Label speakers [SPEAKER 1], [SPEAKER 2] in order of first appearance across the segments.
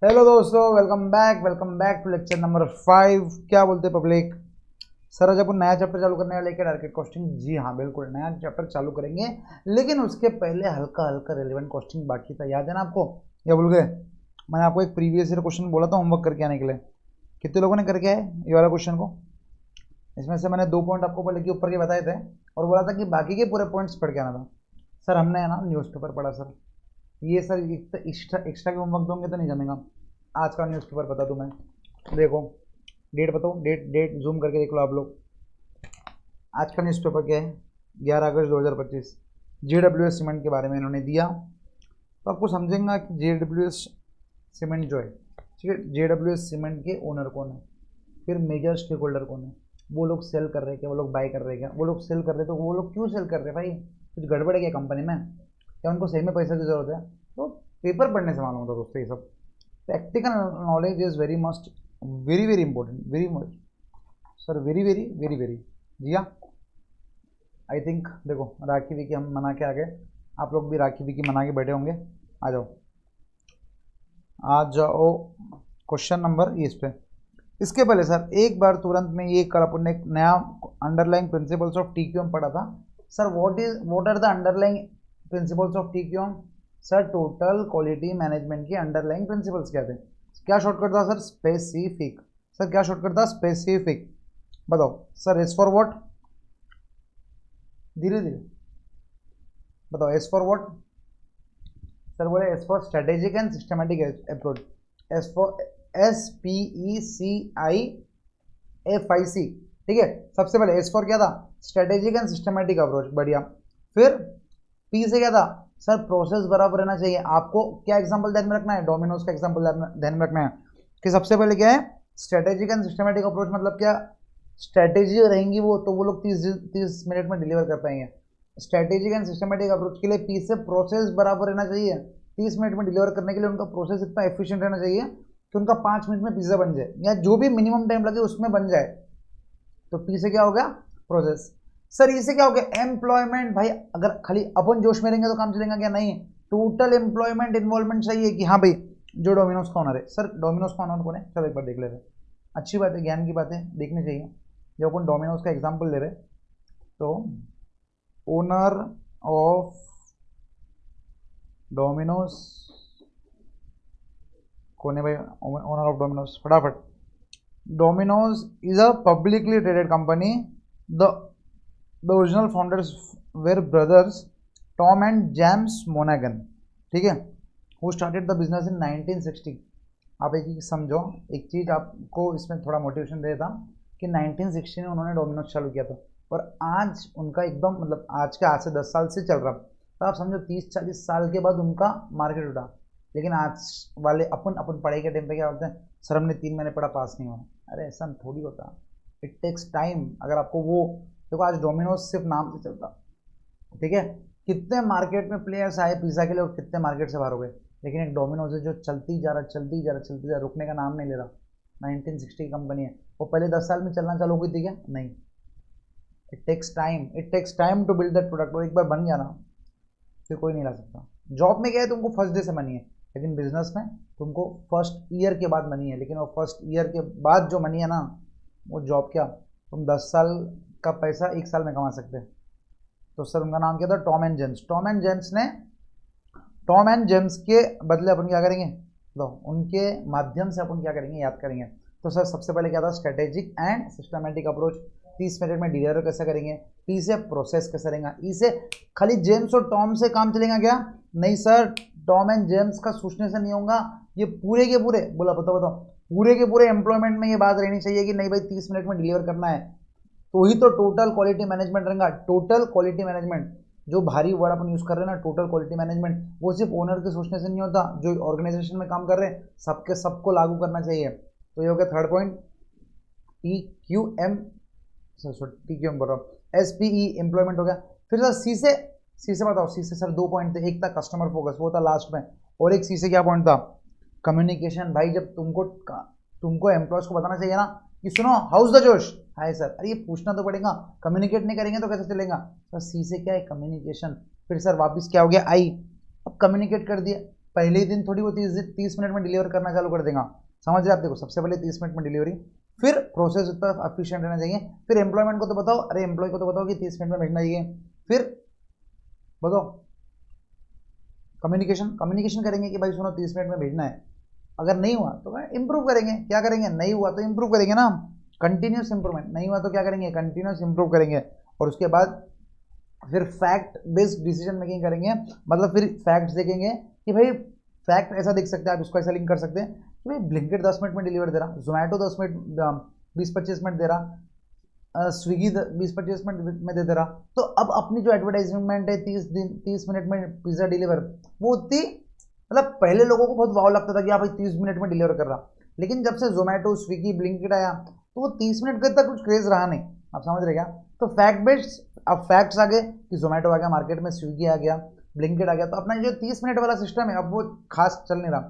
[SPEAKER 1] Hello दोस्तों, welcome back to lecture number 5। क्या बोलते पब्लिक? सर आज अपन नया चैप्टर चालू करने वाले क्या डायरेक्ट क्वेश्चन? जी हाँ, बिल्कुल नया चैप्टर चालू करेंगे, लेकिन उसके पहले हल्का हल्का रेलिवेंट क्वेश्चन बाकी था। याद है ना आपको? या भूल गए? मैंने आपको एक प्रीवियस ईयर क्वेश्चन बोला था होमवर्क करके आने के लिए। कितने लोगों ने करके आए ये वाला क्वेश्चन को? इसमें से मैंने 2 पॉइंट आपको पहले के ऊपर के बताए थे और बोला था कि बाकी के पूरे पॉइंट्स पढ़ के आना था। सर हमने है ना न्यूज़पेपर पढ़ा सर। ये सर एक्स्ट्रा एक्स्ट्रा के होमवर्क दोगे तो नहीं जमेगा। आज का न्यूज़पेपर बता दूं मैं। देखो डेट बताओ, डेट डेट जूम करके देख लो आप लोग। आज का न्यूज़पेपर क्या है? 11 अगस्त 2025। JWS सीमेंट के बारे में इन्होंने दिया, तो आपको समझेंगे कि JWS सीमेंट जो है, ठीक है, JWS सीमेंट के ओनर कौन है, फिर मेजर स्टेक होल्डर कौन है, वो लोग सेल कर रहे हैं क्या, वो लोग बाय कर रहे हैं क्या, वो लोग सेल कर रहे हैं तो वो लोग क्यों सेल कर रहे हैं भाई? कुछ गड़बड़ है क्या कंपनी में? क्या उनको सही में पैसा की जरूरत है? तो पेपर पढ़ने से मालूम होता दोस्तों ये सब। Practical knowledge is very must, very very important, very much sir, very very very very. जी हाँ, आई थिंक देखो राखी विकी हम मना के आ गए, आप लोग भी राखी विकी मना के बैठे होंगे। आ जाओ आ जाओ, क्वेश्चन नंबर इस पे। इसके पहले सर एक बार तुरंत में ये कल अपन ने एक नया अंडरलाइंग प्रिंसिपल्स ऑफ TQM पढ़ा था। Sir what are the underlying principles of TQM? Sir total quality management के अंडरलाइंग प्रिंसिपल्स क्या थे? क्या शॉर्टकट था सर? स्पेसिफिक। सर क्या शॉर्टकट था? स्पेसिफिक। बताओ सर, एस फॉर व्हाट? धीरे धीरे बताओ, एस फॉर व्हाट? सर बोले S for strategic and systematic approach. S for SPECIFIC। ठीक है, सबसे पहले एस फॉर क्या था? स्ट्रेटेजिक एंड सिस्टमेटिक अप्रोच, बढ़िया। फिर पी से क्या था? सर प्रोसेस बराबर रहना चाहिए। आपको क्या एग्जांपल ध्यान में रखना है? डोमिनोज का एग्जांपल ध्यान में रखना है कि सबसे पहले क्या है? स्ट्रेटेजिक एंड सिस्टमेटिक अप्रोच मतलब क्या? स्ट्रेटेजी रहेंगी वो तो वो लोग 30 मिनट में डिलीवर कर पाएंगे। स्ट्रेटेजिक एंड सिस्टमेटिक अप्रोच के लिए पी से प्रोसेस बराबर रहना चाहिए। 30 मिनट में डिलीवर करने के लिए उनका प्रोसेस इतना एफिशिएंट रहना चाहिए कि उनका 5 मिनट में पिज्जा बन जाए, या जो भी मिनिमम टाइम लगे उसमें बन जाए। तो पी से क्या हो गया? प्रोसेस। सर इससे क्या हो गया? एम्प्लॉयमेंट। भाई अगर खाली अपन जोश में रहेंगे तो काम चलेगा क्या? नहीं, टोटल एम्प्लॉयमेंट इन्वॉल्वमेंट चाहिए कि हाँ भाई जो डोमिनोज का ओनर है। सर डोमिनोज का ओनर कौन है? चलो एक बार देख लेते हैं। अच्छी बात है, ज्ञान की बात है, देखनी चाहिए। जब अपन डोमिनोज का एग्जाम्पल ले रहे तो ओनर ऑफ डोमिनोज कौन है भाई? ओनर ऑफ डोमिनोज, फटाफट। Domino's is a publicly traded company. The the original founders were brothers Tom and James Monaghan. ठीक है, who started the business in 1960। आप एक चीज समझो, एक चीज आपको इसमें थोड़ा मोटिवेशन दे देता कि 1960 में उन्होंने डोमिनोज चालू किया था और आज उनका एकदम मतलब आज से 10 साल से चल रहा। तो आप समझो 30-40 साल के बाद उनका मार्केट उठा। लेकिन आज वाले अपन अपन पढ़ाई के टाइम पे क्या बोलते हैं? सर हमने 3 महीने पढ़ा, पास नहीं हुआ। अरे ऐसा थोड़ी होता, इट टेक्स टाइम। अगर आपको वो देखो, आज डोमिनोज सिर्फ नाम से चलता, ठीक है, कितने मार्केट में प्लेयर्स आए पिज्जा के लिए और कितने मार्केट से बाहर हो गए, लेकिन एक डोमिनोज है जो चलती जा रहा चलती जा रहा चलती जा रहा, रुकने का नाम नहीं ले रहा। 1960 की कंपनी है, वो पहले 10 साल में चलना चालू हुई थी क्या? नहीं। It takes time to build that product. और एक बार बन गया ना फिर कोई नहीं ला सकता। जॉब में क्या है, तुमको फर्स्ट डे से मनी है, लेकिन बिजनेस में तुमको फर्स्ट ईयर के बाद मनी है। लेकिन वो फर्स्ट ईयर के बाद जो मनी है ना, वो जॉब क्या, तुम 10 साल का पैसा 1 साल में कमा सकते हैं। तो सर उनका नाम क्या था? Tom and James. Tom and James के बदले अपन क्या करेंगे? तो उनके माध्यम से अपन क्या करेंगे? याद करेंगे। तो सर सबसे पहले क्या था? Strategic and systematic approach. 30 minute में डिलीवर कैसे करेंगे? पी से प्रोसेस कैसे रहेगा? ई से खाली जेम्स और टॉम से काम चलेगा क्या? नहीं सर, टॉम एंड जेम्स का सोचने से नहीं होगा, ये पूरे के पूरे बोला, बताओ पूरे के पूरे एम्प्लॉयमेंट में ये बात रहनी चाहिए कि नहीं भाई 30 मिनट में डिलीवर करना है। तो ही तो टोटल क्वालिटी मैनेजमेंट रहेगा। टोटल क्वालिटी मैनेजमेंट जो भारी वर्ड अपन यूज कर रहे हैं ना, टोटल क्वालिटी मैनेजमेंट, वो सिर्फ ओनर के सोचने से नहीं होता, जो ऑर्गेनाइजेशन में काम कर रहे हैं सबके सबको लागू करना चाहिए। तो ये हो गया थर्ड पॉइंट, TQM, TQM बोल रहा हूँ, SPE एम्प्लॉयमेंट हो गया। फिर सर सी से बताओ। सी से सर 2 पॉइंट थे, एक था कस्टमर फोकस, वो था लास्ट में, और एक सी से क्या पॉइंट था? कम्युनिकेशन। भाई जब तुमको एम्प्लॉयज को बताना चाहिए ना कि सुनो हाउस द जोश, हाय सर, अरे ये पूछना तो पड़ेगा, कम्युनिकेट नहीं करेंगे तो कैसे चलेगा? सर सी से क्या है? कम्युनिकेशन। फिर सर वापस क्या हो गया? आई। अब कम्युनिकेट कर दिया, पहले ही दिन थोड़ी वो 30 मिनट में डिलीवर करना चालू कर देगा। समझ रहे आप? देखो सबसे पहले 30 मिनट में डिलीवरी, फिर प्रोसेस उतना एफिशिएंट रहना चाहिए, फिर एम्प्लॉयमेंट को तो बताओ, अरे एम्प्लॉय को तो बताओ कि 30 मिनट में भेजना चाहिए, फिर बताओ कम्युनिकेशन करेंगे कि भाई सुनो 30 मिनट में भेजना है। अगर नहीं हुआ तो इंप्रूव करेंगे, क्या करेंगे, नहीं हुआ तो इंप्रूव करेंगे ना, कंटिन्यूस इंप्रूवमेंट, नहीं हुआ तो क्या करेंगे, कंटिन्यूस इंप्रूव करेंगे। और उसके बाद फिर फैक्ट बेस्ड डिसीजन मेकिंग करेंगे, मतलब फिर फैक्ट्स देखेंगे कि भाई फैक्ट ऐसा देख सकते हैं आप, इसको ऐसा लिंक कर सकते हैं कि भाई ब्लिंकिट 10 मिनट में डिलीवर दे रहा, जोमेटो 10 मिनट 20-25 मिनट दे रहा, स्विगी 20-25 मिनट में दे रहा, तो अब अपनी जो एडवर्टाइजमेंट है 30 मिनट में पिज्जा डिलीवर, वो उतनी मतलब पहले लोगों को बहुत वाव लगता था कि हाँ भाई 30 मिनट में डिलीवर कर रहा, लेकिन जब से जोमेटो स्विगी ब्लिंकिट आया तो वो 30 मिनट के तक कुछ क्रेज रहा नहीं। आप समझ रहे क्या? तो फैक्ट बेस्ड, अब फैक्ट्स आ गए कि जोमेटो आ गया मार्केट में, स्विगी आ गया, ब्लिंकिट आ गया, तो अपना जो 30 मिनट वाला सिस्टम है अब वो खास चल नहीं रहा,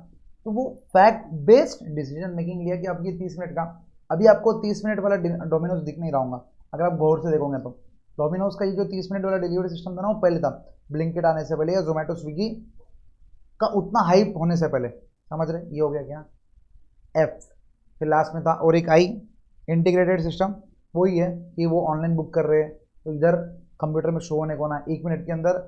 [SPEAKER 1] तो वो फैक्ट बेस्ड डिसीजन मेकिंग लिया कि अब ये 30 मिनट का, अभी आपको 30 मिनट वाला डोमिनोज दिख नहीं रहा होगा अगर आप गौर से देखोगे तो। डोमिनोज का ये जो 30 मिनट वाला डिलीवरी सिस्टम था ना वो पहले था, ब्लिंकिट आने से पहले या जोमेटो स्विगी का उतना हाइप होने से पहले। समझ रहे? ये हो गया क्या, एफ। फिर लास्ट में था और एक आई, इंटीग्रेटेड सिस्टम। वही है कि वो ऑनलाइन बुक कर रहे हैं तो इधर कंप्यूटर में शो होने को ना, 1 मिनट के अंदर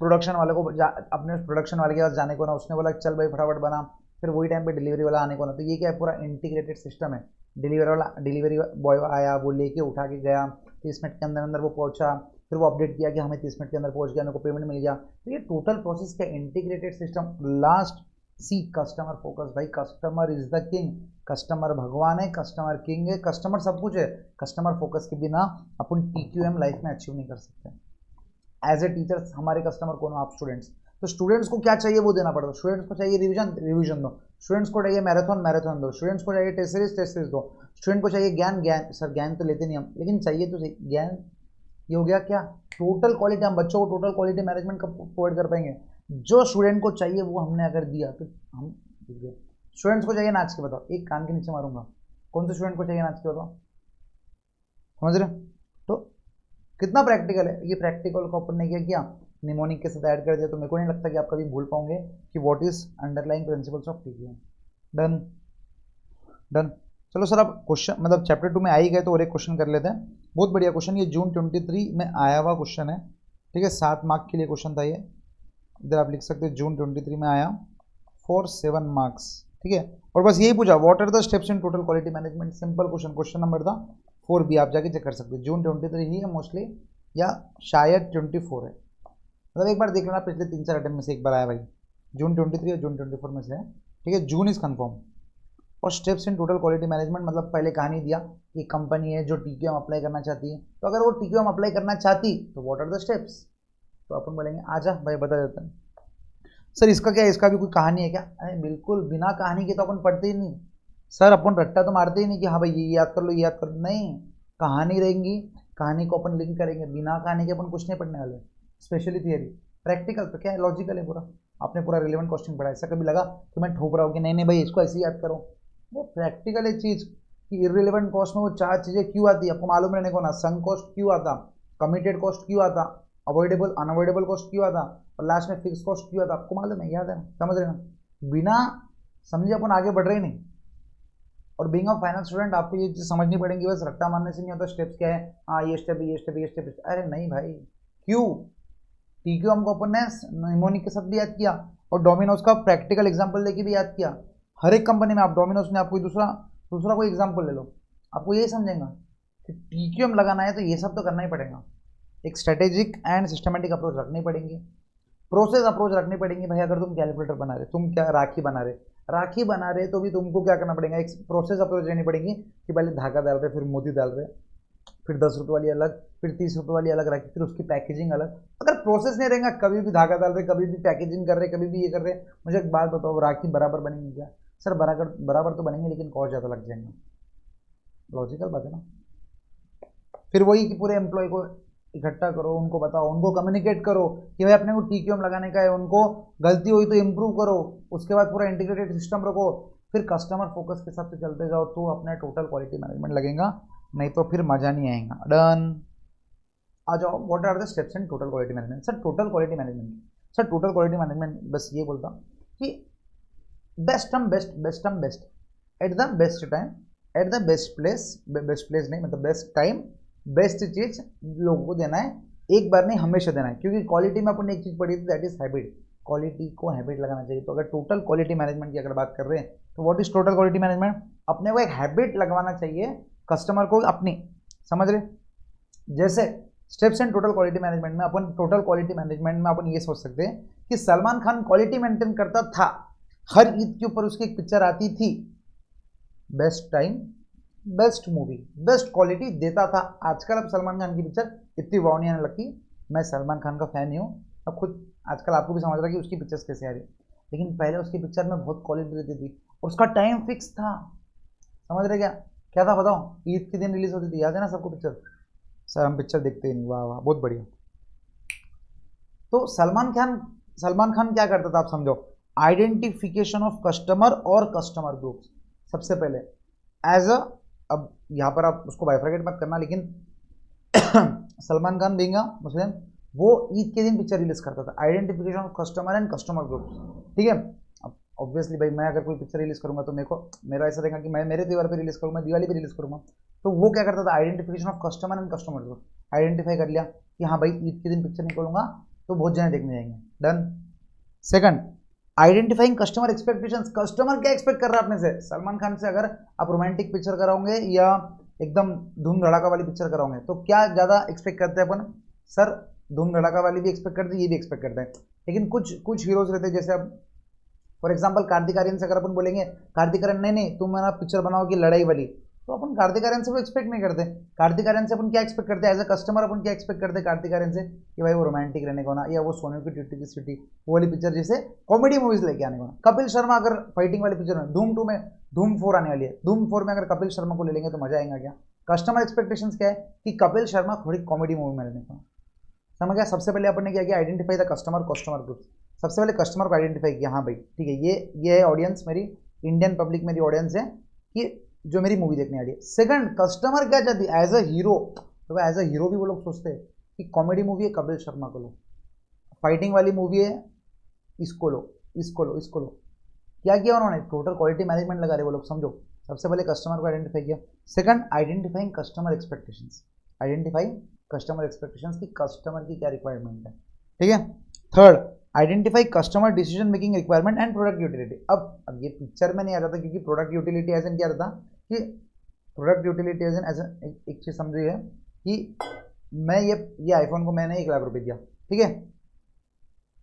[SPEAKER 1] प्रोडक्शन वाले को अपने प्रोडक्शन वाले के पास जाने को ना, उसने बोला चल भाई फटाफट बना, फिर वही टाइम पे डिलीवरी वाला आने को ना, तो ये क्या है, पूरा इंटीग्रेटेड सिस्टम है। डिलीवरी बॉय आया, वो लेके उठा के गया, 30 मिनट के अंदर अंदर वो पहुंचा, फिर वो अपडेट किया कि हमें 30 मिनट के अंदर पहुंच गया, मेरे को पेमेंट मिल गया। तो ये टोटल प्रोसेस का integrated system. Last C customer focus, भाई customer is the king, customer भगवान है, कस्टमर किंग है, कस्टमर सब कुछ है। कस्टमर फोकस के बिना अपन TQM लाइफ में अचीव नहीं कर सकते। एज ए टीचर हमारे कस्टमर कौन हो? आप स्टूडेंट्स। तो स्टूडेंट्स को क्या चाहिए वो देना पड़ता है। स्टूडेंट्स को चाहिए रिवीजन दो, स्टूडेंट्स को चाहिए मैराथन दो, स्टूडेंट्स को चाहिए टेस्ट सीरीज दो, स्टूडेंट को चाहिए ज्ञान सर ज्ञान तो लेते नहीं हम, लेकिन चाहिए तो ज्ञान। ये हो गया क्या, टोटल क्वालिटी। हम बच्चों को टोटल क्वालिटी मैनेजमेंट कब प्रोवाइड कर पाएंगे? जो स्टूडेंट को चाहिए वो हमने अगर दिया तो हम। स्टूडेंट्स को चाहिए नाच के, बताओ, एक कान के नीचे मारूंगा, कौन से स्टूडेंट को चाहिए नाच के, बताओ। समझ रहे? तो कितना प्रैक्टिकल है ये। प्रैक्टिकल को अपन ने क्या किया, निमोनिक के साथ ऐड कर दिया, तो मेरे को नहीं लगता कि आप कभी भूल पाओगे कि what is underlying principles of TQM। Done done. चलो सर, अब क्वेश्चन मतलब चैप्टर 2 में आ ही गए तो और एक क्वेश्चन कर लेते हैं। बहुत बढ़िया क्वेश्चन, ये जून 23 में आया हुआ क्वेश्चन है, ठीक है, 7 मार्क के लिए क्वेश्चन था ये। इधर आप लिख सकते हैं जून 23 में आया फॉर 7 मार्क्स, ठीक है। और बस यही पूछा, what are the steps in total quality management. Simple question, question number था 4B, आप जाके चेक कर सकते हैं। जून 23 ही है मोस्टली, या शायद 24 है, मतलब एक बार देख लेना, पिछले 3-4 अटेम्प्ट में से एक बार आया भाई, जून 23 या जून 24 में से है, ठीक है। June is confirm. और steps in total quality management, मतलब पहले कहानी दिया कि कंपनी है जो TQM अप्लाई करना चाहती है, तो अगर वो TQM अप्लाई करना चाहती तो व्हाट आर द स्टेप्स, तो अपन बोलेंगे आजा भाई बता देते हैं। सर इसका क्या है, इसका भी कोई कहानी है क्या? अरे बिल्कुल, बिना कहानी के तो अपन पढ़ते ही नहीं सर, अपन रट्टा तो मारते ही नहीं कि हाँ भाई ये याद कर लो, ये याद कर लो, नहीं, कहानी रहेंगी, कहानी को अपन लिंक करेंगे, बिना कहानी के अपन कुछ नहीं पढ़ने वाले। स्पेशली थियरी, प्रैक्टिकल तो क्या है, लॉजिकल है पूरा, आपने पूरा रिलेवेंट क्वेश्चन पढ़ा। ऐसा कभी लगा कि मैं ठोक रहा हूँ कि नहीं नहीं भाई इसको ऐसे याद करो, वो प्रैक्टिकल है चीज़ कि इररिलेवेंट कॉस्ट में वो 4 चीज़ें क्यों आती है, आपको मालूम रहने को ना। संक कॉस्ट क्यों आता, कमिटेड कॉस्ट क्यों आता, अनअवॉइडेबल कॉस्ट क्यों आता, और लास्ट में फिक्स कॉस्ट क्यों आता, आपको मालूम है, याद है ना, समझ रहे ना। बिना समझे अपन आगे बढ़ रहे ही नहीं। और बीइंग अ फाइनल स्टूडेंट आपको ये चीज़ समझनी पड़ेगी, बस रट्टा मारने से नहीं होता। स्टेप्स क्या है, हाँ ये स्टेप ये स्टेप ये स्टेप, अरे नहीं भाई, क्यों TQM को अपन ने निमोनिक के साथ भी याद किया और डोमिनोज का प्रैक्टिकल एग्जाम्पल लेके भी याद किया। हर एक कंपनी में आप डोमिनोज में आप कोई दूसरा कोई एग्जाम्पल ले लो, आपको यही समझेगा कि TQM लगाना है तो ये सब तो करना ही पड़ेगा। एक स्ट्रेटेजिक एंड सिस्टमेटिक अप्रोच रखनी पड़ेगी, प्रोसेस अप्रोच रखनी पड़ेगी। भाई अगर तुम कैलकुलेटर बना रहे, तुम क्या राखी बना रहे तो भी तुमको क्या करना पड़ेगा, एक प्रोसेस अप्रोच लेनी पड़ेगी कि पहले धागा डाल रहे, फिर मोती डाल रहे, फिर 10 रुपये वाली अलग, फिर 30 रुपये वाली अलग राखी, फिर उसकी पैकेजिंग अलग। अगर प्रोसेस नहीं रहेगा, कभी भी धागा डाल रहे, कभी भी पैकेजिंग कर रहे, कभी भी ये कर रहे, मुझे एक बात बताओ, राखी बराबर बनेंगी क्या? सर बराबर तो बनेंगे, लेकिन कॉस्ट ज़्यादा लग जाएंगे। लॉजिकल बात है ना। फिर वही कि पूरे एम्प्लॉय को इकट्ठा करो, उनको बताओ, उनको कम्युनिकेट करो कि भाई अपने को TQM लगाने का है, उनको गलती हुई तो इम्प्रूव करो, उसके बाद पूरा इंटीग्रेटेड सिस्टम रखो, फिर कस्टमर फोकस के साथ चलते जाओ, तो अपना टोटल क्वालिटी मैनेजमेंट लगेगा, नहीं तो फिर मजा नहीं आएगा। डन। आ जाओ, what are the steps in total quality management. Sir total quality management बस ये बोलता कि बेस्ट हम बेस्ट, बेस्ट हम best, at the best time, at the best place, best place नहीं मतलब बेस्ट टाइम, बेस्ट चीज लोगों को देना है, एक बार नहीं हमेशा देना है। क्योंकि क्वालिटी में अपन ने एक चीज पढ़ी थी, दैट इज हैबिट, क्वालिटी को हैबिट लगाना चाहिए। तो अगर टोटल क्वालिटी मैनेजमेंट की अगर बात कर रहे हैं तो what is total quality management, अपने को एक हैबिट लगवाना चाहिए कस्टमर को अपनी, समझ रहे। जैसे steps and total quality management में अपन, टोटल क्वालिटी मैनेजमेंट में अपन ये सोच सकते हैं कि सलमान खान क्वालिटी मेंटेन करता था, हर ईद के ऊपर उसकी एक पिक्चर आती थी, best time, best movie, best quality देता था। आजकल अब सलमान खान की पिक्चर इतनी वाव नहीं आने लगती, मैं सलमान खान का फैन ही हूँ, अब खुद आजकल आपको भी समझ रहा है कि उसकी पिक्चर्स कैसे आ रही, लेकिन पहले उसकी पिक्चर में बहुत क्वालिटी रहती थी, उसका टाइम फिक्स था, समझ रहे क्या, क्या था बताओ, ईद के दिन रिलीज होती थी, याद है ना सबको पिक्चर। सर हम पिक्चर देखते ही नहीं, वाह वाह बहुत बढ़िया। तो सलमान खान क्या करता था आप समझो, आइडेंटिफिकेशन ऑफ कस्टमर और कस्टमर ग्रुप्स, सबसे पहले एज अ, अब यहाँ पर आप उसको बाइफरकेट मत करना, लेकिन सलमान खान बीइंग अ मुस्लिम, वो ईद के दिन पिक्चर रिलीज करता था, identification of customer and customer groups, ठीक है। अब ऑब्वियसली भाई मैं अगर कोई पिक्चर रिलीज करूंगा तो मेरा ऐसा रहेगा कि मैं मेरे त्यौहार पे रिलीज करूंगा, दिवाली पे रिलीज करूंगा, तो वो क्या करता था, identification of customer and customer group, identify कर लिया कि हाँ भाई ईद के दिन पिक्चर निकलूंगा तो बहुत जने देखने जाएंगे, done. Second, identifying customer expectations, customer क्या एक्सपेक्ट कर रहा है अपने से। सलमान खान से अगर आप रोमांटिक पिक्चर कराओगे या एकदम धूम धड़ाका वाली पिक्चर कराओगे तो क्या ज़्यादा एक्सपेक्ट करते हैं अपन, सर धूम धड़ाका वाली भी एक्सपेक्ट करते हैं, ये भी एक्सपेक्ट करते हैं, लेकिन कुछ कुछ हीरोज रहते हैं, जैसे अब फॉर एग्जाम्पल कार्तिक आर्यन से अगर अपन बोलेंगे, कार्तिक आर्यन नहीं नहीं तुम मेरा पिक्चर बनाओगी लड़ाई वाली, तो अपन कार्तिक आर्यन से वो एक्सपेक्ट नहीं करते। कार्तिक आर्यन से अपन क्या एक्सपेक्ट करते हैं, एज अ कस्टमर अपन क्या एक्सपेक्ट करते हैं कार्तिक आर्यन से, कि भाई वो रोमांटिक रहने को ना, या वो सोनू की टिट्टी की सिटी वो वाली पिक्चर जैसे कॉमेडी मूवीज लेके आने को ना। कपिल शर्मा अगर फाइटिंग वाली पिक्चर में, धूम 2 में, धूम 4 आने वाली है, धूम 4 में अगर कपिल शर्मा को ले लेंगे तो मजा आएगा क्या। कस्टमर एक्सपेक्टेशंस क्या है कि कपिल शर्मा थोड़ी कॉमेडी मूवी में रहने को, समझ गया। सबसे पहले अपन ने क्या किया, identify the customer, customer groups, सबसे पहले कस्टमर को आइडेंटिफाई किया, हाँ भाई ठीक है ये है ऑडियंस, मेरी इंडियन पब्लिक मेरी ऑडियंस है कि जो मेरी मूवी देखने आ रही है। सेकंड, कस्टमर क्या चाहती है एज अ हीरो, तो एज अ हीरो भी वो लोग सोचते हैं कि कॉमेडी मूवी है कपिल शर्मा को लो, फाइटिंग वाली मूवी है इसको लो, इसको लो, इसको लो। क्या किया उन्होंने, टोटल क्वालिटी मैनेजमेंट लगा रहे वो लोग, समझो। सबसे पहले कस्टमर को आइडेंटिफाई किया। Second, identifying customer expectations, identify customer expectations की कस्टमर की क्या रिक्वायरमेंट है, ठीक है। Third, identify customer decision making requirement and product utility. अब ये पिक्चर में नहीं आ जाता, क्योंकि प्रोडक्ट यूटिलिटी एज एन क्या रहता कि प्रोडक्ट यूटिलिटी एज एन एक चीज समझिए कि मैं ये आईफोन को मैंने 1 लाख रुपए दिया, ठीक है,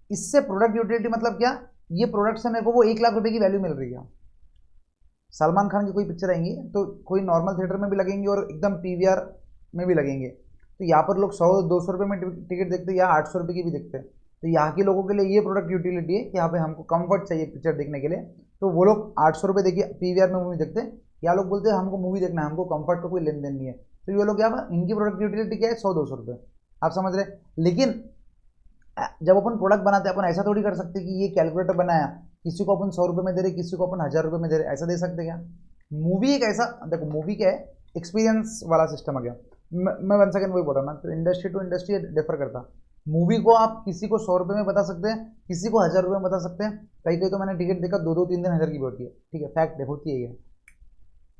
[SPEAKER 1] इससे प्रोडक्ट यूटिलिटी मतलब क्या, ये प्रोडक्ट से मेरे को वो 1 लाख रुपए की वैल्यू मिल रही है। सलमान खान की कोई पिक्चर आएंगी तो कोई नॉर्मल थिएटर में भी लगेंगे और एकदम पीवीआर में भी लगेंगे, तो यहाँ पर लोग 100-200 रुपये में टिकट देखते हैं, यहाँ 800 रुपये की भी देखते हैं। तो यहाँ के लोगों के लिए ये प्रोडक्ट यूटिलिटी है कि यहाँ पे हमको कंफर्ट चाहिए पिक्चर देखने के लिए, तो वो लोग 800 रुपये देखिए पीवीआर में मूवी देखते हैं, या लोग बोलते हैं हमको मूवी देखना है, हमको कंफर्ट का कोई लेन देन नहीं है, तो ये लोग यहाँ इनकी प्रोडक्ट यूटिलिटी क्या है, 100-200 रुपये, आप समझ रहे हैं। लेकिन जब अपन प्रोडक्ट बनाते हैं अपन ऐसा थोड़ी कर सकते कि ये कैलकुलेटर बनाया, किसी को अपन 100 रुपये में दे रहे, किसी को अपन 1000 रुपये में दे रहे, ऐसा दे सकते क्या। मूवी एक ऐसा, देखो मूवी क्या है, एक्सपीरियंस वाला सिस्टम आ गया। मैं 1 सेकंड वही बोल रहा हूँ ना, तो इंडस्ट्री टू इंडस्ट्री डिफर करता। मूवी को आप किसी को 100 रुपये में बता सकते हैं, किसी को 1000 रुपये में बता सकते हैं, कहीं कहीं तो मैंने टिकट देखा 2-2, 3 दिन 1000 की भी होती है, ठीक है, फैक्ट है, होती है ये।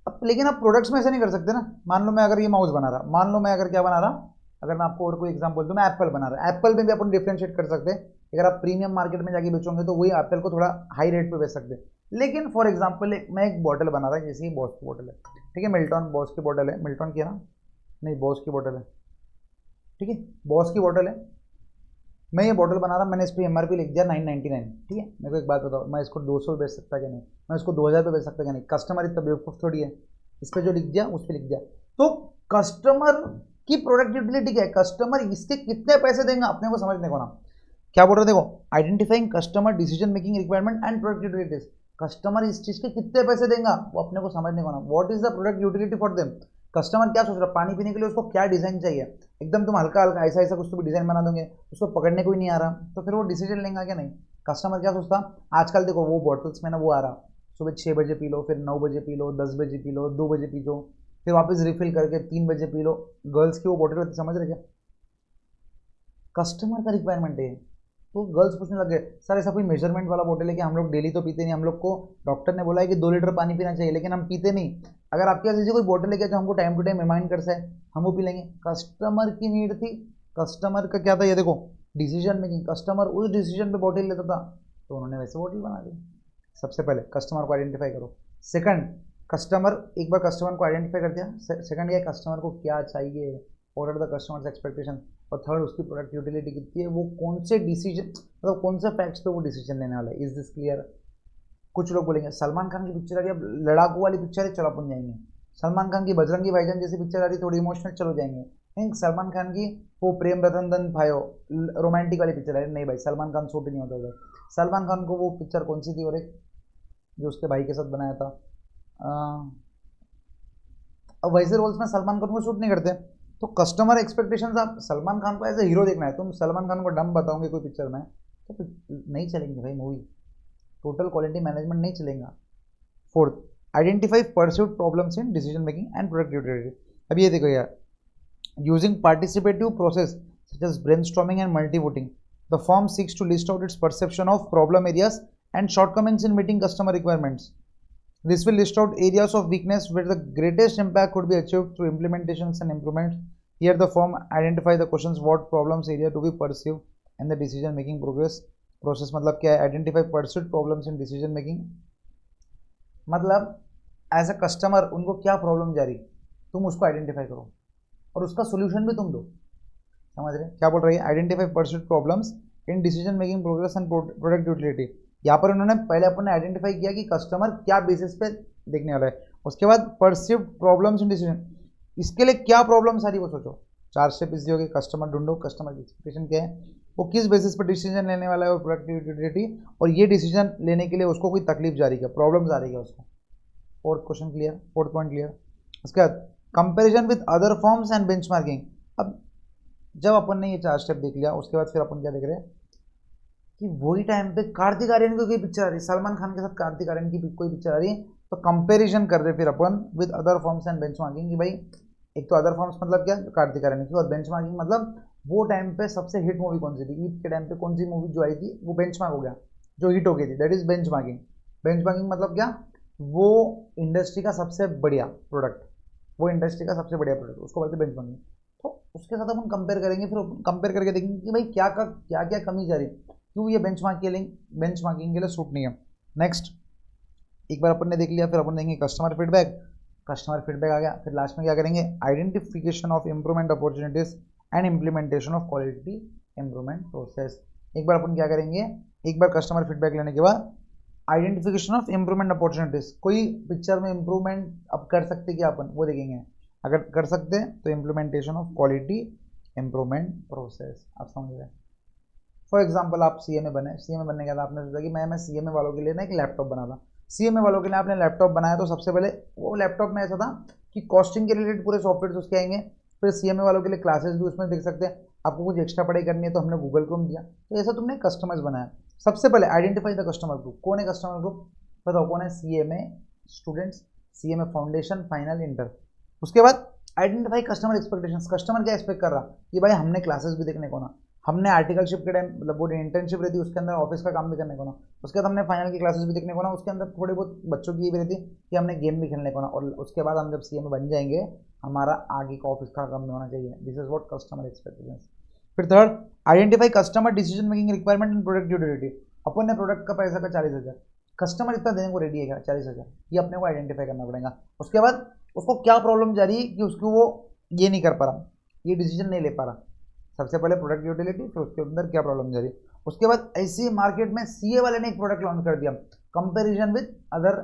[SPEAKER 1] अब लेकिन आप प्रोडक्ट्स में ऐसा नहीं कर सकते ना। मान लो मैं अगर ये माउस बना रहा, मान लो मैं अगर क्या बना रहा, अगर मैं आपको और कोई एग्जांपल दूं, मैं एप्पल बना रहा, एप्पल में भी अपन डिफरेंशिएट कर सकते हैं। अगर आप प्रीमियम मार्केट में जाके बेचोगे तो वही एप्पल को थोड़ा हाई रेट पे बेच सकते हैं। लेकिन फॉर एग्जांपल मैं एक बॉटल बना रहा, जैसे ये बॉस की बॉटल है, ठीक है, मिल्टॉन बॉस की बॉटल है, मिल्टॉन की है ना, नहीं बॉस की बॉटल है, ठीक है, बॉस की बॉटल है। मैं ये बॉटल बना रहा, मैंने इस पर एमआरपी लिख दिया 999, ठीक है। मेरे को एक बात बताओ, मैं इसको 200 बेच सकता क्या नहीं, मैं इसको 2000 पे बेच सकता क्या नहीं। कस्टमर इतना बेवकूफ़ थोड़ी है, इस पर जो लिख दिया उस पर लिख दिया। तो कस्टमर की प्रोडक्ट यूटिलिटी क्या है, कस्टमर इसके कितने पैसे देंगे अपने को समझने को ना। क्या बोल रहे देखो, identifying customer decision making requirement and product utilities, customer इस चीज के कितने पैसे देगा वो अपने को समझने को ना। What is the product utility for them, customer क्या सोच रहा है, पानी पीने के लिए उसको क्या डिजाइन चाहिए, एकदम तुम हल्का हल्का ऐसा ऐसा कुछ तो भी डिजाइन बना दोगे, उसको पकड़ने को ही नहीं आ रहा, तो फिर वो डिसीजन लेगा क्या नहीं। कस्टमर क्या सोचता, आजकल देखो वो बॉटल्स में ना वो आ रहा, सुबह 6 बजे पी लो, फिर 9 बजे पी लो, 10 बजे पी लो, 2 बजे पी लो, फिर वापस रिफिल करके 3 बजे पी लो। गर्ल्स की वो बॉटल रहती, समझ रहे क्या, कस्टमर का रिक्वायरमेंट है। तो गर्ल्स पूछने लग गए सर ऐसा कोई मेजरमेंट वाला बोतल है कि हम लोग डेली तो पीते नहीं, हम लोग को डॉक्टर ने बोला है कि 2 लीटर पानी पीना चाहिए लेकिन हम पीते नहीं। अगर आपके पास ऐसी कोई बोतल है क्या जो हमको टाइम टू टाइम रिमाइंड कर सके हम वो पी लेंगे। कस्टमर की नीड थी, कस्टमर का क्या था ये देखो, डिसीजन मेकिंग। कस्टमर उस डिसीजन पे बोतल लेता था तो उन्होंने वैसे बोतल बना दी। सबसे पहले कस्टमर को आइडेंटिफाई करो। सेकंड, कस्टमर, एक बार कस्टमर को आइडेंटिफाई कर दिया, सेकंड क्या, कस्टमर को क्या चाहिए, what are the customers expectation, और थर्ड उसकी प्रोडक्ट यूटिलिटी कितनी है, वो कौन से डिसीजन मतलब कौन से फैक्ट्स पे वो डिसीजन लेने वाला है। Is this clear. कुछ लोग बोलेंगे सलमान खान की पिक्चर आ रही है, अब लड़ाकू वाली पिक्चर है, चलो अपन जाएंगे। सलमान खान की बजरंगी भाईजान जैसी पिक्चर आ रही, थोड़ी इमोशनल, चलो जाएंगे। नहीं, सलमान खान की वो प्रेम रतन धन भायो रोमांटिक वाली पिक्चर है, नहीं भाई सलमान खान शूट ही नहीं होता उधर। सलमान खान को वो पिक्चर कौन सी थी, और एक जो उसके भाई के साथ बनाया था, अब वैसे रोल्स में सलमान खान को शूट नहीं करते। तो कस्टमर एक्सपेक्टेशंस, आप सलमान खान को एज ए हीरो देखना है, तुम सलमान खान को डम बताओगे कोई पिक्चर में तो फिर नहीं चलेंगे भाई मूवी, टोटल क्वालिटी मैनेजमेंट नहीं चलेगा। Fourth, identify pursued problems in decision making and product utility. अब ये देखो यार, using participative process such as brainstorming and multi-voting, the firm seeks to list out its perception of problem areas and shortcomings in meeting customer requirements. This will list out areas of weakness where the greatest impact could be achieved through implementations and improvements. Here the firm identify the questions what problems area to be pursued and the decision making process मतलब क्या है, identify pursued problems in decision making मतलब as a customer उनको क्या problem जा रही तुम उसको आइडेंटिफाई करो और उसका सोल्यूशन भी तुम दो। समझ रहे क्या बोल रही है, identify pursued problems in decision making progress and product utility. यहाँ पर उन्होंने पहले अपन ने आइडेंटिफाई किया कि कस्टमर क्या बेसिस पे देखने वाला है, उसके बाद परसीव्ड प्रॉब्लम्स इन डिसीजन, इसके लिए क्या प्रॉब्लम सारी वो सोचो। 4 स्टेप इजी हो गए, कस्टमर ढूंढो, कस्टमर की एक्सपेक्टेशन क्या है, वो किस बेसिस पर डिसीजन लेने वाला है, और प्रोडक्ट यूटिलिटी, और ये डिसीजन लेने के लिए उसको कोई तकलीफ जा रही है, प्रॉब्लम आ रही है उसको। Fourth question clear, fourth point clear. उसके बाद comparison with other forms and benchmarking. अब जब अपन ने ये 4 स्टेप देख लिया उसके बाद फिर अपन क्या देख रहे हैं कि वही टाइम पे कार्तिक आर्यन की कोई पिक्चर आ रही है, सलमान खान के साथ कार्तिक आर्यन की कोई पिक्चर आ रही है, तो कंपैरिजन कर रहे फिर अपन with other forms and benchmarking कि भाई एक तो अदर फॉर्म्स मतलब क्या, कार्तिक आर्यन की, और बेंचमार्किंग मतलब वो टाइम पे सबसे हिट मूवी कौन सी थी, ईद के टाइम पे कौन सी मूवी जो आई थी वो बेंचमार्क हो गया, जो हिट हो गई थी, दैट इज बेंचमार्किंग। बेंचमार्किंग मतलब क्या, वो इंडस्ट्री का सबसे बढ़िया प्रोडक्ट, वो इंडस्ट्री का सबसे बढ़िया प्रोडक्ट, उसको बोलते बेंचमार्किंग। तो उसके साथ अपन कंपेयर करेंगे, फिर कंपेयर करके देखेंगे कि भाई क्या क्या कमी जा रही, क्यों ये बेंचमार्किंग के लिए सूट नहीं है। नेक्स्ट, एक बार अपन ने देख लिया, फिर अपन देखेंगे कस्टमर फीडबैक। कस्टमर फीडबैक आ गया, फिर लास्ट में क्या करेंगे, identification of improvement opportunities and implementation of quality improvement process. एक बार अपन क्या करेंगे, एक बार कस्टमर फीडबैक लेने के बाद आइडेंटिफिकेशन ऑफ इंप्रूवमेंट अपॉर्चुनिटीज, कोई पिक्चर में इंप्रूवमेंट अब कर सकते क्या अपन, वो देखेंगे, अगर कर सकते हैं तो implementation of quality improvement process. आप समझ रहे हैं। फॉर एग्जांपल आप सीएमए बने, सीएमए बनने के बाद आपने सोचा कि मैं सीएमए वालों के लिए ना एक लैपटॉप बना था। सीएमए वालों के लिए आपने लैपटॉप बनाया, तो सबसे पहले वो लैपटॉप में ऐसा था कि कॉस्टिंग के रिलेटेड पूरे सॉफ्टवेयर उसके आएंगे, फिर सीएमए वालों के लिए क्लासेस भी उसमें देख सकते हैं, आपको कुछ एक्स्ट्रा पढ़ाई करनी है तो हमने गूगल क्रोम दिया। तो ऐसा तुमने कस्टमर्स बनाया। सबसे पहले आइडेंटिफाई द कस्टमर ग्रुप, कौन है कस्टमर ग्रुप, बताओ कौन है, CMA students, CMA foundation, final, inter. उसके बाद आइडेंटिफाई कस्टमर एक्सपेक्टेशंस, कस्टमर क्या एक्सपेक्ट कर रहा कि भाई हमने क्लासेस भी देखने को ना, हमने आर्टिकलशिप के टाइम मतलब वो इंटर्नशिप रहती है उसके अंदर ऑफिस का काम भी करने को ना, उसके बाद हमने फाइनल की क्लासेस भी देखने को ना, उसके अंदर थोड़ी बहुत बच्चों की ये भी रहती कि हमने गेम भी खेलने को ना, और उसके बाद हम जब सीएमए बन जाएंगे हमारा आगे का ऑफिस का काम भी होना चाहिए। This is what customer expectations. फिर third, identify customer decision making requirement and product utility. अपन ने प्रोडक्ट का पैसा का 40,000, कस्टमर इतना देने को रेडी है क्या, 40,000, ये अपने को आइडेंटिफाई करना पड़ेगा। उसके बाद उसको क्या प्रॉब्लम जा रही है कि उसको वो ये नहीं कर पा रहा, ये डिसीजन नहीं ले पा रहा। सबसे पहले प्रोडक्ट यूटिलिटी, फिर उसके अंदर क्या प्रॉब्लम जा रही है। उसके बाद ऐसी मार्केट में सीए वाले ने एक प्रोडक्ट लॉन्च कर दिया, comparison with other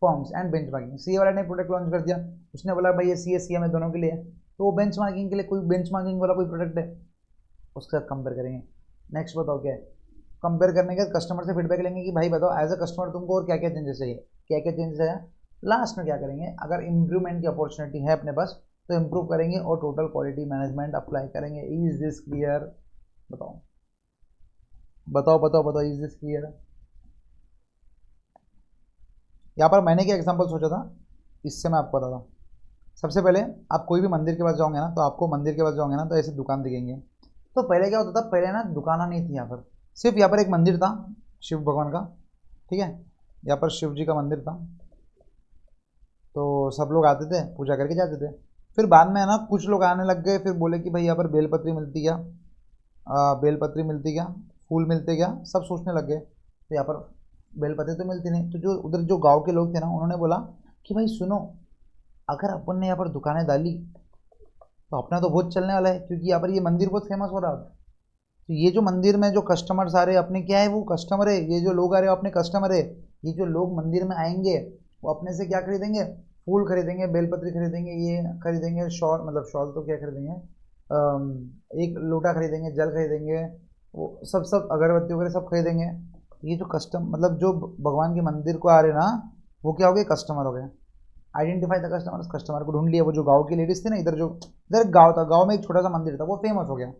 [SPEAKER 1] forms and benchmarking. CA वाले ने प्रोडक्ट लॉन्च कर दिया, उसने बोला भाई ये सीए सीएमए दोनों के लिए है, तो वो बेंचमार्किंग के लिए कोई बेंचमार्किंग वाला कोई प्रोडक्ट है, उसके साथ कंपेयर करेंगे। नेक्स्ट बताओ क्या है, कंपेयर करने के बाद कस्टमर से फीडबैक लेंगे कि भाई बताओ एज अ कस्टमर तुमको और क्या क्या चेंजेस चाहिए, क्या क्या चेंजेस है। लास्ट में क्या करेंगे, अगर इम्प्रूवमेंट की अपॉर्चुनिटी है अपने पास तो इम्प्रूव करेंगे और टोटल क्वालिटी मैनेजमेंट अप्लाई करेंगे। इज दिस क्लियर, बताओ बताओ बताओ बताओ, इज दिस क्लियर। यहाँ पर मैंने क्या एग्जांपल सोचा था, इससे मैं आपको बताता हूँ। सबसे पहले आप कोई भी मंदिर के पास जाओगे ना, तो आपको मंदिर के पास जाओगे ना तो ऐसी दुकान दिखेंगे। तो पहले क्या होता था, पहले ना दुकाना नहीं थी यहाँ पर, सिर्फ यहाँ पर एक मंदिर था शिव भगवान का, ठीक है, यहाँ पर शिव जी का मंदिर था, तो सब लोग आते थे पूजा करके जाते थे। फिर बाद में है ना कुछ लोग आने लग गए, फिर बोले कि भाई यहाँ पर बेलपत्री मिलती क्या, बेलपत्री मिलती क्या, फूल मिलते क्या, सब सोचने लग गए। तो यहाँ पर बेलपत्री तो मिलती नहीं, तो जो उधर जो गांव के लोग थे ना उन्होंने बोला कि भाई सुनो, अगर अपन ने यहाँ पर दुकानें डाली तो अपना तो बहुत चलने वाला है, क्योंकि यहाँ पर ये मंदिर बहुत फेमस हो रहा है। तो ये जो मंदिर में जो कस्टमर्स आ रहे हैं अपने क्या है, वो कस्टमर है, ये जो लोग आ रहे हैं अपने कस्टमर है। ये जो लोग मंदिर में आएंगे वो अपने से क्या खरीदेंगे, फूल खरीदेंगे, बेलपत्री खरीदेंगे, ये खरीदेंगे, शॉल मतलब शॉल तो क्या खरीदेंगे, एक लोटा खरीदेंगे, जल खरीदेंगे, वो सब सब अगरबत्ती वगैरह सब खरीदेंगे। ये जो कस्टम मतलब जो भगवान के मंदिर को आ रहे ना, वो क्या हो गए, कस्टमर हो गए। आइडेंटिफाई द कस्टमर, कस्टमर को ढूंढ लिया। वो जो गांव की लेडीज थी ना, इधर जो इधर एक गांव था, गांव में एक छोटा सा मंदिर था, वो फेमस हो गया।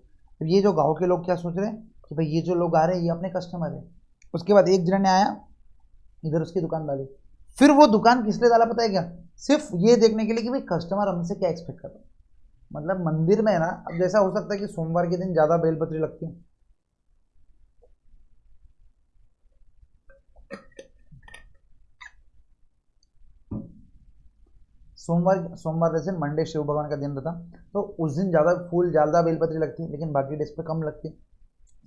[SPEAKER 1] तो ये जो गांव के लोग क्या सोच रहे हैं कि भाई ये जो लोग आ रहे हैं ये अपने कस्टमर है। उसके बाद एक जन ने आया इधर उसकी दुकान डाली। फिर वो दुकान किस लिए डाला पता है क्या, सिर्फ ये देखने के लिए कि भाई कस्टमर हमसे क्या एक्सपेक्ट कर रहा है। मतलब मंदिर में है ना, अब जैसा हो सकता है कि सोमवार के दिन ज़्यादा बेलपत्री लगती है, सोमवार सोमवार जैसे मंडे शिव भगवान का दिन रहता, तो उस दिन ज़्यादा फूल ज़्यादा बेलपत्री लगती है, लेकिन बाकी डेज पे कम लगती है।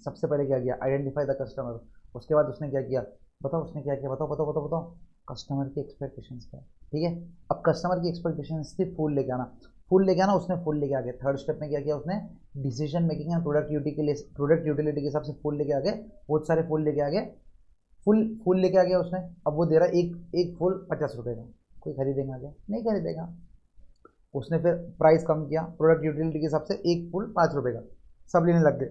[SPEAKER 1] सबसे पहले क्या किया, आइडेंटिफाई द कस्टमर। उसके बाद उसने क्या किया, बताओ उसने क्या किया, बताओ बताओ बताओ बताओ, कस्टमर की एक्सपेक्टेशंस क्या है, ठीक है। अब कस्टमर की एक्सपेक्टेशंस थी फूल लेके आना, फूल लेके आना, उसने फूल लेके आ गया। थर्ड स्टेप में क्या किया उसने, decision making and product utility के लिए, प्रोडक्ट यूटिलिटी के हिसाब से फूल लेके आ गए, बहुत सारे फूल लेके आ गए, फुल फूल लेके आ गया उसने। अब वो दे रहा है एक एक फूल 50 रुपये का, कोई खरीदेगा क्या, नहीं खरीदेगा। उसने फिर प्राइस कम किया प्रोडक्ट यूटिलिटी के हिसाब से, एक फूल 5 रुपये का, सब लेने लग गए।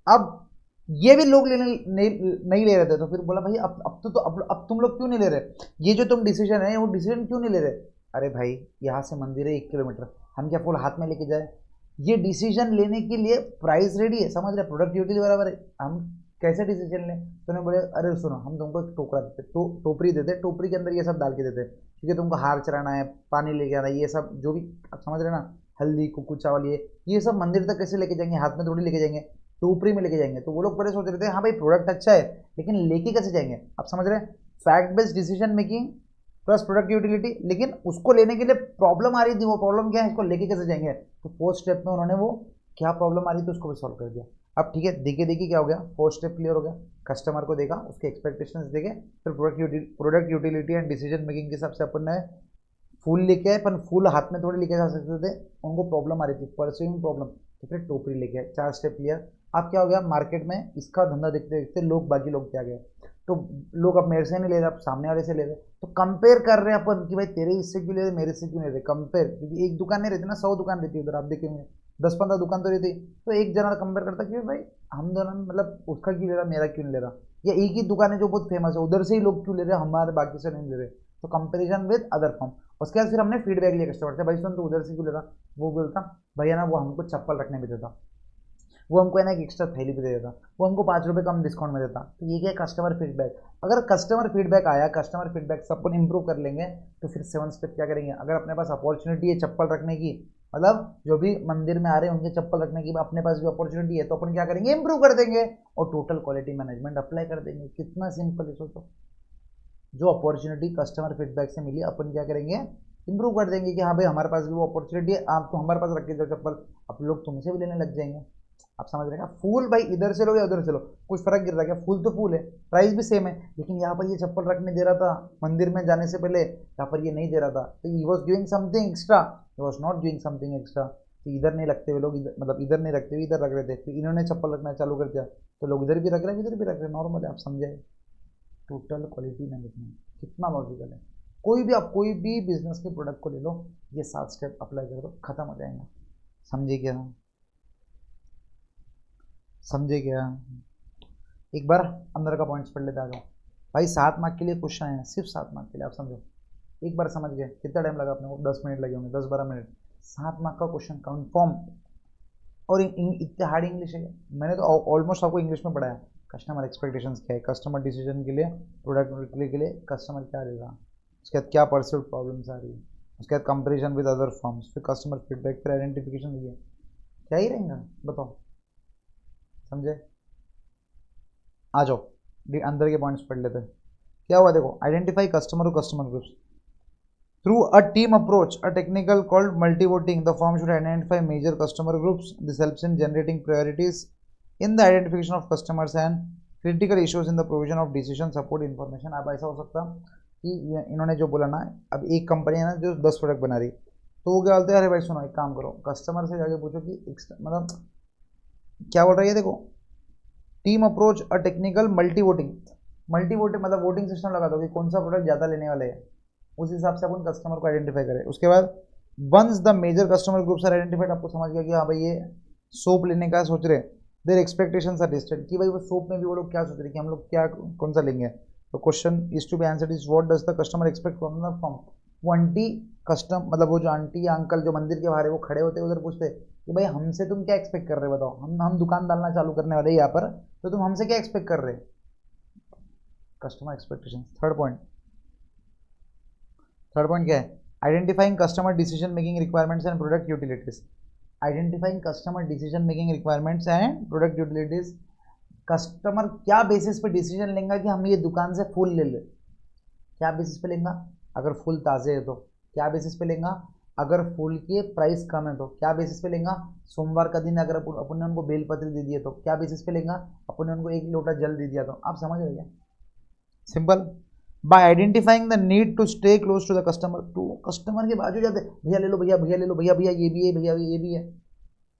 [SPEAKER 1] अब ये भी लोग लेने नहीं ले रहे थे, तो फिर बोला भाई अब तुम लोग क्यों नहीं ले रहे, ये जो तुम डिसीजन है वो डिसीजन क्यों नहीं ले रहे। अरे भाई यहाँ से मंदिर है 1 किलोमीटर, हम क्या फूल हाथ में लेके जाए, ये डिसीजन लेने के लिए प्राइस रेडी है, समझ रहे, प्रोडक्ट यूटिलिटी बराबर है, हम कैसे डिसीजन लें। तो उन्होंने बोले अरे सुनो, हम तुमको एक टोकरा देते, टोपरी देते, टोपरी के अंदर ये सब डाल के देते, क्योंकि तुमको हार चढ़ाना है, पानी लेके आना है, ये सब जो भी आप समझ रहे ना, हल्दी कुकू चावल, ये सब मंदिर तक कैसे लेके जाएंगे, हाथ में थोड़ी लेके जाएंगे, टोपरी में लेके जाएंगे। तो वो लोग बड़े सोच रहे थे हाँ भाई प्रोडक्ट अच्छा है, लेकिन लेके कैसे जाएंगे, आप समझ रहे हैं, fact based decision making plus product utility. लेकिन उसको लेने के लिए प्रॉब्लम आ रही थी, वो प्रॉब्लम क्या है, इसको लेके कैसे जाएंगे। तो फोर्थ स्टेप में उन्होंने वो क्या प्रॉब्लम आ रही थी उसको भी सॉल्व कर दिया। अब ठीक है, देखिए देखिए क्या हो गया, फोर्थ स्टेप क्लियर हो गया, कस्टमर को देखा, उसके एक्सपेक्टेशंस देखे, फिर product utility and decision making के हिसाब से अपन ने फूल लेके आए, पर फूल हाथ में थोड़ी लेके जा सकते थे, उनको प्रॉब्लम आ रही थी, परस्यूइंग प्रॉब्लम, तो फिर टोकरी लेके आए। 4 स्टेप क्लियर। अब क्या हो गया, मार्केट में इसका धंधा देखते देखते लोग बाकी लोग क्या गए, तो लोग अब मेरे से नहीं ले रहे, अब सामने वाले से ले रहे, तो कंपेयर कर रहे हैं अपन कि भाई तेरे इससे क्यों ले रहे, मेरे से क्यों ले रहे, कंपेयर, क्योंकि एक दुकान नहीं रहती ना, 100 दुकान रहती है उधर, आप देखेंगे 10-15 दुकान तो रहती। तो एक जना कंपेयर करता कि भाई हम दोनों मतलब उसका क्यों ले रहा, मेरा क्यों नहीं ले रहा, या एक ही दुकान है जो बहुत फेमस है उधर से ही लोग क्यों ले रहे, हमारे बाकी से नहीं ले रहे। तो कंपेरिजन विद अदर फॉर्म। उसके बाद फिर हमने फीडबैक लिया कस्टमर से, भाई सुन तो उधर से क्यों ले रहा, वो बोलता भैया ना वो हमको चप्पल रखने में देता, वो हमको है ना एक एक्स्ट्रा थैली भी दे देता, वो हमको 5 रुपये कम डिस्काउंट में देता। तो ये क्या कस्टमर फीडबैक। अगर कस्टमर फीडबैक आया, कस्टमर फीडबैक सब अपन इंप्रूव कर लेंगे, तो फिर 7 स्टेप क्या करेंगे, अगर अपने पास अपॉर्चुनिटी है चप्पल रखने की, मतलब जो भी मंदिर में आ रहे हैं उनके चप्पल रखने की अपने पास भी अपॉर्चुनिटी है, तो अपन क्या करेंगे, इंप्रूव कर देंगे और टोटल क्वालिटी मैनेजमेंट अप्लाई कर देंगे। कितना सिंपल है सोचो, जो अपॉर्चुनिटी कस्टमर फीडबैक से मिली अपन क्या करेंगे, इंप्रूव कर देंगे कि हाँ भाई हमारे पास भी वो अपॉर्चुनिटी है, आप तो हमारे पास रख के दो चप्पल, अब लोग तुमसे भी लेने लग जाएंगे। आप समझ रहे हैं, फूल भाई इधर से लो या उधर से लो, कुछ फर्क गिर रहा है क्या, फूल तो फूल है, प्राइस भी सेम है, लेकिन यहाँ पर ये चप्पल रखने दे रहा था मंदिर में जाने से पहले, यहाँ पर ये नहीं दे रहा था, तो he was doing something extra, he was not doing something extra. तो इधर नहीं रखते हुए लोग मतलब इधर नहीं रखते हुए इधर रख रहे थे, फिर इन्होंने चप्पल रखना चालू कर दिया, तो लोग इधर भी रख रहे हैं इधर भी रख रहे हैं, नॉर्मल है, आप समझे। टोटल क्वालिटी मैनेजमेंट कितना लॉजिकल है। कोई भी आप कोई भी बिजनेस के प्रोडक्ट को ले लो, ये 7 स्टेप अप्लाई कर दो, खत्म हो जाएगा। समझे क्या, समझे क्या। एक बार अंदर का पॉइंट्स पढ़ लेते आ जाओ भाई, 7 मार्क के लिए क्वेश्चन है, सिर्फ 7 मार्क के लिए, आप समझो। एक बार समझ गए, कितना टाइम लगा अपने को, 10 मिनट लगे होंगे, 10-12 मिनट, 7 मार्क का क्वेश्चन कन्फर्म। और इतने हार्ड इंग्लिश है, मैंने तो ऑलमोस्ट आपको इंग्लिश में पढ़ाया। कस्टमर एक्सपेक्टेशंस क्या है, कस्टमर डिसीजन के लिए, प्रोडक्ट के लिए कस्टमर क्या लेगा, उसके बाद क्या परसिव प्रॉब्लम्स आ रही है, उसके बाद कंपेरिजन विद अदर फर्म्स, फिर कस्टमर फीडबैक, फिर आइडेंटिफिकेशन, ये क्या ही रहेगा बताओ, समझे। आ जाओ अंदर के पॉइंट्स पढ़ लेते हैं। क्या हुआ देखो, आइडेंटिफाई कस्टमर और customer groups through a team approach, a technical called multi-voting. The firm should identify major customer groups. This helps in generating priorities in the identification of customers and critical issues in the provision of decision support information. अब ऐसा हो सकता कि इन्होंने जो बोला ना, अब एक कंपनी है ना जो 10 प्रोडक्ट बना रही, तो वो क्या बोलते हैं, अरे भाई सुनो एक काम करो, कस्टमर से जाके पूछो कि मतलब क्या बोल रही है, देखो team approach a technical multi voting मतलब वोटिंग सिस्टम लगा दो कि कौन सा प्रोडक्ट ज़्यादा लेने वाले हैं, उस हिसाब से अपन कस्टमर को आइडेंटिफाई करें। उसके बाद once the major customer groups are identified, आपको समझ गया कि हाँ भाई ये सोप लेने का सोच रहे, देयर एक्सपेक्टेशंस आर लिस्टेड कि भाई वो सोप में भी वो लोग क्या सोच रहे कि हम लोग क्या कौन सा लेंगे। तो question is to be answered is what does the customer expect from the firm. वो आंटी कस्टम मतलब वो जो आंटी या अंकल जो मंदिर के बाहर है वो खड़े होते उधर पूछते कि भाई हमसे तुम क्या एक्सपेक्ट कर रहे हो, बताओ हम दुकान डालना चालू करने वाले यहाँ पर, तो तुम हमसे क्या एक्सपेक्ट कर रहे हैं, कस्टमर एक्सपेक्टेशन। थर्ड पॉइंट क्या है, identifying customer decision making requirements and product utilities. Identifying customer decision making requirements and product utilities, customer क्या बेसिस पे डिसीजन लेंगे कि हम ये दुकान से फूल ले लें, क्या बेसिस पे लेंगे, अगर फूल ताज़े है तो, क्या बेसिस पे लेंगे, अगर फूल के प्राइस कम है तो, क्या बेसिस पे लेंगे, सोमवार का दिन अगर अपन ने उनको बेलपत्र दे दिया तो, क्या बेसिस पे लेंगे, अपन ने उनको एक लोटा जल दे दिया तो। आप समझ रहे क्या, simple. By identifying the need to stay close to the customer, to customer के बाजू जाते, भैया ले लो, भैया भैया ले लो, भैया भैया ये भी है, भैया ये भी है,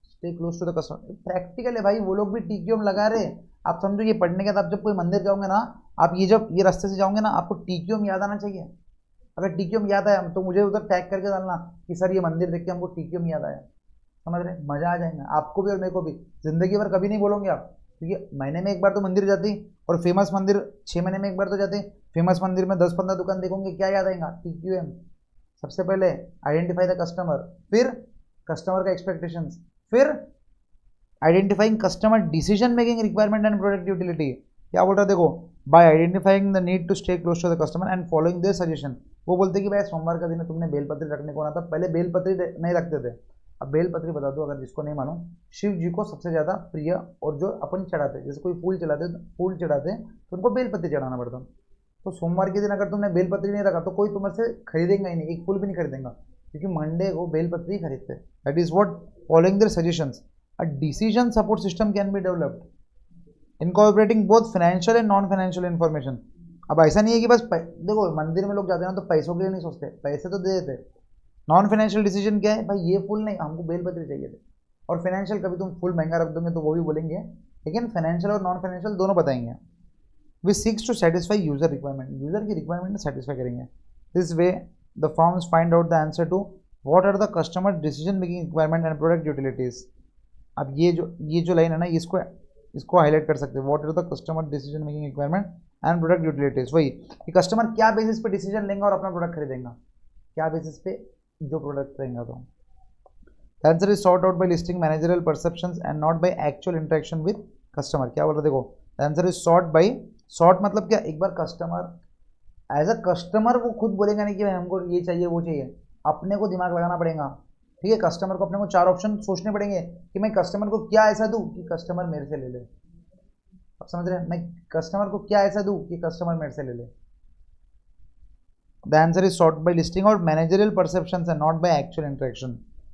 [SPEAKER 1] stay close to the customer. Practical है भाई, वो लोग भी टीक्यूएम लगा रहे। आप समझो ये पढ़ने के बाद जब कोई मंदिर जाओगे ना, आप ये जब ये रास्ते से जाओगे ना, आपको टीक्यूएम याद आना चाहिए। अगर टीक्यूएम याद आया तो मुझे उधर टैग करके डालना कि सर ये मंदिर देख के हमको टीक्यूएम याद आया। समझ रहे, मजा आ जाएगा आपको भी और मेरे को भी। जिंदगी भर कभी नहीं बोलोगे आप, क्योंकि महीने में एक बार तो मंदिर जाती, और फेमस मंदिर 6 महीने में एक बार तो जाते। फेमस मंदिर में 10-15 दुकान देखोगे, क्या याद आएगा, टीक्यूएम। सबसे पहले आइडेंटिफाई द कस्टमर, फिर कस्टमर का एक्सपेक्टेशंस, फिर identifying customer decision making requirement and product utility. क्या बोल रहा है देखो, by identifying the need to stay close to the customer and following their suggestion. वो बोलते कि भाई सोमवार का दिन है, तुमने बेलपत्री रखने को ना था, पहले बेलपत्री नहीं रखते थे, अब बेलपत्री बता दो। अगर जिसको नहीं मानो, शिव जी को सबसे ज़्यादा प्रिय और जो अपन चढ़ाते, जैसे कोई फूल चढ़ाते तो उनको बेलपत्री चढ़ाना पड़ता। तो सोमवार के दिन अगर तुमने बेलपत्री नहीं रखा तो कोई तुम्हारे से खरीदेगा ही नहीं, एक फूल भी नहीं खरीदेगा, क्योंकि मंडे को बेलपत्री खरीदते। That is what following their suggestions a decision support system can be developed incorporating both financial and non financial information. अब ऐसा नहीं है कि बस देखो मंदिर में लोग जाते हैं ना तो पैसों के लिए नहीं सोचते, पैसे तो दे देते। नॉन फाइनेंशियल डिसीजन क्या है भाई, ये फूल नहीं, हमको बेलपत्री चाहिए थे। और फाइनेंशियल कभी तुम फूल महंगा रख दोगे तो वो भी बोलेंगे, लेकिन फाइनेंशियल और नॉन फाइनेंशियल दोनों बताएंगे। We seeks to satisfy user requirement, user की रिक्वायरमेंट सेटिस्फाई करेंगे। This way the forms find out the answer to what are the customer decision making requirement and product utilities. अब ये जो line है ना, इसको हाईलाइट कर सकते हैं, what are the customer decision making requirement and product utilities. वही कि कस्टमर क्या बेसिस पे डिसीजन लेंगे और अपना प्रोडक्ट खरीदेंगे, क्या बेसिस पे जो प्रोडक्ट रहेगा। तो the answer is sought out by listing managerial perceptions and not by actual interaction with customer। क्या बोल रहा देखो, the answer is sought मतलब क्या, एक बार कस्टमर एज अ कस्टमर वो खुद बोलेगा नहीं कि भाई हमको ये चाहिए वो चाहिए, अपने को दिमाग लगाना पड़ेगा। ठीक है, कस्टमर को अपने को 4 ऑप्शन सोचने पड़ेंगे कि मैं कस्टमर को क्या ऐसा दूं कि कस्टमर मेरे से ले ले। आप समझ रहे हैं, मैं कस्टमर को क्या ऐसा दूं कि कस्टमर मेरे से ले ले। The answer is sought by listing out managerial perceptions and not by actual interaction.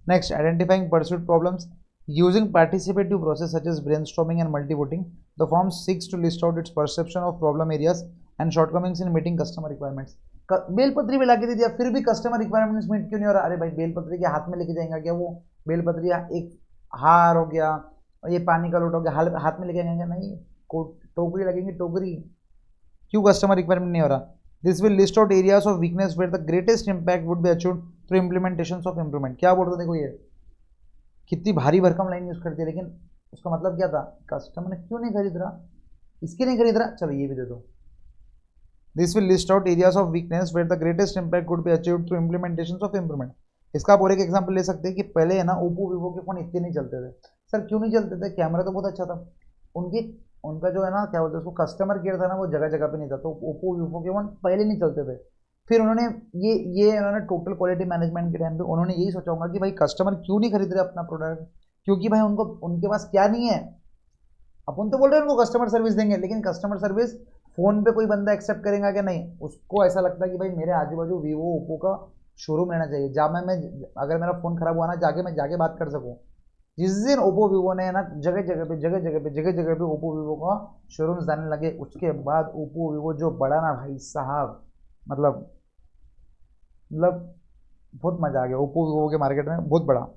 [SPEAKER 1] Next, identifying pursuit problems. Using participative process such as brainstorming and multi-voting, the firm seeks to list out its perception of problem areas and shortcomings in meeting customer requirements. बेलपत्री भी लाके दे दिया, फिर भी customer requirements meet क्यों नहीं हो रहा। अरे भाई बेलपत्री के हाथ में लेके जाएंगे क्या, वो बेलपत्री एक हार हो गया, ये पानी का लोटा हो गया, हाथ में लेके जाएंगे नहीं, टोकरी लगेंगी, टोकरी। क्यों कस्टमर रिक्वायरमेंट नहीं हो रहा। This will list out areas of weakness where the greatest impact would be achieved through implementations of improvement। क्या बोल रहे हो देखो, ये कितनी भारी भरकम लाइन यूज करती है, लेकिन उसका मतलब क्या था, कस्टमर ने क्यों नहीं खरीद रहा, इसके नहीं खरीद रहा, चलो ये भी दे दो। This will list out areas of weakness where the greatest impact could be achieved through implementations of improvement। इसका आप और एक एग्जाम्पल ले सकते हैं कि पहले है ना ओप्पो वीवो के फोन इतने नहीं चलते थे। सर क्यों नहीं चलते थे, कैमरा तो बहुत अच्छा था, उनका जो है ना क्या बोलते हैं उसको, कस्टमर केयर था ना वो जगह जगह पे नहीं था, तो ओप्पो वीवो के फोन पहले नहीं चलते थे। फिर उन्होंने उन्होंने टोटल क्वालिटी मैनेजमेंट के टाइम पे उन्होंने यही सोचा होगा कि भाई कस्टमर क्यों नहीं खरीद रहे अपना प्रोडक्ट, क्योंकि भाई उनको उनके पास क्या नहीं है, अपन तो बोल रहे हैं उनको कस्टमर सर्विस देंगे, लेकिन कस्टमर सर्विस फ़ोन पे कोई बंदा एक्सेप्ट करेगा क्या? नहीं, उसको ऐसा लगता है कि भाई मेरे आजू बाजू वीवो ओप्पो का शोरूम रहना चाहिए, जहाँ मैं अगर मेरा फ़ोन खराब हुआ ना, जाके मैं जाके बात कर सकूँ। जिस दिन ओप्पो वीवो ने ना जगह जगह पे ओप्पो वीवो का शोरूम्स आने लगे, उसके बाद ओप्पो वीवो जो बढ़ा ना भाई साहब, मतलब मतलब बहुत मजा आ गया ओप्पो वीवो के मार्केट में, बहुत बड़ा।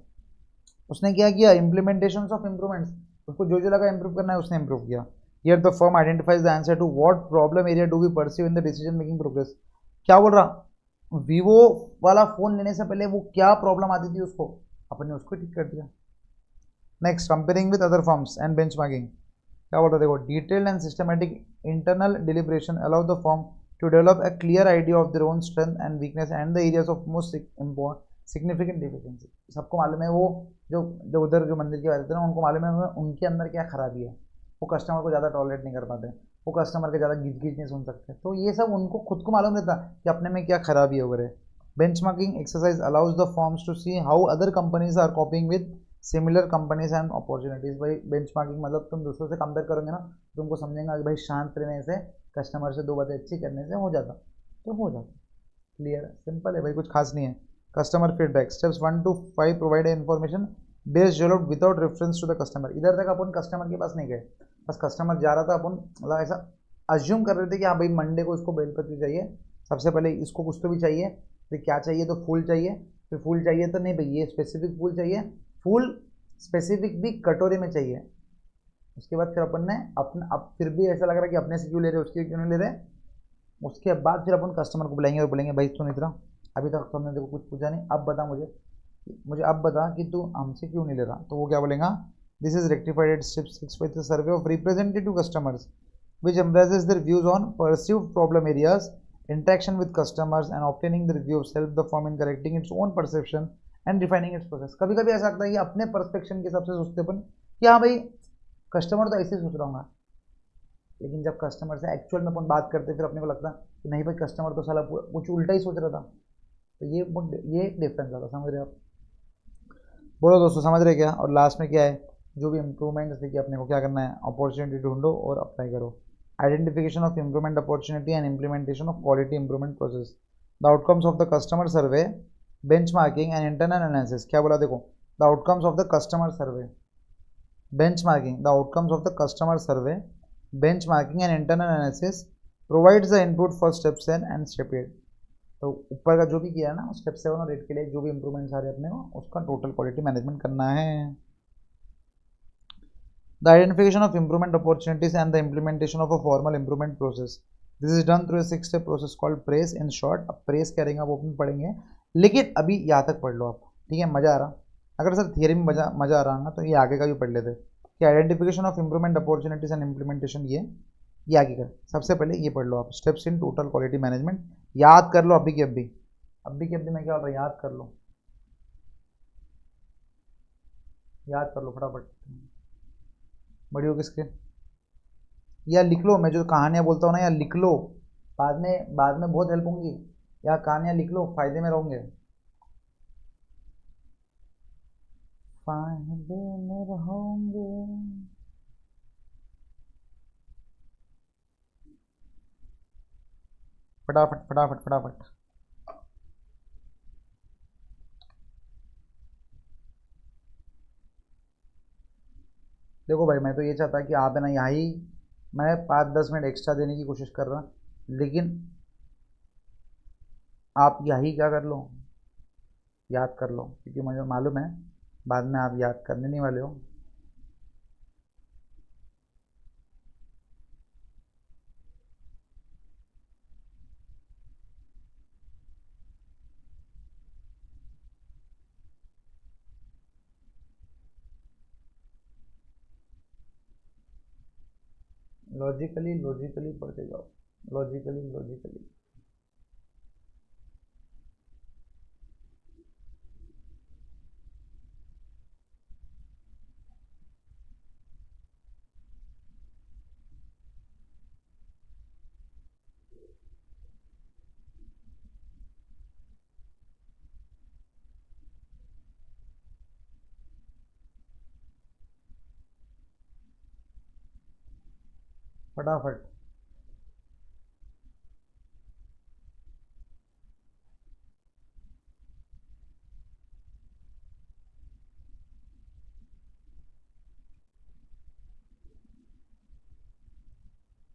[SPEAKER 1] उसने क्या किया, इम्प्लीमेंटेशन ऑफ इम्प्रूवमेंट्स, उसको जो जो लगा इम्प्रूव करना है उसने इम्प्रूव किया। Here the firm identifies the answer to what problem area do we perceive in the decision making progress. क्या बोल रहा, वीवो वाला फोन लेने से पहले वो क्या प्रॉब्लम आती थी उसको, अपन ने उसको ठीक कर दिया। Next, comparing with other firms and benchmarking. क्या बोल रहा, देखो, detailed and systematic internal deliberation allow the firm to develop a clear idea of their own strength and weakness and the areas of most significant deficiency. सबको मालूम है वो, जो जो उधर जो मंदिर के वाले थे ना, उनको मालूम है उनके अंदर क्या खराबी है। वो कस्टमर को ज़्यादा टॉलरेट नहीं कर पाते, वो कस्टमर के ज़्यादा गीच गीच नहीं सुन सकते, तो ये सब उनको खुद को मालूम रहता कि अपने में क्या खराबी है वगैरह। Benchmarking exercise allows the forms to see how other companies are coping with similar companies and opportunities. भाई बेंचमार्किंग मतलब तुम दूसरों से कंपेयर करोगे ना, तुमको समझेंगे कि भाई शांत रहने से, कस्टमर से दो बातें अच्छी करने से हो जाता, तो हो जाता। क्लियर है, सिंपल है भाई, कुछ खास नहीं है। Customer feedback steps 1 to 5 provide information based developed without reference to the customer. इधर तक अपन कस्टमर के पास नहीं गए, बस कस्टमर जा रहा था, अपन मतलब ऐसा अज्यूम कर रहे थे कि हाँ भाई मंडे को इसको बेलपत्री चाहिए, सबसे पहले इसको कुछ तो भी चाहिए, फिर क्या चाहिए, तो फूल चाहिए, फिर फूल चाहिए तो नहीं भाई ये स्पेसिफिक फूल चाहिए, फूल स्पेसिफिक भी कटोरे में चाहिए। उसके बाद फिर अपन ने अपना, अब फिर भी ऐसा लग रहा है कि अपने से क्यों ले रहे, उसके क्यों नहीं ले रहे। उसके बाद फिर अपन कस्टमर को बुलाएंगे और बोलेंगे भाई सुन इतना, अभी तक तो हमने देखो कुछ पूछा नहीं, अब बता मुझे, मुझे अब बता कि तू हमसे क्यों नहीं ले रहा। तो वो क्या बोलेगा, this is rectified at step 6 with survey of representative customers which embraces their views on perceived problem areas, interaction with customers and obtaining the review of self the firm in correcting its own perception and refining its process। कभी कभी ऐसा लगता है कि अपने perception के हिसाब से सोचते अपन कि हाँ भाई कस्टमर तो ऐसे ही सोच रहा हूँ, लेकिन जब कस्टमर से एक्चुअल में अपन बात करते फिर अपने को लगता कि नहीं भाई कस्टमर तो साला कुछ उल्टा ही सोच रहा था। तो ये एक डिफरेंस आता, समझ रहे हो आप? बोलो दोस्तों, समझ रहे क्या? और लास्ट में क्या है, जो भी इंप्रूवमेंट्स देखिए अपने को क्या करना है, अपॉर्चुनिटी ढूंढो और अप्लाई करो। Identification of improvement opportunity and implementation of quality improvement process, the outcomes of the customer survey, benchmarking and internal analysis. क्या बोला देखो, the outcomes of the customer survey, benchmarking the outcomes of the customer survey, benchmarking and internal analysis provides the input for step 7 and step 8। तो ऊपर का जो भी किया है ना, स्टेप 7 और 8 के लिए जो भी इंप्रूवमेंट्स आ रहे हैं अपने को, उसका टोटल क्वालिटी मैनेजमेंट करना है। The identification of improvement opportunities and the implementation of a formal improvement process, this is done through a 6 step process called press. In short, अब प्रेस क्या रहेगा वो अपन पढ़ेंगे, लेकिन अभी यहाँ तक पढ़ लो आप, ठीक है? मज़ा आ रहा, अगर सर थियरी में मज़ा आ रहा ना, तो ये आगे का भी पढ़ लेते कि identification of improvement opportunities and implementation, ये आगे का। सबसे पहले ये पढ़ लो आप, steps in total quality management, याद कर लो अभी के अभी, अभी के अभी मैं क्या बोल रहा हूँ, याद कर लो, याद कर लो फटाफट। बड़ी हो किसके, या लिख लो, मैं जो कहानियाँ बोलता हूँ ना, या लिख लो, बाद में बहुत हेल्प होंगी, या कहानियाँ लिख लो, फायदे में रहोगे, फायदे में रहोगे। फटाफट फटाफट फटाफट। देखो भाई, मैं तो ये चाहता कि आप है ना यहाँ ही, मैं 5-10 मिनट एक्स्ट्रा देने की कोशिश कर रहा, लेकिन आप यही क्या कर लो, याद कर लो, क्योंकि मुझे मालूम है बाद में आप याद करने नहीं वाले हो। लॉजिकली लॉजिकली पढ़ते जाओ, लॉजिकली लॉजिकली। फटाफट।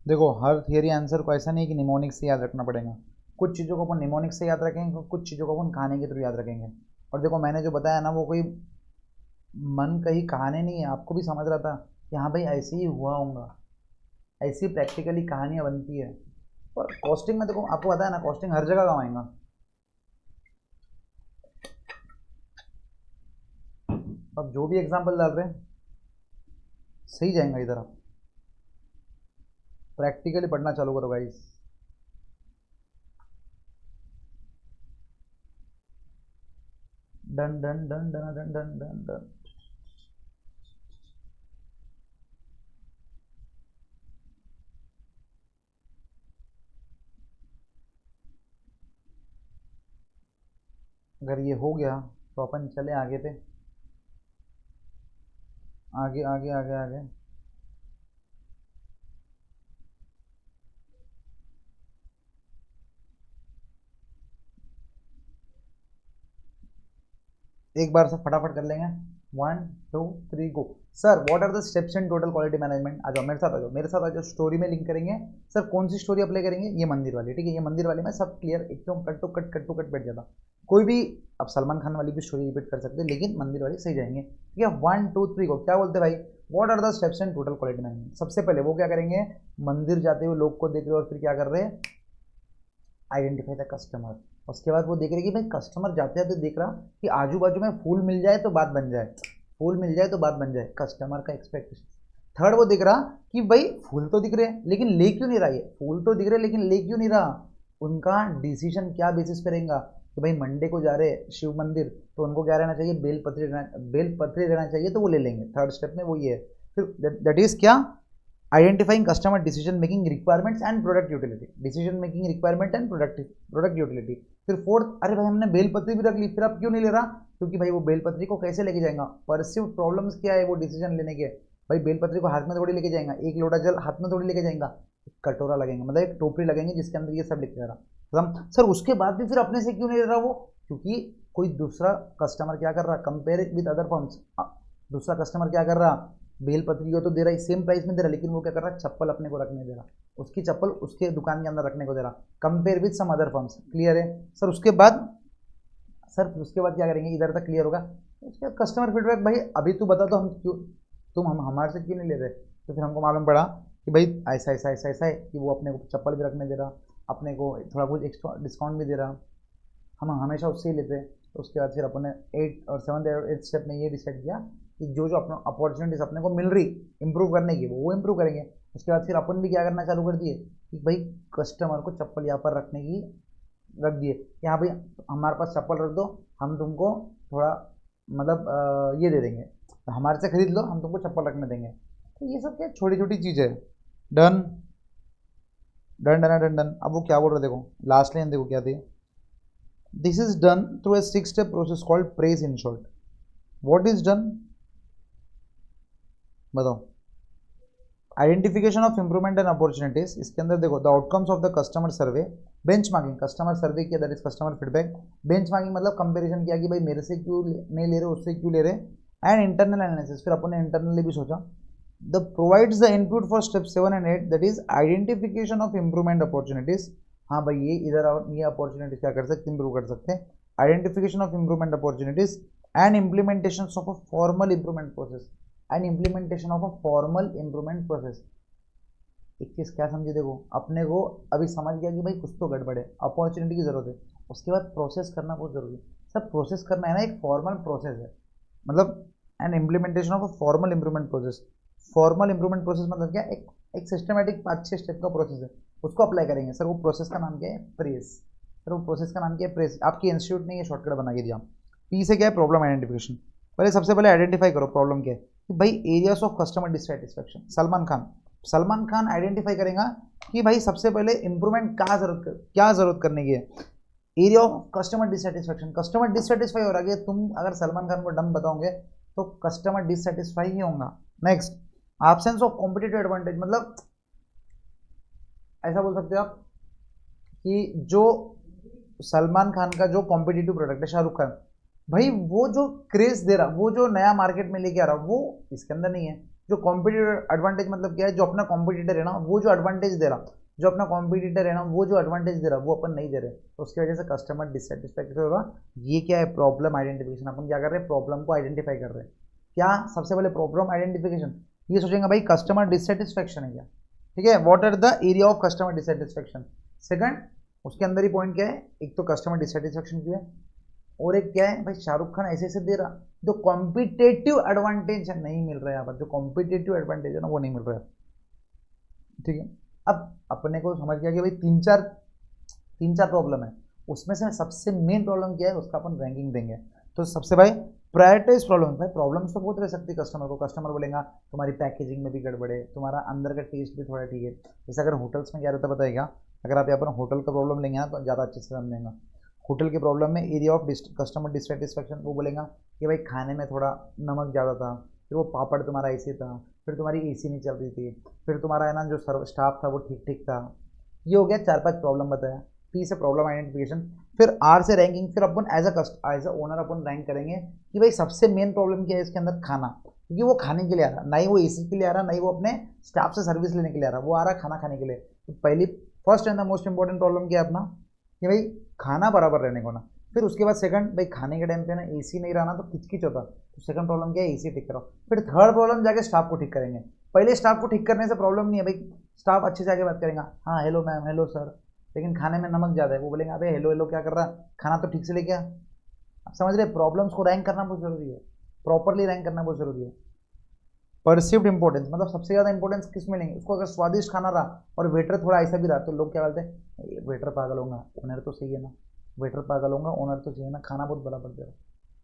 [SPEAKER 1] देखो हर थियरी आंसर को ऐसा नहीं कि निमोनिक से याद रखना पड़ेगा, कुछ चीज़ों को अपन निमोनिक से याद रखेंगे, कुछ चीज़ों को अपन कहानी के थ्रू याद रखेंगे। और देखो मैंने जो बताया ना वो कोई मन कहीं कहानी नहीं है, आपको भी समझ रहा था कि हाँ भाई ऐसे ही हुआ होगा, ऐसी प्रैक्टिकली कहानियाँ बनती है। और कॉस्टिंग में देखो आपको पता है ना, कॉस्टिंग हर जगह काम आएगा। अब जो भी एग्जाम्पल डाल रहे हैं सही जाएगा इधर, आप प्रैक्टिकली पढ़ना चालू करो guys. Done done done done done done done done. अगर ये हो गया तो अपन चले आगे पे, आगे आगे आगे आगे। एक बार से फटाफट कर लेंगे। 1 2 3 go. Sir what are the steps in total quality management? आ जाओ मेरे साथ, आ जाओ मेरे साथ, आ जाओ। स्टोरी में लिंक करेंगे। सर कौन सी स्टोरी अप्लाई करेंगे? ये मंदिर वाली, ठीक है, ये मंदिर वाली में सब क्लियर एकदम कट टू कट बैठ जाता। कोई भी अब सलमान खान वाली भी स्टोरी रिपीट कर सकते हैं, लेकिन मंदिर वाली सही जाएंगे, ठीक है। 1 2 3 गो। क्या बोलते भाई? What are the steps in total quality management? सबसे पहले वो क्या करेंगे, मंदिर जाते हुए लोग को देख रहे हो और फिर क्या कर रहे हैं, आइडेंटिफाई द कस्टमर। उसके बाद वो देख रहे कि भाई कस्टमर जाते जाते देख रहा कि आजू बाजू में फूल मिल जाए तो बात बन जाए, फूल मिल जाए तो बात बन जाए, कस्टमर का एक्सपेक्टेशन। थर्ड वो देख रहा कि भाई फूल तो दिख रहे हैं लेकिन ले क्यों नहीं रहा, ये फूल तो दिख रहे हैं लेकिन ले क्यों नहीं रहा। उनका डिसीजन क्या बेसिस पे रहेगा कि भाई मंडे को जा रहे हैं शिव मंदिर, तो उनको क्या रहना चाहिए, बेल पत्री रहना चाहिए, तो वो ले लेंगे। थर्ड स्टेप में वो ये है। फिर दैट इज क्या, identifying customer decision making requirements and product utility, decision making requirement and product utility. फिर फोर्थ, अरे भाई हमने बेलपत्री भी रख ली, फिर अब क्यों नहीं ले रहा, क्योंकि भाई वो बेलपत्री को कैसे लेके जाएगा, परसिव प्रॉब्लम्स क्या है वो डिसीजन लेने के। भाई बेलपत्री को हाथ में थोड़ी लेके जाएगा, एक लोटा जल हाथ में थोड़ी लेके जाएगा, कटोरा लगेंगे, मतलब एक टोपरी लगेंगे जिसके अंदर ये सब लिखा रहा। सर उसके बाद भी फिर अपने से क्यों नहीं ले रहा वो, क्योंकि कोई दूसरा कस्टमर क्या कर रहा, कंपेयर विद अदर फर्म्स, दूसरा कस्टमर क्या कर रहा, बेलपत्री को तो दे रहा है सेम प्राइस में दे रहा है, लेकिन वो क्या कर रहा है, चप्पल अपने को रखने दे रहा, उसकी चप्पल उसके दुकान के अंदर रखने को दे रहा, compare with some other firms. Clear है सर? उसके बाद सर उसके बाद क्या करेंगे, इधर तक क्लियर होगा। उसके बाद कस्टमर फीडबैक, भाई अभी तू बता तो हम क्यों, तुम हम हमारे से क्यों नहीं ले रहे। तो फिर हमको मालूम पड़ा कि भाई ऐसा ऐसा ऐसा ऐसा है कि वो अपने को चप्पल भी रखने दे रहा, अपने को थोड़ा कुछ एक्स्ट्रा डिस्काउंट भी दे रहा, हम हमेशा उससे ही लेते हैं। तो उसके बाद फिर अपने 8 और 7 और 8 स्टेप में ये डिसाइड किया कि जो जो अपना अपॉर्चुनिटीज अपने को मिल रही इंप्रूव करने की वो इंप्रूव करेंगे। उसके बाद फिर अपन भी क्या करना चालू कर दिए कि भाई कस्टमर को चप्पल यहाँ पर रखने की रख दिए कि हाँ भाई हमारे पास चप्पल रख दो, हम तुमको थोड़ा मतलब ये दे देंगे, तो हमारे से खरीद लो, हम तुमको चप्पल रखने देंगे। तो ये सब क्या छोटी छोटी चीज़ है। Done done done done done. अब वो क्या बोल रहे, देखो लास्ट लाइन देखो क्या थी, this is done through a 6-step process called praise in short. What is done? बताओ। Identification of improvement and opportunities, इसके अंदर देखो the outcomes of the customer survey, benchmarking, customer survey किया that is customer feedback, benchmarking मतलब comparison किया कि भाई मेरे से क्यों नहीं ले रहे उससे क्यों ले रहे, एंड इंटरनल एनालिसिस, फिर अपन ने इंटरनली भी सोचा। The provides the input for step 7 and 8 that is identification of improvement opportunities. हाँ भाई ये इधर ये अपॉर्चुनिटीज क्या कर सकते हैं, इंप्रूव कर सकते हैं। Identification of improvement opportunities and implementation of a formal improvement process, and implementation of a formal improvement process. एक चीज़ क्या समझे, देखो अपने को अभी समझ गया कि भाई कुछ तो गड़बड़ है, अपॉर्चुनिटी की जरूरत है, उसके बाद प्रोसेस करना बहुत जरूरी है। सब प्रोसेस करना है ना, एक फॉर्मल प्रोसेस है, मतलब and implementation of a formal improvement process. Formal improvement process मतलब क्या, एक सिस्टमेटिक 5-6 स्टेप का प्रोसेस है, उसको अप्लाई करेंगे। सर वो प्रोसेस का नाम क्या है, प्रेस। सर वो प्रोसेस का नाम क्या है, प्रेस। आपकी इंस्टीट्यूट ने ये शॉर्टकट बना के दिया। पी से क्या है, प्रॉब्लम आइडेंटिफिकेशन। पहले सबसे पहले आइडेंटिफाई करो प्रॉब्लम क्या है, कि भाई areas of customer dissatisfaction. Salman Khan identify करेगा कि भाई सबसे पहले इंप्रूवमेंट क्या जरूरत करने की है, area of customer dissatisfaction. Customer dissatisfy हो रहा है, तुम अगर सलमान खान को डम बताओगे तो कस्टमर डिससेटिस्फाई ही होगा। Next, absence of competitive advantage, मतलब ऐसा बोल सकते हो आप कि जो सलमान खान का जो कॉम्पिटिटिव प्रोडक्ट है शाहरुख खान, भाई वो जो क्रेज दे रहा, वो जो नया मार्केट में लेके आ रहा, वो इसके अंदर नहीं है। जो कॉम्पिटिटिव एडवांटेज मतलब क्या है, जो अपना कॉम्पिटिटर है ना वो जो एडवांटेज दे रहा, जो अपना कॉम्पिटिटर है ना वो जो एडवांटेज दे रहा वो अपन नहीं दे रहे, तो उसकी वजह से कस्टमर डिससेटिस्फेक्टेड होगा। ये क्या है, प्रॉब्लम आइडेंटिफिकेशन। अपन क्या कर रहे हैं, प्रॉब्लम को आइडेंटिफाई कर रहे हैं। क्या सबसे पहले प्रॉब्लम आइडेंटिफिकेशन, ये सोचेंगे भाई कस्टमर डिससेटिस्फेक्शन है क्या, ठीक है, what are the area of customer dissatisfaction. Second, उसके अंदर ही पॉइंट क्या है, एक तो कस्टमर डिससेटिस्फेक्शन क्यों है, और एक क्या है भाई शाहरुख खान ऐसे ऐसे दे रहा, जो कॉम्पिटेटिव एडवांटेज नहीं मिल रहा है यहाँ पर, जो कॉम्पिटेटिव एडवांटेज है ना वो नहीं मिल रहा है, ठीक है। अब अपने को समझ गया कि भाई तीन चार प्रॉब्लम है, उसमें से सबसे मेन प्रॉब्लम क्या है उसका अपन रैंकिंग देंगे। तो सबसे भाई प्रायोरिटाइज प्रॉब्लम, भाई प्रॉब्लम्स तो बहुत रह सकती है कस्टमर को, कस्टमर बोलेगा तुम्हारी पैकेजिंग में भी गड़बड़ है, तुम्हारा अंदर का टेस्ट भी थोड़ा ठीक है। जैसे अगर होटल्स में क्या रहता है बताएगा, अगर आप यहाँ पर होटल का प्रॉब्लम लेंगे ना तो ज़्यादा अच्छे से समझेंगे। होटल के प्रॉब्लम में एरिया ऑफ कस्टमर डिससेटिस्फेक्शन, वो बोलेगा कि भाई खाने में थोड़ा नमक ज़्यादा था, फिर वो पापड़ तुम्हारा ऐसे था, फिर तुम्हारी एसी नहीं चल रही थी, फिर तुम्हारा है ना जो सर्व स्टाफ था वो ठीक ठीक था। ये हो गया चार पांच प्रॉब्लम बताया। पी से प्रॉब्लम आइडेंटिफिकेशन। फिर आर से रैंकिंग, फिर अपन एज अ ओनर अपन रैंक करेंगे कि भाई सबसे मेन प्रॉब्लम क्या है इसके अंदर, खाना, क्योंकि वो खाने के लिए आ रहा, ना ही वो एसी के लिए आ रहा, ना ही वो अपने स्टाफ से सर्विस लेने के लिए आ रहा, वो आ रहा खाना खाने के लिए। तो पहली first and the most important problem क्या है अपना, कि भाई खाना बराबर रहने को ना। फिर उसके बाद सेकंड, भाई खाने के टाइम पे ना एसी नहीं रहना तो किचकिच होता, तो सेकंड प्रॉब्लम क्या है, एसी ठीक करो। फिर थर्ड प्रॉब्लम जाके स्टाफ को ठीक करेंगे। पहले स्टाफ को ठीक करने से प्रॉब्लम नहीं है भाई, स्टाफ अच्छे से आगे बात करेगा, हाँ हेलो मैम, हेलो सर, लेकिन खाने में नमक ज़्यादा है, वो बोलेंगे अबे हेलो हेलो क्या कर रहा, खाना तो ठीक से लेके आ। आप समझ रहे, प्रॉब्लम्स को रैंक करना बहुत जरूरी है, प्रॉपरली रैंक करना बहुत जरूरी है। परसिव्ड इंपॉर्टेंस मतलब सबसे ज़्यादा इंपॉर्टेंस किस में लेंगे उसको, अगर स्वादिष्ट खाना रहा और वेटर थोड़ा ऐसा भी रहा तो लोग क्या बोलते हैं, वेटर पागल होगा, ओनर तो सही है ना, वेटर पागल होगा, ओनर तो सही है ना, खाना बहुत बराबर दे रहा।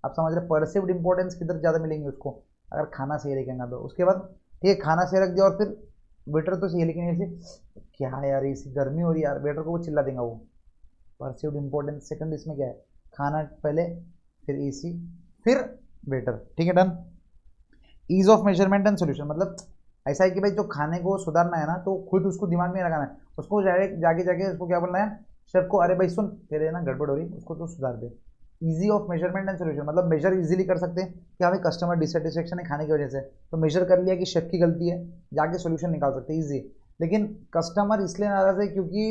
[SPEAKER 1] आप समझ रहे परसिव्ड इंपॉर्टेंस किधर ज़्यादा मिलेंगे उसको, अगर खाना सही रखेगा तो। उसके बाद ठीक है खाना सही रख दिया और फिर वेटर तो सही है, लेकिन ऐसे क्या है यार इसी गर्मी हो रही है यार, वेटर को वो चिल्ला देगा वो। परसिव्ड इंपॉर्टेंस सेकंड, इसमें क्या है, खाना पहले, फिर एसी, फिर वेटर, ठीक है done. Ease of measurement and solution मतलब ऐसा है कि भाई जो खाने को सुधारना है ना तो खुद उसको दिमाग में लगाना है, उसको डायरेक्ट जाके जाके उसको क्या बोलना है, शेफ को, अरे भाई सुन तेरे ना गड़बड़ हो रही, उसको तो सुधार दे। Easy of measurement and solution मतलब मेजर इजीली कर सकते हैं कि हमें कस्टमर डिससेटिस्फेक्शन है खाने की वजह से, तो मेजर कर लिया कि शेफ की गलती है, जाके सोल्यूशन निकाल सकते हैं ईजी। लेकिन कस्टमर इसलिए नाराज है क्योंकि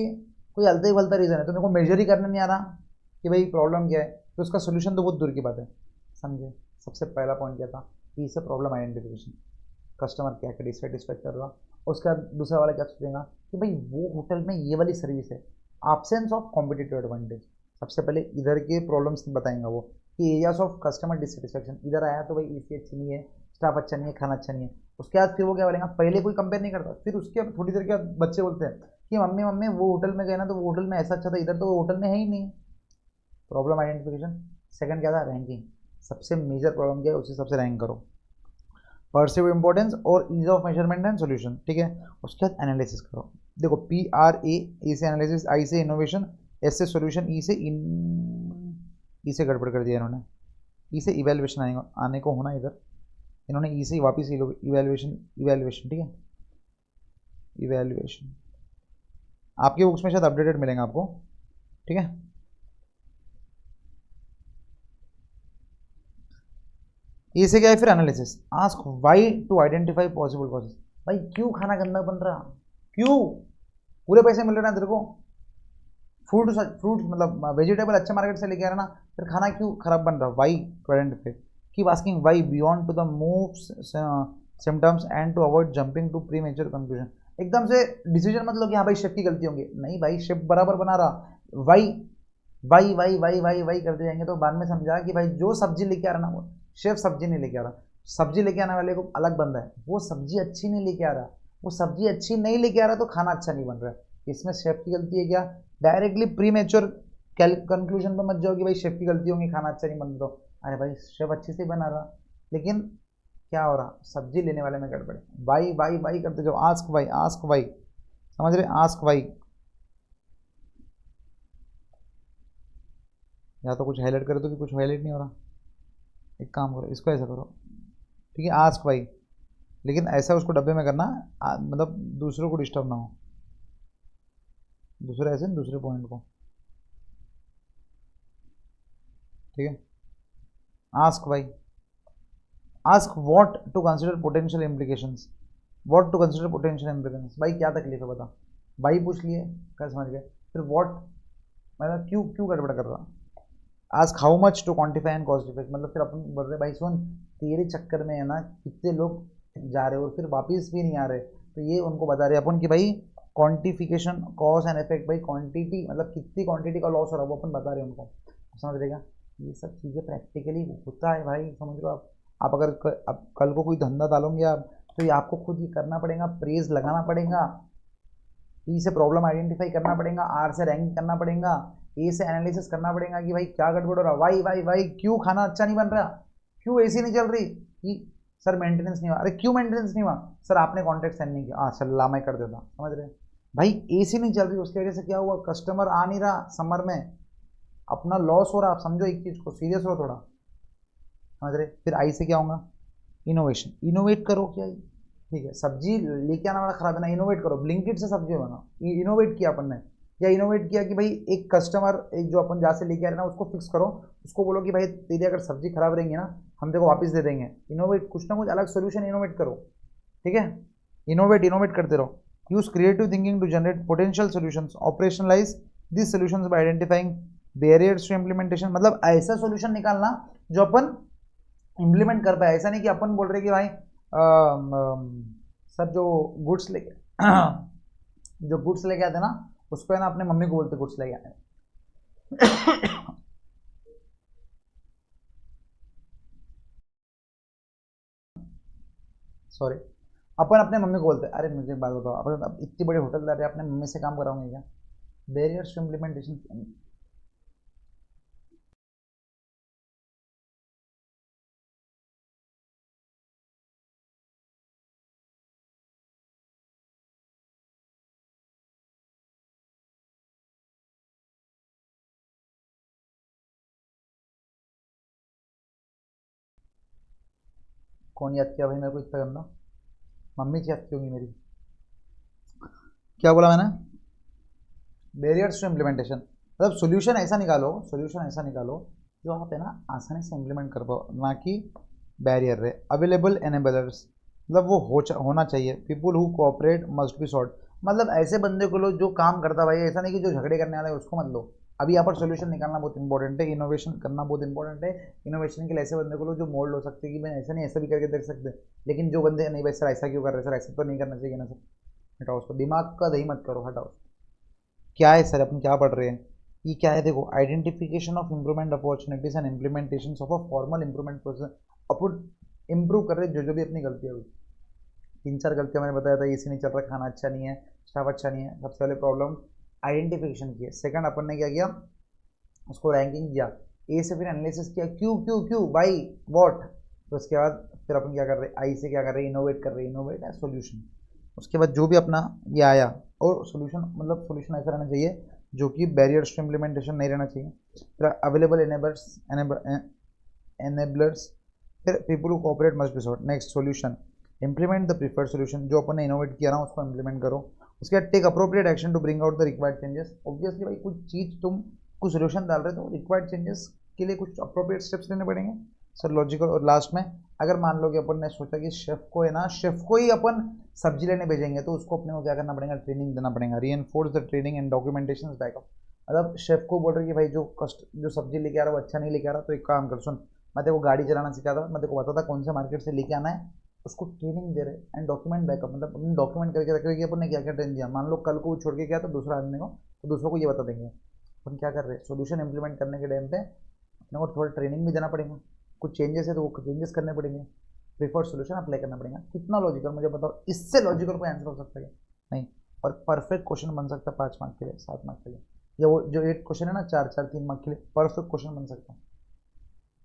[SPEAKER 1] कोई हलता ही भलता रीज़न है, तो मेरे को मेजर ही करने नहीं आ रहा कि भाई प्रॉब्लम क्या है, तो उसका सोल्यूशन तो बहुत दूर की बात है। समझे, सबसे पहला पॉइंट क्या था, ई से प्रॉब्लम आइडेंटिफिकेशन, कस्टमर क्या क्या डिससेटिस्फाइड कर रहा। उसका दूसरा वाला क्या सोचेगा कि भाई वो होटल में ये वाली सर्विस है, एब्सेंस ऑफ कॉम्पिटिटिव एडवांटेज। सबसे पहले इधर के प्रॉब्लम्स बताएंगा वो कि एरियाज ऑफ कस्टमर डिससेटिस्फेक्शन, इधर आया तो भाई एसी अच्छी नहीं है, स्टाफ अच्छा नहीं है, खाना अच्छा नहीं है। उसके बाद फिर वो क्या बोलेगा, पहले कोई कंपेयर नहीं करता, फिर उसके बाद थोड़ी देर के बाद बच्चे बोलते हैं कि मम्मी मम्मी वो होटल में गए ना तो वो होटल में ऐसा अच्छा था, इधर तो वो होटल में है ही नहीं। Problem identification. सेकंड क्या था, रैंकिंग, सबसे मेजर प्रॉब्लम क्या है उसी सबसे रैंक करो। परसिव इंपॉर्टेंस और ease of measurement and solution, ठीक है। उसके बाद एनालिसिस करो, देखो PRA से एनालिसिस, आई से इनोवेशन, एस से सॉल्यूशन, ई से गड़बड़ कर दिया इन्होंने, ई से इवेल्युएशन आने को होना इधर, इन्होंने ई से वापस इवेल्युएशन, इवेल्युएशन ठीक है, इवेल्युएशन आपकी बुक्स में शायद अपडेटेड मिलेंगे आपको, ठीक है। ये से क्या है फिर analysis, ask why to identify possible causes, भाई क्यों खाना गंदा बन रहा, क्यों, पूरे पैसे मिल रहे ना तेरे को, फ्रूट मतलब वेजिटेबल अच्छे मार्केट से लेके आ रहा ना, फिर खाना क्यों खराब बन रहा, why to identify, keep asking why beyond to the move symptoms and to avoid jumping to premature conclusion. एकदम से डिसीजन मत लो कि हाँ भाई शेफ की गलती होंगी, नहीं भाई शेफ बराबर बना रहा, why why why why why why करते जाएंगे तो बाद में समझा कि भाई जो सब्जी लेके आ रहा ना वो शेफ सब्जी नहीं लेके आ रहा, सब्जी लेके आने वाले को अलग बंदा है, वो सब्जी अच्छी नहीं लेके आ रहा, वो सब्जी अच्छी नहीं लेके आ रहा तो खाना अच्छा नहीं बन रहा है, इसमें शेफ की गलती है क्या, डायरेक्टली प्री मेच्योर कंक्लूजन पर मत जाओ कि भाई शेफ की गलती होगी खाना अच्छा नहीं बन रहा, अरे भाई शेफ अच्छे से बना रहा, लेकिन क्या हो रहा, सब्जी लेने वाले में गड़बड़ है, वाई वाई वाई करते जाओ, आस्क वाई, आस्क वाई, समझ रहे, आस्क वाई। या तो कुछ हाईलाइट करो तो कि कुछ हाईलाइट नहीं हो रहा, एक काम करो इसको ऐसा करो, ठीक है, आस्क भाई, लेकिन ऐसा उसको डब्बे में करना मतलब दूसरों को डिस्टर्ब ना हो। दूसरे ऐसे दूसरे पॉइंट को, ठीक है। आस्क भाई, ask what to consider potential implications, what to consider potential implications, भाई क्या तकलीफ है बता। भाई पूछ लिए, क्या समझ गए, फिर व्हाट, मतलब क्यों क्यों गड़बड़ कर रहा। Ask how much to quantify and cost effect, मतलब फिर अपन बोल रहे भाई सुन, तेरे चक्कर में है ना कितने लोग जा रहे हो और फिर वापस भी नहीं आ रहे, तो ये उनको बता रहे अपन कि भाई क्वांटिफिकेशन कॉज एंड इफेक्ट, भाई क्वांटिटी मतलब कितनी क्वांटिटी का लॉस हो रहा है वो अपन बता रहे हैं उनको, समझ रहेगा। ये सब चीज़ें प्रैक्टिकली होता है भाई, समझ लो आप अगर अब कल को कोई धंधा डालोगे आप, तो ये आपको खुद ही करना पड़ेगा, प्रेज लगाना पड़ेगा, पी से प्रॉब्लम आइडेंटिफाई करना पड़ेगा, आर से रैंक करना पड़ेगा, ए से एनालिसिस करना पड़ेगा कि भाई क्या गड़बड़ हो रहा, वाई वाई वाई क्यों खाना अच्छा नहीं बन रहा, क्यों एसी नहीं चल रही, कि सर मेंटेनेंस नहीं हुआ, अरे क्यों मेंटेनेंस नहीं हुआ, सर आपने कॉन्ट्रैक्ट साइन नहीं किया, हाँ चल ला मैं कर देता, समझ रहे। भाई एसी नहीं चल रही उसकी वजह से क्या हुआ, कस्टमर आ नहीं रहा समर में, अपना लॉस हो रहा, आप समझो एक चीज़ को, सीरियस हो थोड़ा, समझ रहे। फिर आई से क्या होगा, इनोवेशन, इनोवेट करो क्या, ठीक है, सब्जी लेके आना बड़ा खराब है ना, इनोवेट करो, ब्लिंकिट से सब्जी बनाओ, इनोवेट किया अपन ने, या इनोवेट किया कि भाई एक कस्टमर, एक जो अपन जहाँ से लेके आ रहे हैं ना उसको फिक्स करो, उसको बोलो कि भाई तेरी अगर सब्जी खराब रहेंगी ना हम तेरे को वापस दे देंगे, इनोवेट, कुछ ना कुछ अलग सोल्यूशन इनोवेट करो, ठीक है। इनोवेट इनोवेट करते रहो, use creative thinking to generate potential solutions, operationalize this solutions by identifying barriers to implementation, मतलब ऐसा सॉल्यूशन निकालना जो अपन इम्प्लीमेंट कर पाए, ऐसा नहीं कि अपन बोल रहे कि भाई सर जो गुड्स लेके जो गुड्स लेके आते ना उसको है ना अपने मम्मी को बोलते गुड्स लेके आते सॉरी, अपन अपने मम्मी को बोलते अरे मुझे एक बात बताओ, अपन अब इतनी बड़ी होटलदार है अपने मम्मी से काम कराओगे क्या, बैरियर्स टू इम्प्लीमेंटेशन, कौन याद किया भाई मेरे को इतना गंदा, मम्मी से याद की होगी मेरी, क्या बोला मैंने, बैरियर्स टू इम्प्लीमेंटेशन, मतलब सोल्यूशन ऐसा निकालो, सोल्यूशन ऐसा निकालो जो आप है ना आसानी से इम्प्लीमेंट कर पाओ, ना कि बैरियर रहे, अवेलेबल एनेबलर्स, मतलब वो होना चाहिए, people who cooperate must be sort, मतलब ऐसे बंदे को लो जो काम करता भाई, ऐसा नहीं कि जो झगड़े करने वाला है उसको मत लो, अभी यहाँ पर सोल्यूशन निकालना बहुत इंपॉर्टेंट है, इनोवेशन करना बहुत इंपॉर्टेंट है, इनोवेशन के लिए ऐसे बंदे को लो जो मोल्ड हो सकते हैं कि मैं ऐसा नहीं ऐसा भी करके देख सकते, लेकिन जो बंदे नहीं भाई सर ऐसा क्यों कर रहे सर, ऐसा तो नहीं करना चाहिए ना सर, हटाओ उसको, दिमाग का दही मत करो, हटाओ। क्या है सर अपन क्या पढ़ रहे हैं, ये क्या है देखो, identification of improvement opportunities and implementation of a formal improvement process, upon improve कर रहे हैं जो भी अपनी गलतियाँ हुई, तीन चार गलतियाँ मैंने बताया था, एसी नहीं चल रहा, खाना अच्छा नहीं है, स्टाफ अच्छा नहीं है, सबसे पहले प्रॉब्लम आइडेंटिफिकेशन की है, सेकंड अपन ने क्या किया, उसको रैंकिंग किया, ए से फिर एनालिसिस किया क्यों क्यों क्यों बाई वॉट, तो उसके बाद फिर अपन क्या कर रहे हैं, आई से क्या कर रहे हैं, इनोवेट कर रहे हैं, इनोवेट है सोल्यूशन, उसके बाद जो भी अपना ये आया, और सोल्यूशन मतलब सोल्यूशन ऐसा रहना चाहिए जो कि बैरियर्स टू इम्प्लीमेंटेशन नहीं रहना चाहिए, फिर अवेलेबल एनेबलर्स, फिर people who cooperate must be sort, next solution implement the preferred solution, जो अपन ने इनोवेट किया ना उसको इंप्लीमेंट करो, उसके बाद take appropriate action to bring out the required changes, obviously भाई कुछ चीज़ तुम कुछ सोल्यूशन डाल रहे हो तो रिक्वायर्ड चेंजेस के लिए कुछ अप्रोप्रिएट स्टेप्स लेने पड़ेंगे, सर लॉजिकल, और लास्ट में अगर मान लो कि अपन ने सोचा कि शेफ को है ना, शेफ को ही अपन सब्जी लेने भेजेंगे तो उसको अपने को क्या करना पड़ेगा, ट्रेनिंग देना पड़ेगा, री enforce the training and documentation backup, मतलब शेफ को बोल रहे कि भाई जो सब्जी लेके आ रहा है वो अच्छा नहीं लेके आ रहा, तो एक काम कर सुन, मैं तेरे को गाड़ी चलाना सिखाता, मैं तेरे को बताता कौन से मार्केट से लेके आना है, उसको ट्रेनिंग दे रहे एंड डॉक्यूमेंट बैकअप, मतलब अपने डॉक्यूमेंट करके रख रहे कि अपन ने क्या क्या ट्रेन दिया, मान लो कल को वो छोड़ के गया तो दूसरा आदमी को, तो दूसरों को ये बता देंगे, अपन क्या कर रहे हैं, सोल्यूशन इंप्लीमेंट करने के टाइम पे अपने को थोड़ा ट्रेनिंग भी देना पड़ेगा, कुछ चेंजेस है तो वो चेंजेस करने पड़ेंगे, प्रीफर्ड सोल्यूशन अप्लाई करना पड़ेगा, कितना लॉजिकल मुझे बताओ, इससे लॉजिकल कोई आंसर हो सकता है क्या? नहीं, और परफेक्ट क्वेश्चन बन सकता है 5 मार्क के लिए, 7 मार्क के लिए, या वो जो 8 क्वेश्चन है ना, 4 4 3 मार्क के लिए परफेक्ट क्वेश्चन बन सकता है,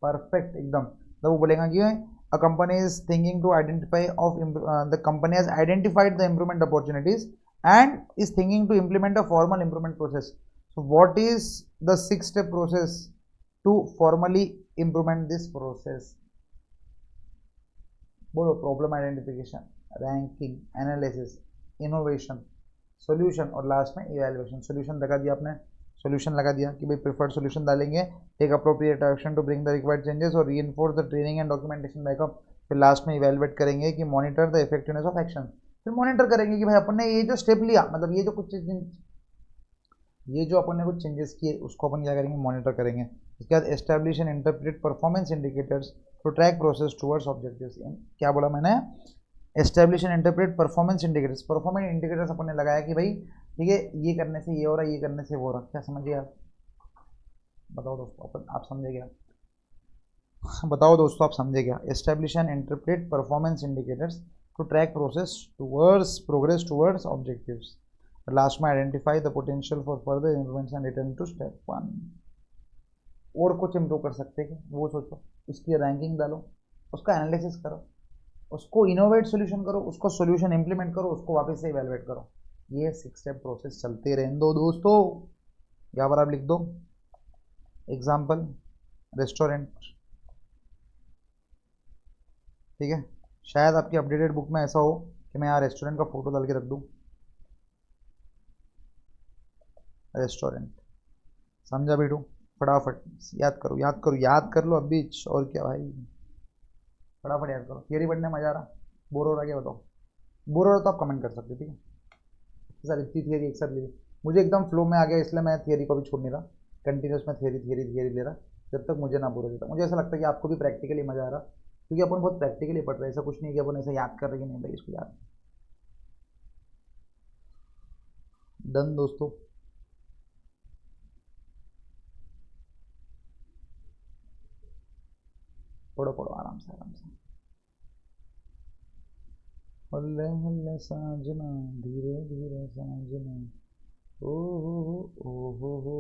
[SPEAKER 1] परफेक्ट एकदम, तो वो बोलेगा कि a company is thinking to identify of the company has identified the improvement opportunities and is thinking to implement a formal improvement process, so what is the 6 step process to formally implement this process, बोलो, problem identification, ranking, analysis, innovation, solution और last में evaluation. Solution लगा दिया आपने, solution लगा दिया कि भाई प्रिफर्ड सॉल्यूशन डालेंगे, take appropriate action to bring the required changes और reinforce the training and documentation backup. फिर लास्ट में इवैल्यूएट करेंगे कि monitor the effectiveness of action. फिर मॉनिटर करेंगे कि भाई अपन ने ये जो स्टेप लिया, मतलब ये जो कुछ ये जो अपन ने कुछ चेंजेस किए उसको अपन क्या करेंगे, मॉनिटर करेंगे। इसके बाद establish and interpret performance indicators to track process towards objectives. क्या बोला मैंने, establish and interpret performance indicators. Performance indicators अपन ने लगाया कि भाई ठीक है, ये करने से ये हो रहा है, ये करने से वो हो रहा है। क्या समझिए आप, बताओ दोस्तों, अपन आप समझे क्या, बताओ दोस्तों आप समझे क्या। Establish and interpret performance indicators to track progress towards objectives. Last में identify the potential for further improvements and return to step 1। और कुछ इम्प्रूव कर सकते हैं वो सोचो, उसकी रैंकिंग डालो, उसका एनालिसिस करो, उसको इनोवेट सोल्यूशन करो, उसको सोल्यूशन इंप्लीमेंट करो, उसको वापस से इवेलुएट करो। ये 6 स्टेप प्रोसेस चलते रहने दो दोस्तों। यहाँ पर आप लिख दो एग्जाम्पल रेस्टोरेंट, ठीक है। शायद आपकी अपडेटेड बुक में ऐसा हो कि मैं यहाँ रेस्टोरेंट का फोटो डाल के रख दूँ, रेस्टोरेंट, समझा बेटू। फटाफट याद करो, याद करो, याद कर लो अभी, और क्या भाई, फटाफट याद करो। थियरी पढ़ने में मजा आ रहा, बोर हो रहा क्या बताओ, बोर हो रहा तो आप कमेंट कर सकते, ठीक है। सर इतनी थियरी एक साथ ले ली, मुझे एकदम फ्लो में आ गया, इसलिए मैं थियरी को भी छोड़ नहीं रहा, कंटिन्यूस में थियरी थियरी थियरी ले रहा, जब तक मुझे ना बोर हो जाता। मुझे ऐसा लगता है कि आपको भी प्रैक्टिकली मजा आ रहा, क्योंकि अपन बहुत प्रैक्टिकली पढ़ रहे हैं, ऐसा कुछ नहीं कि अपन ऐसा याद कर रहे कि नहीं भाई इसको याद। डन दोस्तों, पढ़ो पढ़ो आराम से आराम से। हल्ले हल्ले साजना, धीरे धीरे साजना, ओ हो।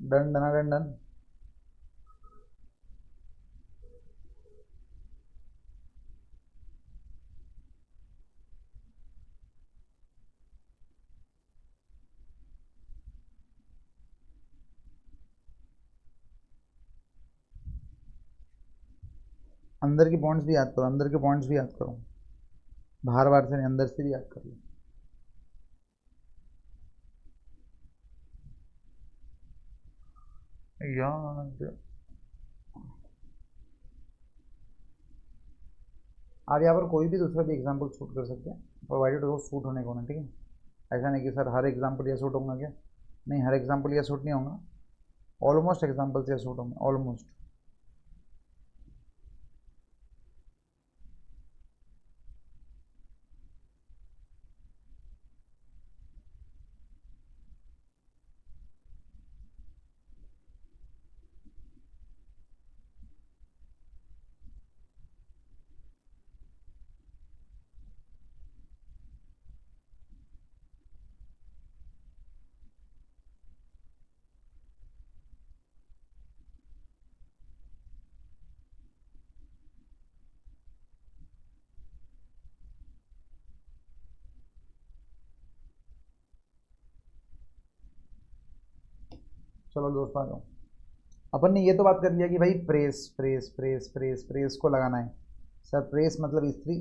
[SPEAKER 1] Done done done done. अंदर की पॉइंट्स भी याद करो, अंदर के पॉइंट्स भी याद करो, बाहर बाहर से नहीं, अंदर से भी याद कर लो। याद, आप यहाँ पर कोई भी दूसरा भी एग्जाम्पल शूट कर सकते हैं, प्रोवाइडेड वो शूट होने को ना, ठीक है। ऐसा नहीं कि सर हर एग्जाम्पल ये शूट होगा क्या, नहीं, हर एग्जाम्पल ये शूट नहीं होगा, ऑलमोस्ट एग्जाम्पल्स ये शूट होंगे, ऑलमोस्ट। चलो दोस्तों आ जाओ, अपन ने ये तो बात कर लिया कि भाई press press press press press को लगाना है। सर प्रेस मतलब स्त्री,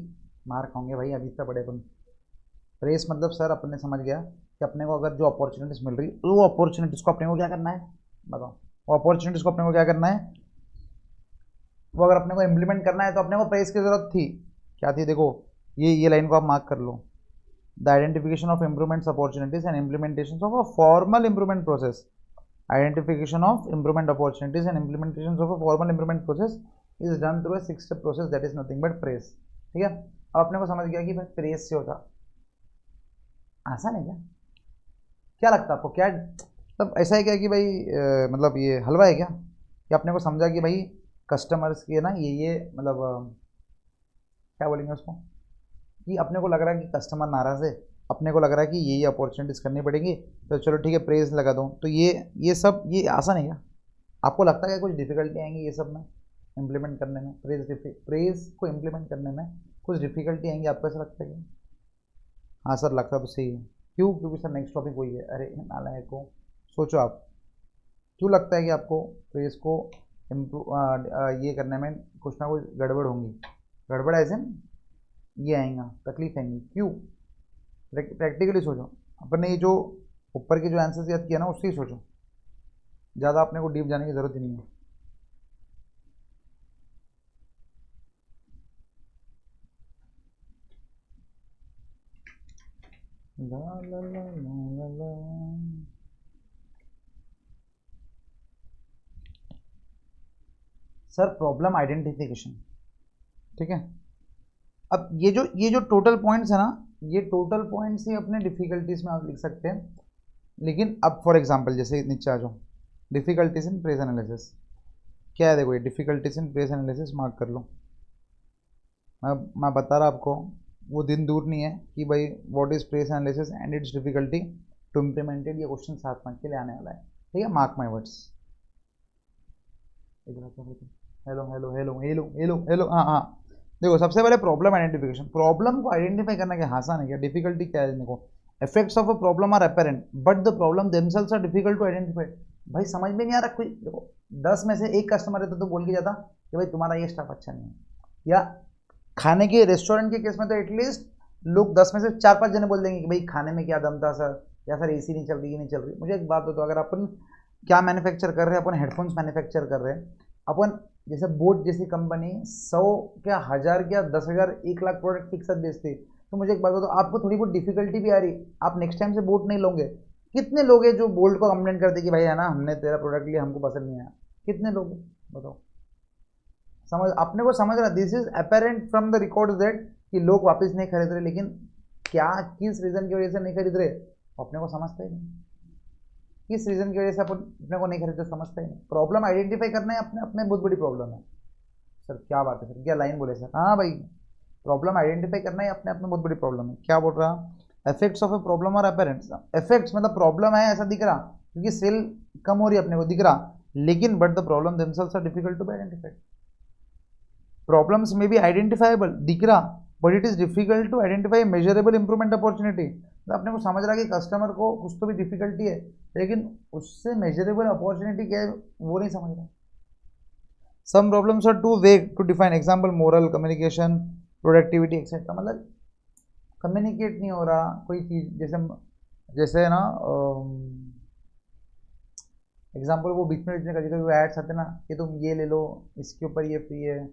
[SPEAKER 1] मार्क होंगे भाई, अभी तक बड़े अपन। प्रेस मतलब सर अपने समझ गया कि अपने को अगर जो अपॉर्चुनिटीज़ मिल रही है, वो अपॉर्चुनिटीज़ को अपने को क्या करना है, बताओ। वो अपॉर्चुनिटीज़ को अपने को क्या करना है, वो अगर अपने को इम्प्लीमेंट करना है तो अपने को प्रेस की ज़रूरत थी। क्या थी, देखो ये लाइन को आप मार्क कर लो। The identification of improvements opportunities and implementation of a formal improvement process. Identification of improvement opportunities and implementations of a formal improvement process is done through a 6-step process that is nothing but praise। ठीक है, अब अपने को समझ गया कि भाई press से होता, आसान है क्या, क्या लगता है आपको, क्या मतलब ऐसा है क्या कि भाई मतलब ये हलवा है क्या, कि अपने को समझा कि भाई कस्टमर्स के ना ये मतलब क्या बोलेंगे उसको, कि अपने को लग रहा है कि कस्टमर नाराज़ है, अपने को लग रहा है कि ये अपॉर्चुनिटीज़ करनी पड़ेगी, तो चलो ठीक है प्रेस लगा दो, तो ये सब ये आसान है क्या, आपको लगता है कि कुछ डिफिकल्टी आएंगी ये सब में इम्प्लीमेंट करने में, प्रेज को इम्प्लीमेंट करने में कुछ डिफिकल्टी आएंगी, आपको ऐसा लगता है क्या? हाँ सर लगता तो सही है। क्यों? क्योंकि सर नेक्स्ट टॉपिक वही है। अरे नालायक को, सोचो आप, क्यों लगता है कि आपको प्रेस को इम्प्रूव ये करने में कुछ ना कुछ गड़बड़ होंगी? गड़बड़ ऐसे ये आएगा, तकलीफ आएंगी, क्यों? प्रैक्टिकली सोचो, अपने ये जो ऊपर के जो आंसर्स याद किया ना उससे ही सोचो, ज़्यादा अपने को डीप जाने की ज़रूरत ही नहीं है। ला ला ला ला ला ला। सर प्रॉब्लम आइडेंटिफिकेशन, ठीक है। अब ये जो टोटल पॉइंट्स है ना, ये टोटल पॉइंट्स ही अपने डिफिकल्टीज में आप लिख सकते हैं। लेकिन अब फॉर एग्जांपल जैसे नीचे आ जाओ, डिफिकल्टीज इन प्रेस एनालिसिस क्या है, देखो ये difficulties in press analysis mark कर लो। मैं बता रहा आपको, वो दिन दूर नहीं है कि भाई what is press analysis and its difficulty to implemented, ये क्वेश्चन 7 मार्क के लिए आने वाला है, ठीक है। Mark my words. Hello hello hello hello hello hello, हाँ हाँ। देखो सबसे पहले प्रॉब्लम आइडेंटिफिकेशन, प्रॉब्लम को आइडेंटिफाई करना क्या आसान है क्या? डिफिकल्टी क्या है? देखो effects of a problem are apparent but the problem themselves are difficult to identify. भाई समझ में नहीं आ रहा, कोई देखो 10 में से एक कस्टमर है तो बोल के जाता कि भाई तुम्हारा ये स्टाफ अच्छा नहीं है, या खाने के रेस्टोरेंट के केस में तो एटलीस्ट लोग 10 में से 4-5 जने बोल देंगे कि भाई खाने में क्या दम था सर, या सर एसी नहीं चल रही, ये नहीं चल रही। मुझे एक बात बताओ, अगर अपन क्या मैन्युफैक्चर कर रहे हैं, अपन हेडफोन्स मैन्युफैक्चर कर रहे हैं, अपन जैसे बोट जैसी कंपनी 100 क्या 1000 क्या 10,000 1 लाख प्रोडक्ट एक साथ बेचती है, तो मुझे एक बात बताओ, आपको थोड़ी बहुत डिफिकल्टी भी आ रही, आप नेक्स्ट टाइम से बोट नहीं लोगे। कितने लोग हैं जो बोल्ट को कंप्लेंट करते कि भाई है ना हमने तेरा प्रोडक्ट लिया हमको पसंद नहीं आया? कितने लोग हैं बताओ? समझ अपने को समझ रहा, this is apparent from the records that कि लोग वापस नहीं खरीद रहे, लेकिन क्या किस रीजन की वजह से नहीं खरीद रहे अपने को समझते ही नहीं। किस रीजन की वजह से अपन अपने को नहीं खरीदते समझते ही नहीं। प्रॉब्लम आइडेंटिफाई करना है अपने अपने बहुत बड़ी प्रॉब्लम है। सर क्या बात है सर, क्या लाइन बोले सर? हाँ भाई, प्रॉब्लम आइडेंटिफाई करना है अपने अपने बहुत बड़ी प्रॉब्लम है। क्या बोल रहा? इफेक्ट्स ऑफ ए प्रॉब्लम और अपेरेंट्स, इफेक्ट्स मतलब प्रॉब्लम है ऐसा दिख रहा क्योंकि सेल कम हो रही है अपने को दिख रहा, लेकिन but the problem themselves are difficult to be identified. Problems में भी आइडेंटिफाइबल दिख रहा but it is difficult to identify measurable improvement opportunity. तो अपने को समझ रहा कि कस्टमर को कुछ तो भी डिफिकल्टी है, लेकिन उससे मेजरेबल अपॉर्चुनिटी क्या है वो नहीं समझ रहा। Some problems are too vague to define, example moral, communication, productivity etcetera. मतलब कम्युनिकेट नहीं हो रहा कोई चीज़, जैसे जैसे ना एग्जांपल वो बीच में कभी कभी एड्स आते ना कि तुम ये ले लो इसके ऊपर ये फ्री है,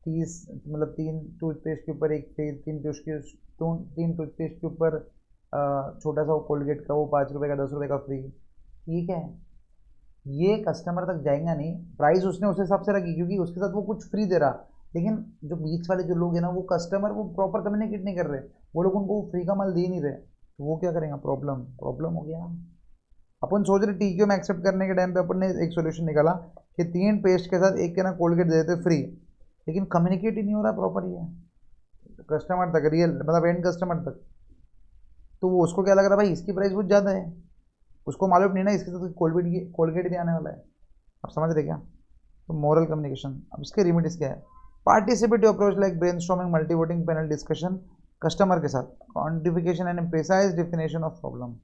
[SPEAKER 1] 30 मतलब 3 टूथपेस्ट के ऊपर एक फ्री, 3 टूथपेस्ट के ऊपर छोटा सा वो कोलगेट का वो 5 रुपये का 10 रुपये का फ्री। ये क्या है? ये कस्टमर तक जाएगा नहीं, प्राइस उसने उस हिसाब से रखी क्योंकि उसके साथ वो कुछ फ्री दे रहा, लेकिन जो बीच वाले जो लोग हैं ना वो कस्टमर वो प्रॉपर कम्युनिकेट नहीं कर रहे, वो लोग उनको फ्री का माल दे नहीं रहे, तो वो क्या करेंगे? प्रॉब्लम प्रॉब्लम हो गया। अपन सोच रहे टीक्यू में एक्सेप्ट करने के टाइम पे अपन ने एक सोल्यूशन निकाला कि 3 पेस्ट के साथ एक के ना कोलगेट दे देते फ्री, लेकिन कम्युनिकेट ही नहीं हो रहा प्रॉपर ये कस्टमर तक, रियल मतलब एंड कस्टमर तक। तो वो उसको क्या लग रहा भाई इसकी प्राइस बहुत ज़्यादा है, उसको मालूम नहीं ना इसके साथ कोलगेट भी आने वाला है। आप समझ रहे क्या? तो मोरल कम्युनिकेशन, अब इसके रिमेडीज क्या है? Participative approach like brain storming, multi voting panel discussion customer के साथ, quantification and precise definition of problem.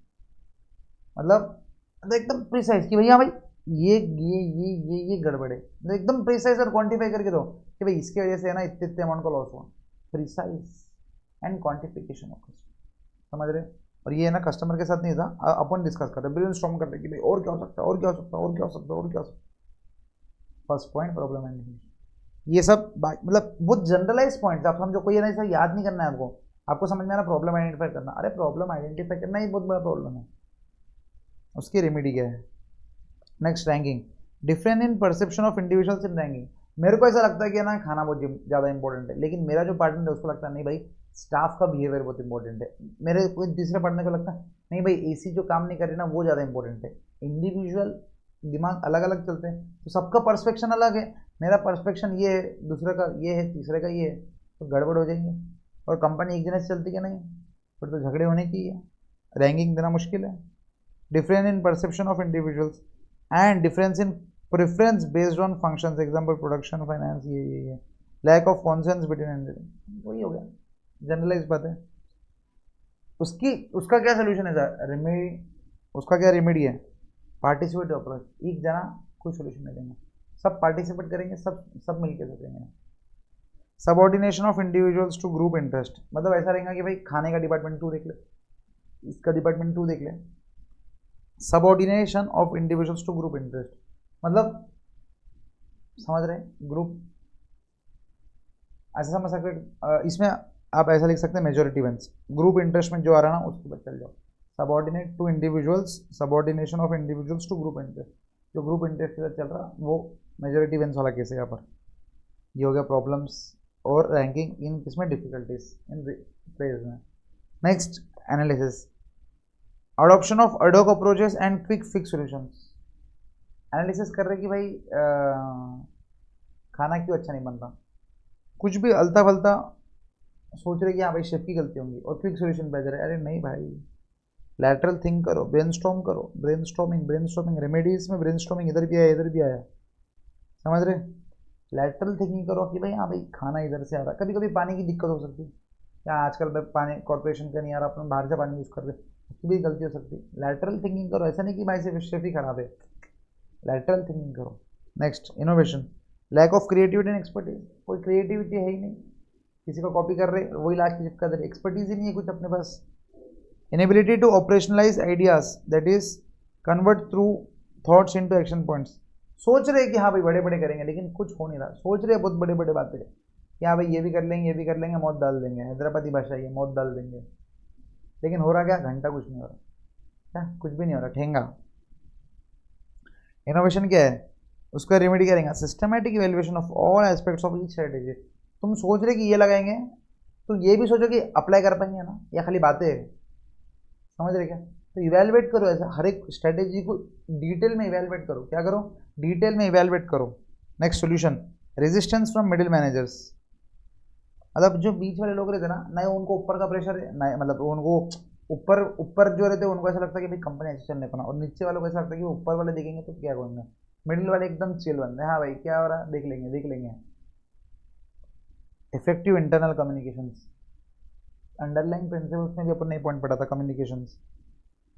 [SPEAKER 1] मतलब एकदम प्रिसाइज कि भैया भाई ये गड़बड़ है, तो एकदम प्रिसाइज और क्वांटिफाई करके दो कि भाई इसकी वजह से है ना इतने इतने अमाउंट का लॉस हुआ। प्रिसाइज एंड क्वांटिफिकेशन ऑफ, समझ रहे? और ये है ना कस्टमर के साथ नहीं था, अपन डिस्कस कर रहे ब्रेन स्टॉर्म कर रहे कि भाई और क्या हो सकता है, और क्या हो सकता है, और क्या हो सकता है, और क्या हो सकता है। फर्स्ट पॉइंट प्रॉब्लम एंड ये सब मतलब बहुत जनरलाइज पॉइंट्स, आप समझो, कोई ऐसा याद नहीं करना है आपको, आपको समझ में आ रहा प्रॉब्लम आइडेंटिफाई करना। अरे प्रॉब्लम आइडेंटिफाई करना ही बहुत बड़ा प्रॉब्लम है, उसकी रेमेडी क्या है? Next ranking, difference in perception of individuals in ranking. मेरे को ऐसा लगता है कि ना खाना बहुत ज़्यादा इंपॉर्टेंट है, लेकिन मेरा जो पार्टनर है उसको लगता है नहीं भाई स्टाफ का बिहेवियर बहुत इंपॉर्टेंट है। मेरे कोई तीसरे पार्टनर को लगता है नहीं भाई एसी जो काम नहीं कर रही ना वो ज़्यादा इंपॉर्टेंट है। इंडिविजुअल दिमाग अलग अलग चलते हैं, तो सबका परस्पेक्शन अलग है। मेरा परस्पेक्शन ये है, दूसरे का ये है, तीसरे का ये है, तो गड़बड़ हो जाएंगे। और कंपनी एक जने से चलती क्या नहीं, फिर तो झगड़े होने चाहिए, रैंकिंग देना मुश्किल है। Difference in perception of individuals and difference in preference based on functions, example production, finance, ये लैक ऑफ कॉन्सेंस बिटवीन, वही हो गया, जनरलाइज बात है। उसकी उसका क्या सोल्यूशन है सर, रेमेडी, उसका क्या रेमेडी है, पार्टिसिपेट अप्रोच। एक जना कोई सोल्यूशन नहीं देंगे, सब पार्टिसिपेट करेंगे, सब सब मिलकर करेंगे। Subordination of individuals to group interest, मतलब ऐसा रहेगा कि भाई खाने का डिपार्टमेंट तू देख ले, इसका डिपार्टमेंट तू देख ले। Subordination of individuals to group interest, मतलब समझ रहे हैं, ग्रुप ऐसा समझ सकते इसमें आप ऐसा लिख सकते हैं मेजोरिटी वंस, ग्रुप इंटरेस्ट में जो आ रहा है ना उसके ऊपर चल जाओ। Subordinate to individuals, subordination of individuals to group interest, जो ग्रुप इंटरेस्ट के साथ चल रहा वो मेजोरिटी वंस वाला केस है यहाँ पर। ये हो गया प्रॉब्लम्स और रैंकिंग इन किसमें, डिफिकल्टीज इन प्लेस में। Next analysis, adoption of ad hoc approaches and quick fix solutions. Analysis कर रहे कि भाई खाना क्यों अच्छा नहीं बनता, कुछ भी अलता फलता सोच रहे कि हाँ भाई शेफ की गलती होंगी और क्विक सॉल्यूशन पे जा रहे। अरे नहीं भाई, लैटरल थिंक करो, ब्रेनस्टॉर्म करो, ब्रेनस्टॉर्मिंग रेमेडीज में ब्रेनस्टॉर्मिंग इधर भी आया इधर भी आया, समझ रहे। लैटरल थिंकिंग करो कि भाई हाँ भाई खाना इधर से आ रहा है, कभी कभी पानी की दिक्कत हो सकती है, या आजकल पानी कॉर्पोरेशन का नहीं आ रहा, अपन बाहर से पानी यूज़ कर रहे, उसकी भी गलती हो सकती है। लैटरल थिंकिंग करो, ऐसा नहीं कि भाई से शेफ ही खराब है, लैटरल थिंकिंग करो। Next innovation, lack of creativity and expertise, कोई क्रिएटिविटी है ही नहीं, किसी को कॉपी कर रहे वही लास्ट की चिपका दे रहे, एक्सपर्टीज ही नहीं है कुछ अपने पास। Inability to operationalise ideas, that is convert through thoughts into action points, सोच रहे कि हाँ भाई बड़े बड़े करेंगे लेकिन कुछ हो नहीं रहा, सोच रहे बहुत बड़े बड़े बातें कि हाँ भाई ये भी कर लेंगे ये भी कर लेंगे, मौत डाल देंगे, हैदराबादी भाषा ये मौत डाल देंगे, लेकिन हो रहा क्या, घंटा कुछ नहीं हो रहा, क्या कुछ भी नहीं हो रहा, ठेंगा। इनोवेशन क्या है, उसका रेमेडी करेंगे, systematic evaluation of all aspects of each strategy. तुम सोच रहे कि ये लगाएंगे, तो ये भी सोचो कि अप्लाई कर पाएंगे ना, या खाली बातें है, समझ रहे क्या। तो इवेलुएट करो, ऐसा हर एक स्ट्रेटेजी को डिटेल में इवेलुएट करो, क्या करो, डिटेल में इवेलुएट करो। Next solution, resistance from middle managers, मतलब जो बीच वाले लोग रहते ना, नए उनको ऊपर का प्रेशर है, नए मतलब उनको ऊपर ऊपर जो रहते हैं उनको ऐसा लगता है कि भाई कंपनी अच्छी चलने को ना, और नीचे वालों को ऐसा लगता है कि ऊपर वाले देखेंगे तो क्या करेंगे, मिडिल वाले एकदम चिल बनते हैं, हाँ भाई क्या हो रहा है देख लेंगे देख लेंगे। Effective internal communications, underline principles में भी अपन ने पॉइंट पढ़ा था, communications,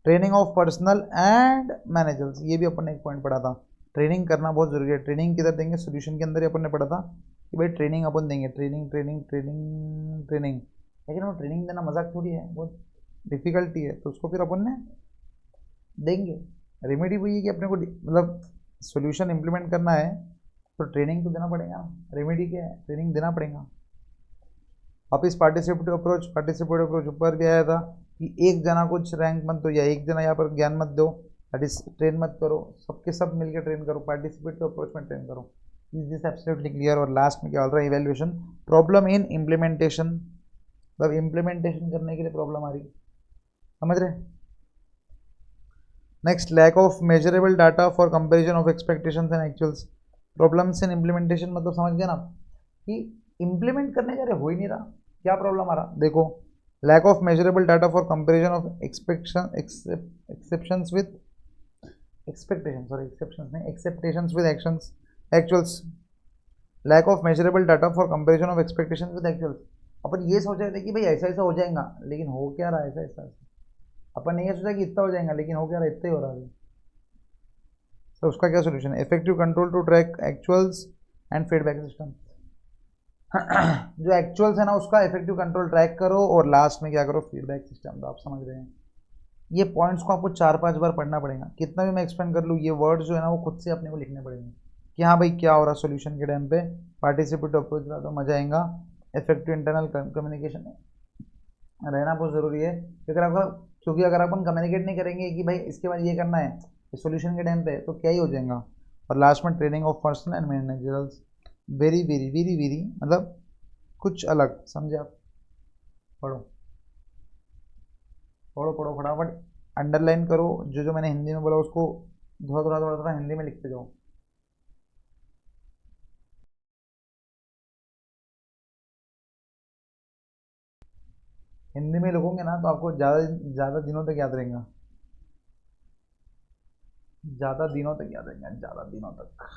[SPEAKER 1] training of personal and managers, ये भी अपन ने एक पॉइंट पढ़ा था, ट्रेनिंग करना बहुत जरूरी है। ट्रेनिंग किधर देंगे, सोल्यूशन के अंदर ही अपन ने पढ़ा था कि भाई ट्रेनिंग अपन देंगे, ट्रेनिंग ट्रेनिंग ट्रेनिंग ट्रेनिंग, लेकिन वो ट्रेनिंग देना मजाक थोड़ी है, बहुत डिफिकल्टी है, तो उसको फिर अपन ने देंगे। रेमेडी वही है कि अपने को मतलब सोल्यूशन इंप्लीमेंट करना है तो ट्रेनिंग तो देना पड़ेगा, रेमेडी क्या है, ट्रेनिंग देना पड़ेगा। वापिस पार्टिसिपेटिव अप्रोच ऊपर भी आया था कि एक जना कुछ रैंक मत दो या एक जना यहाँ पर ज्ञान मत दो, दैट इज ट्रेन मत करो, सबके सब मिलकर ट्रेन करो, पार्टिसिपेटिव अप्रोच में ट्रेन करो। Is this absolutely clear. और लास्ट में क्या हो रहा है, इवेल्युएशन, प्रॉब्लम इन इम्प्लीमेंटेशन, मतलब इम्प्लीमेंटेशन करने के लिए प्रॉब्लम आ रही, समझ रहे। Next, lack of measurable data for comparison of expectations and actuals, problems in implementation, मतलब समझ गया ना कि इम्प्लीमेंट करने जा रहे हो ही नहीं रहा, क्या प्रॉब्लम आ रहा, देखो, lack of measurable data for comparison of exceptions with expectations, sorry exceptions नहीं, expectations with actions actuals, lack of measurable data for comparison of expectations with actuals. अपन ये सोच रहे थे कि भाई ऐसा ऐसा हो जाएगा, लेकिन हो क्या रहा है ऐसा ऐसा, अपन ने ये सोचा कि इतना हो जाएगा लेकिन हो क्या रहा है, इतना ही हो रहा है। तो उसका क्या सोल्यूशन है, effective control to track actuals and feedback system, जो एक्चुअल्स है ना उसका इफेक्टिव कंट्रोल ट्रैक करो, और लास्ट में क्या करो, फीडबैक सिस्टम। तो आप समझ रहे हैं, ये पॉइंट्स को आपको 4-5 बार पढ़ना पड़ेगा, कितना भी मैं एक्सप्लेन कर लूँ, ये वर्ड्स जो है ना वो खुद से अपने को लिखने पड़ेंगे कि हाँ भाई क्या हो रहा है सोल्यूशन के टाइम पे, पार्टिसिपेटिव अप्रोच रहा तो मजा आएगा, इफेक्टिव इंटरनल कम्युनिकेशन रहना बहुत ज़रूरी है, क्योंकि अगर अपन कम्युनिकेट नहीं करेंगे कि भाई इसके बाद ये करना है सोल्यूशन के टाइम पे, तो क्या ही हो जाएगा। और लास्ट में training of personal and managerials, very very very very, मतलब कुछ अलग, समझे आप। पढ़ो पढ़ो पढ़ो फटाफट, अंडरलाइन करो, जो जो मैंने हिंदी में बोला उसको थोड़ा थोड़ा थोड़ा थोड़ा हिंदी में लिखते जाओ। हिंदी में लिखोगे ना तो आपको ज़्यादा ज़्यादा दिनों तक याद रहेगा। ज़्यादा दिनों तक याद रहेंगे, ज़्यादा दिनों तक।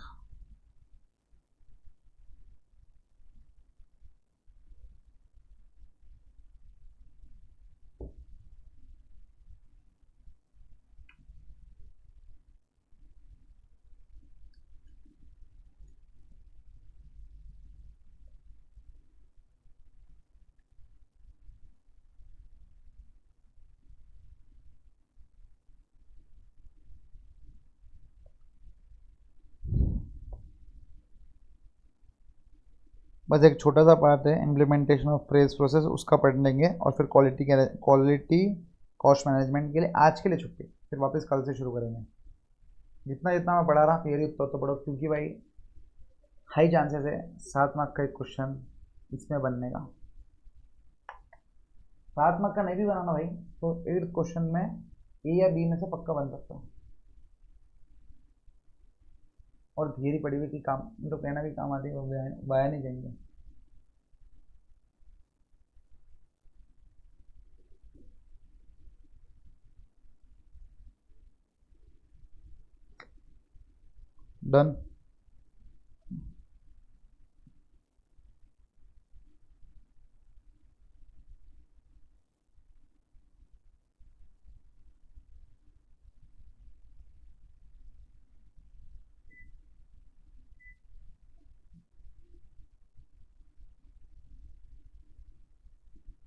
[SPEAKER 1] बस एक छोटा सा पार्ट है इम्प्लीमेंटेशन ऑफ प्रेस प्रोसेस, उसका पढ़ लेंगे और फिर क्वालिटी कॉस्ट मैनेजमेंट के लिए आज के लिए छुट्टी, फिर वापस कल से शुरू करेंगे। जितना जितना मैं पढ़ा रहा थियरी उतना तो पढ़ो, क्योंकि भाई हाई चांसेस है 7 मार्क का एक क्वेश्चन इसमें बनने का। 7 मार्क का नहीं भी बनाना भाई तो 8 क्वेश्चन में ए या बी में से पक्का बन सकता है। और थियरी पढ़ी हुई की काम तो कहना भी काम आती है, वो वाया नहीं जाएंगे। Done.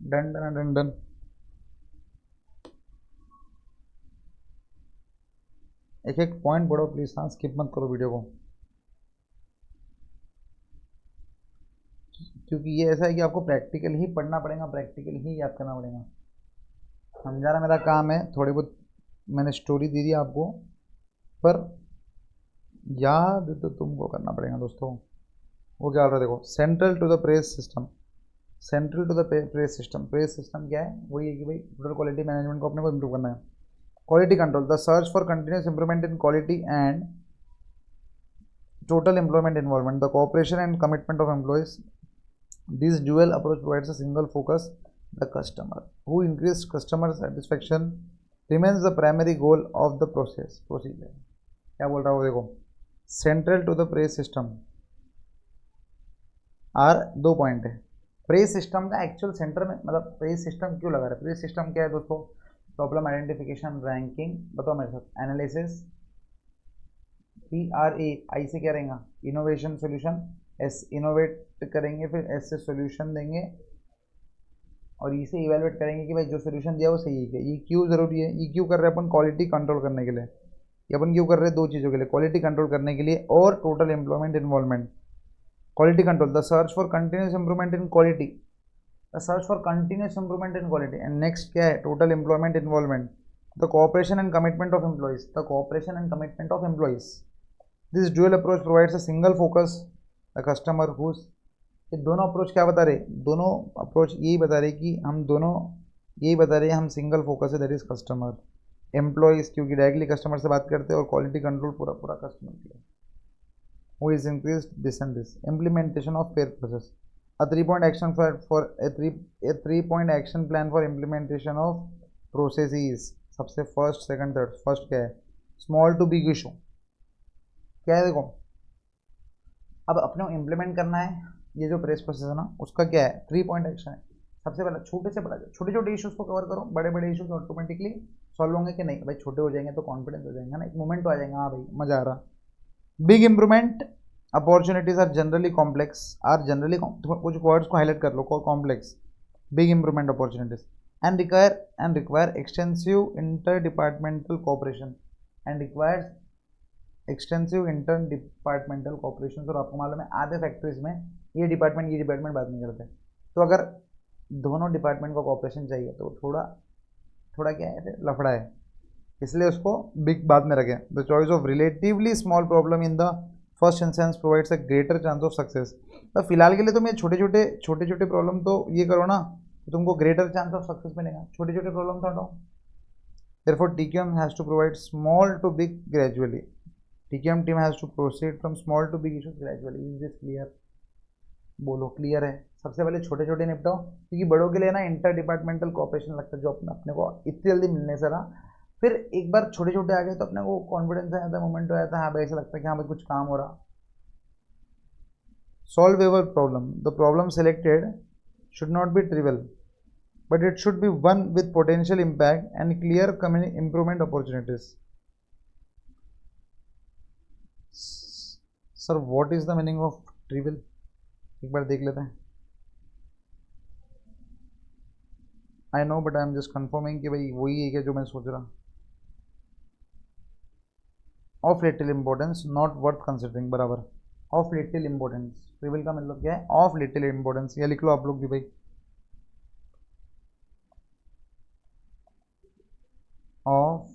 [SPEAKER 1] Done done done done. एक एक पॉइंट पढ़ो प्लीज, हाँ स्किप मत करो वीडियो को, क्योंकि ये ऐसा है कि आपको प्रैक्टिकल ही पढ़ना पड़ेगा, प्रैक्टिकल ही याद करना पड़ेगा। समझाना मेरा काम है, थोड़ी बहुत मैंने स्टोरी दे दी आपको, पर याद तो तुमको करना पड़ेगा दोस्तों। वो क्या हो रहा है देखो, central to the press system, central to the press system, press system क्या है, वही है कि भाई टोटल क्वालिटी मैनेजमेंट को अपने को इम्प्रूव करना है। Quality control, the search for continuous improvement in quality and total employment involvement, the cooperation and commitment of employees. This dual approach provides a single focus, the customer, who increased customer satisfaction remains the primary goal of the procedure। क्या बोल रहा हूँ देखो, central to the press system are 2 point है। Press system का actual center में, मतलब press system क्यों लगा रहा है, प्रेस सिस्टम क्या है दोस्तों, प्रॉब्लम आइडेंटिफिकेशन, रैंकिंग, बताओ मेरे साथ, एनालिसिस, PRA, आई से क्या रहेगा, इनोवेशन सोल्यूशन, एस इनोवेट करेंगे, फिर एस से सोल्यूशन देंगे, और ई से इवेलुएट करेंगे कि भाई जो सोल्यूशन दिया वो सही है क्या। ये क्यों ज़रूरी है, ये क्यों कर रहे हैं अपन, क्वालिटी कंट्रोल करने के लिए। ये अपन क्यों कर रहे हैं, 2 चीज़ों के लिए, क्वालिटी कंट्रोल करने के लिए और total employment involvement. Quality control, the search for continuous improvement in quality, the search for continuous improvement in quality, and next क्या है, total employment involvement, the cooperation and commitment of employees, the cooperation and commitment of employees. This dual approach provides a single focus, the customer whose. ये दोनों approach क्या बता रहे, दोनों approach यही बता रहे कि हम दोनों यही बता रहे हैं, हम सिंगल फोकस है, दैट इज कस्टमर, एम्प्लॉइज क्योंकि डायरेक्टली कस्टमर से बात करते हैं, और क्वालिटी कंट्रोल पूरा पूरा कस्टमर के लिए। Who is increase this and this, implementation of fair process, a 3 point action for a 3 point action plan for implementation of processes। सबसे फर्स्ट सेकंड थर्ड, फर्स्ट क्या है, स्मॉल टू बिग इशू, क्या है देखो, अब अपने को इम्प्लीमेंट करना है ये जो प्रेस प्रोसेस है ना, उसका क्या है, 3 पॉइंट एक्शन है। सबसे पहले छोटे से बड़ा, छोटे छोटे इश्यूज को कवर करो, बड़े बड़े इश्यूज ऑटोमेटिकली सॉल्व होंगे कि नहीं, भाई छोटे हो जाएंगे तो कॉन्फिडेंस हो जाएगा ना, एक मोमेंट तो आ जाएगा, हाँ भाई मजा आ रहा। Big improvement opportunities are generally complex, कुछ वर्ड्स को हाईलाइट कर लो, complex, big improvement opportunities, and require extensive inter departmental cooperation, and requires extensive inter departmental cooperation. और आपको मालूम है आधे फैक्ट्रीज में ये डिपार्टमेंट बात नहीं करते, तो अगर दोनों डिपार्टमेंट को कोऑपरेशन चाहिए तो थोड़ा थोड़ा क्या है, लफड़ा है, इसलिए उसको बिग बात में रखें। The choice of relatively small problem in the first instance provides a greater chance of success. तो फिलहाल के लिए तुम ये छोटे छोटे प्रॉब्लम तो ये करो ना, तो तुमको ग्रेटर चांस ऑफ सक्सेस मिलेगा, छोटे छोटे प्रॉब्लम तो हटाओ। therefore TQM has to provide small to big gradually, TQM team has to proceed from small to big issues gradually। is this clear, बोलो क्लियर है। सबसे पहले छोटे छोटे निपटाओ, क्योंकि बड़ों के लिए ना इंटर डिपार्टमेंटल कोऑपरेशन लगता है, जो अपने को इतनी जल्दी मिलने से ना फिर एक बार छोटे छोटे आ गए तो अपने को कॉन्फिडेंस आ जाता है, मोमेंट आ जाता है, हाँ भाई ऐसा लगता है कि हाँ भाई कुछ काम हो रहा। Solvable problem. The problem selected should not be trivial, but it should be one with potential impact and clear improvement opportunities. Sir, what is the meaning of trivial? एक बार देख लेते हैं. I know, but I am just confirming कि भाई वही है क्या जो मैं सोच रहा. Of little importance, not worth considering. बराबर. Of little importance. Trivial का मतलब क्या है? Of little importance. ये लिख लो आप लोग भी भाई. Of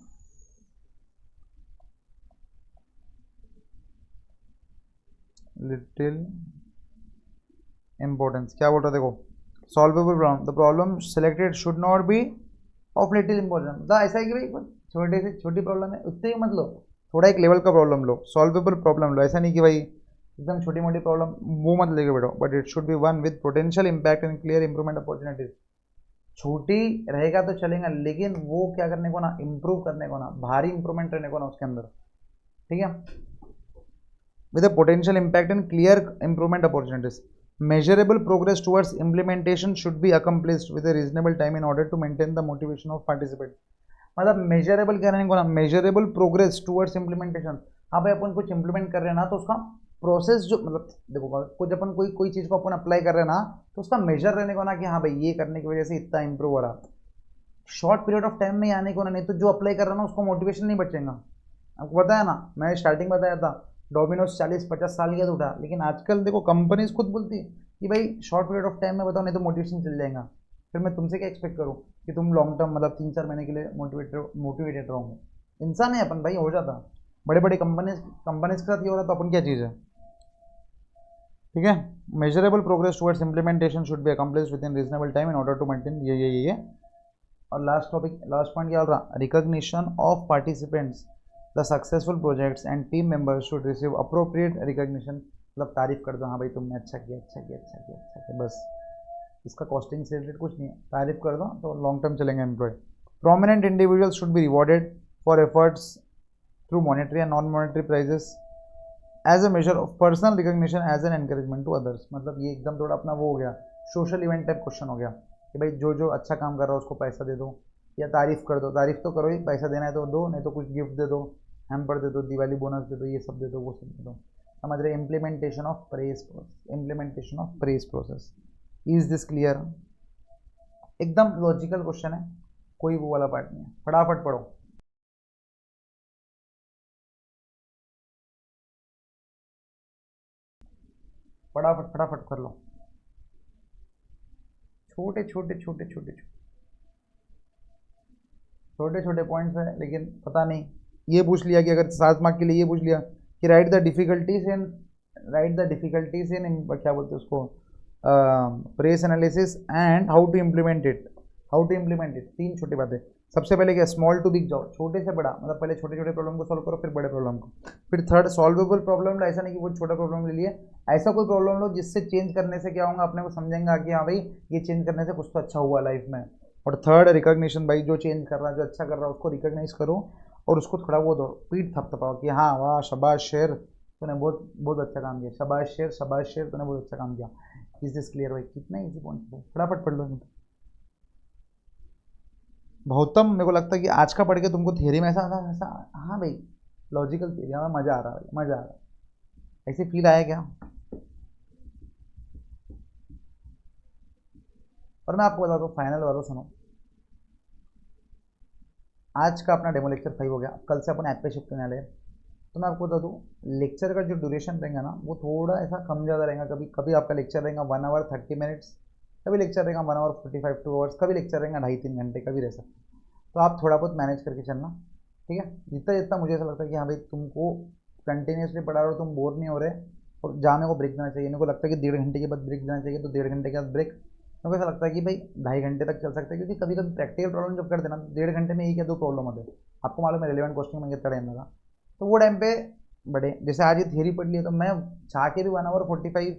[SPEAKER 1] little importance. क्या बोल रहा देखो, solvable problem, the problem selected should not be of little importance. The ऐसा है कि भाई छोटे से छोटी प्रॉब्लम है उससे ही मत लो, थोड़ा एक लेवल का प्रॉब्लम लो, सॉल्वेबल प्रॉब्लम लो. ऐसा नहीं कि भाई एकदम छोटी मोटी प्रॉब्लम वो मत लेके बैठो, but it should be one with potential impact and clear improvement opportunities. छोटी रहेगा तो चलेगा, लेकिन वो क्या करने को ना, इंप्रूव करने को ना, भारी इंप्रूवमेंट रहने को ना उसके अंदर. ठीक है, with a potential impact and clear improvement opportunities. Measurable progress towards implementation should be accomplished with a reasonable time in order to maintain the motivation of participants. मतलब मेजरेबल क्या रहने को ना, मेजरेबल प्रोग्रेस टूवर्ड्स इम्प्लीमेंटेशन. हाँ भाई अपन कुछ implement कर रहे हैं ना, तो उसका प्रोसेस जो मतलब देखो कुछ अपन कोई कोई चीज़ को अपन अप्लाई कर रहे हैं ना, तो उसका मेजर रहने को ना कि हाँ भाई ये करने की वजह से इतना इंप्रूव हो रहा. शॉर्ट पीरियड ऑफ टाइम में आने को ना, नहीं तो जो अप्लाई कर रहा है ना उसको मोटिवेशन नहीं बचेगा. आपको पता है ना, मैं स्टार्टिंग बताया था डोमिनोज 40-50 साल के उठा, लेकिन आजकल देखो कंपनीज खुद बोलती है कि भाई शॉर्ट पीरियड ऑफ टाइम में बताओ, नहीं तो मोटिवेशन चल जाएगा. फिर मैं तुमसे क्या एक्सपेक्ट करूँ कि तुम लॉन्ग टर्म मतलब 3-4 महीने के लिए मोटिवेटेड रहोगे. इंसान है अपन भाई, हो जाता. बड़े बड़े कंपनीज के साथ ये हो रहा, तो अपन क्या चीज़ है. ठीक है, measurable progress towards implementation should be accomplished within reasonable time in order to maintain ये. और लास्ट टॉपिक, लास्ट पॉइंट क्या हो रहा, recognition of participants. The successful projects and team members should receive appropriate recognition. मतलब तारीफ कर दो, हाँ भाई तुमने अच्छा किया, अच्छा किया, अच्छा किया, अच्छा किया, बस. इसका कॉस्टिंग से रिलेटेड कुछ नहीं है, तारीफ कर दो तो लॉन्ग टर्म चलेंगे employ. Prominent individuals should be rewarded for efforts through monetary and non monetary prizes as a measure of personal recognition as an encouragement to others. मतलब ये एकदम थोड़ा अपना वो हो गया, सोशल इवेंट टाइप क्वेश्चन हो गया कि भाई जो जो अच्छा काम कर रहा है उसको पैसा दे दो या तारीफ कर दो. तारीफ तो करो ही, पैसा देना है तो दो, नहीं तो कुछ गिफ्ट दे दो, हैम्पर दे दो, दिवाली बोनस दे दो, ये सब दे दो, वो सब दे दो. समझ रहे, implementation of press process, implementation of press process. Is this clear. एकदम लॉजिकल क्वेश्चन है, कोई वो वाला पार्ट नहीं है. फटाफट पढ़ो. फटाफट फटाफट कर लो. छोटे छोटे छोटे छोटे छोटे छोटे पॉइंट्स हैं, लेकिन पता नहीं. ये पूछ लिया कि अगर 7 मार्क के लिए ये पूछ लिया कि राइट द डिफिकल्टीज इन, क्या बोलते हैं उसको, press analysis and how to implement it. How to implement it, 3 छोटी बातें. सबसे पहले क्या, स्मॉल टू बिग जाओ, छोटे से बड़ा, मतलब पहले छोटे छोटे प्रॉब्लम को सॉल्व करो फिर बड़े प्रॉब्लम को. फिर थर्ड, सॉल्वेबल प्रॉब्लम लो. ऐसा नहीं कि वो छोटा प्रॉब्लम ले लिए, ऐसा कोई प्रॉब्लम लो जिससे चेंज करने से क्या होगा, अपने को समझेंगे कि हाँ भाई ये चेंज करने से कुछ तो अच्छा हुआ लाइफ में. और थर्ड, रिकॉग्निशन. भाई जो चेंज कर रहा है, जो अच्छा कर रहा है उसको रिकॉग्नाइज करो और उसको थोड़ा वो दो, पीठ थपथपाओ कि हाँ वाह शाबाश शेर, तूने बहुत बहुत अच्छा काम किया, शाबाश शेर, शाबाश शेर, तूने बहुत अच्छा काम किया. इज दिस क्लियर भाई. कितना इजी पॉइंट है, फटाफट पढ़ लो. बहुतम मेरे को लगता है कि आज का पढ़ के तुमको थियरी में ऐसा ऐसा, हाँ भाई लॉजिकल थियरी में मज़ा आ रहा है, मज़ा आ रहा है. ऐसे फील आया क्या. और मैं आपको बता दूँ फाइनल वालों, सुनो. आज का अपना डेमो लेक्चर 5 हो गया, कल से अपन ऐप पे शिफ्ट करने वाले हैं. तो मैं आपको बता दूँ लेक्चर का जो ड्यूरेशन रहेगा ना, वो थोड़ा ऐसा कम ज़्यादा रहेगा. कभी कभी आपका लेक्चर रहेगा 1 आवर 30 मिनट्स, कभी लेक्चर रहेगा 1 आवर 45 2 आवर्स, कभी लेक्चर रहेगा 2.5-3 घंटे, कभी रह सकता. तो आप थोड़ा बहुत मैनेज करके चलना. ठीक है, जितना जितना मुझे ऐसा लगता है कि हाँ भाई तुमको कंटिन्यूसली पढ़ा रहे हो, तुम बोर नहीं हो रहे, और जहाँ मेरे को ब्रेक देना चाहिए, मेरे को लगता है कि 1.5 घंटे के बाद ब्रेक देना चाहिए, तो 1.5 घंटे के बाद ब्रेक. मेरे को ऐसा लगता है कि भाई 2.5 घंटे तक चल सकता है, क्योंकि कभी कभी प्रैक्टिकल प्रॉब्लम जब कर देना तो 1.5 घंटे में एक या 2 प्रॉब्लम होते हैं. आपको मालूम है रिलेवेंट क्वेश्चन में कितना टाइम लगा, तो वो टाइम पे बड़े, जैसे आज ये थियरी पढ़ लिया तो मैं चाह के भी 1 आवर 45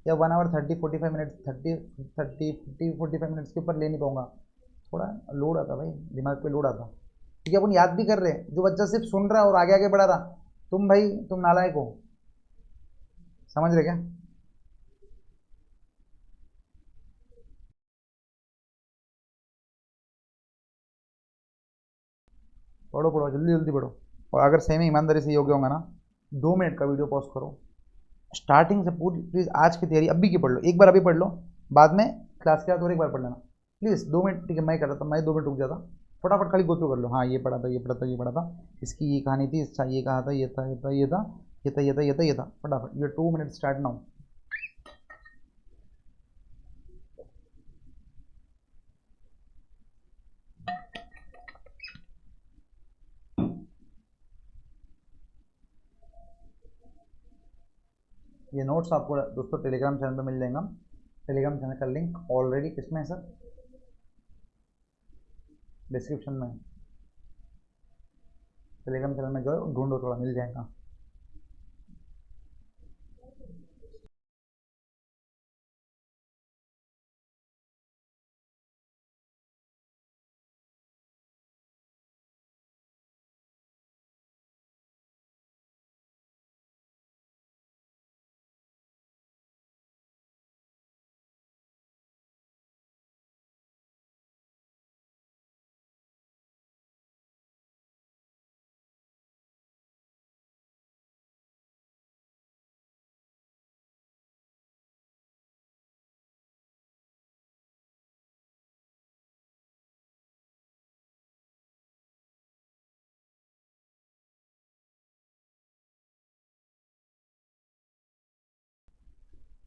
[SPEAKER 1] या 1 आवर 30-45 मिनट्स, 30-50-45 मिनट्स के ऊपर ले नहीं पाऊंगा. थोड़ा लोड आता भाई, दिमाग पे लोड आता. क्योंकि अपन याद भी कर रहे हैं, जो बच्चा सिर्फ सुन रहा है और आगे आगे बढ़ा रहा, तुम भाई तुम नालायक हो, समझ रहे क्या? पढ़ो पढ़ो, जल्दी जल्दी पढ़ो। और अगर सही में ईमानदारी से योग्य होगा ना, 2 मिनट का वीडियो पॉज करो, स्टार्टिंग से पूरी प्लीज़ आज की तैयारी अभी की पढ़ लो, एक बार अभी पढ़ लो, बाद में क्लास के बाद और एक बार पढ़ लेना प्लीज़। 2 मिनट, ठीक है मैं कर रहा था, मैं 2 मिनट रुक जाता, फटाफट खाली गो थ्रू कर लो। हाँ ये पढ़ा था, ये पढ़ा था, ये पढ़ा था, इसकी ये कहानी थी, इसका ये कहा था, ये था, ये था, ये था, ये था, ये था, ये था, ये था, फटाफट। ये 2 मिनट स्टार्ट नाउ। ये नोट्स आपको दोस्तों टेलीग्राम चैनल पे मिल जाएगा। टेलीग्राम चैनल का लिंक ऑलरेडी किसमें है सर? डिस्क्रिप्शन में। टेलीग्राम चैनल में जो है ढूंढो, थोड़ा मिल जाएगा।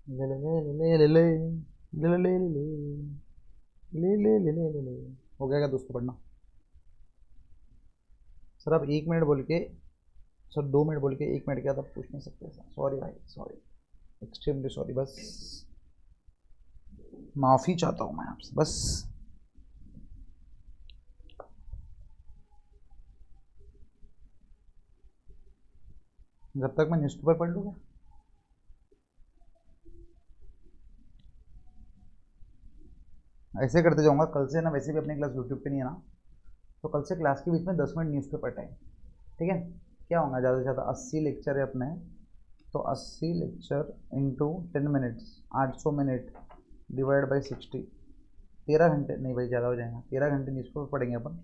[SPEAKER 1] ले ले ले ले ले ले ले ले ले ले ले ले ले ले ले ले। हो गया क्या दोस्तों पढ़ना? सर आप 1 मिनट बोल के, सर 2 मिनट बोल के 1 मिनट क्या, तब पूछ नहीं सकते सर, सॉरी भाई सॉरी, एक्सट्रीमली सॉरी, बस माफ़ी चाहता हूँ मैं आपसे बस। जब तक मैं न्यूज़पेपर पढ़ लूँगा, ऐसे करते जाऊँगा। कल से ना वैसे भी अपनी क्लास यूट्यूब पे नहीं है ना, तो कल से क्लास के बीच में 10 मिनट न्यूज़पेपर टाइम, ठीक है? क्या होगा, ज़्यादा से ज़्यादा 80 लेक्चर है अपने, तो 80 lecture into 10 minutes, 800 minute divide by 60, 13 घंटे, नहीं भाई ज़्यादा हो जाएगा, 13 घंटे न्यूज़पेपर पढ़ेंगे अपन।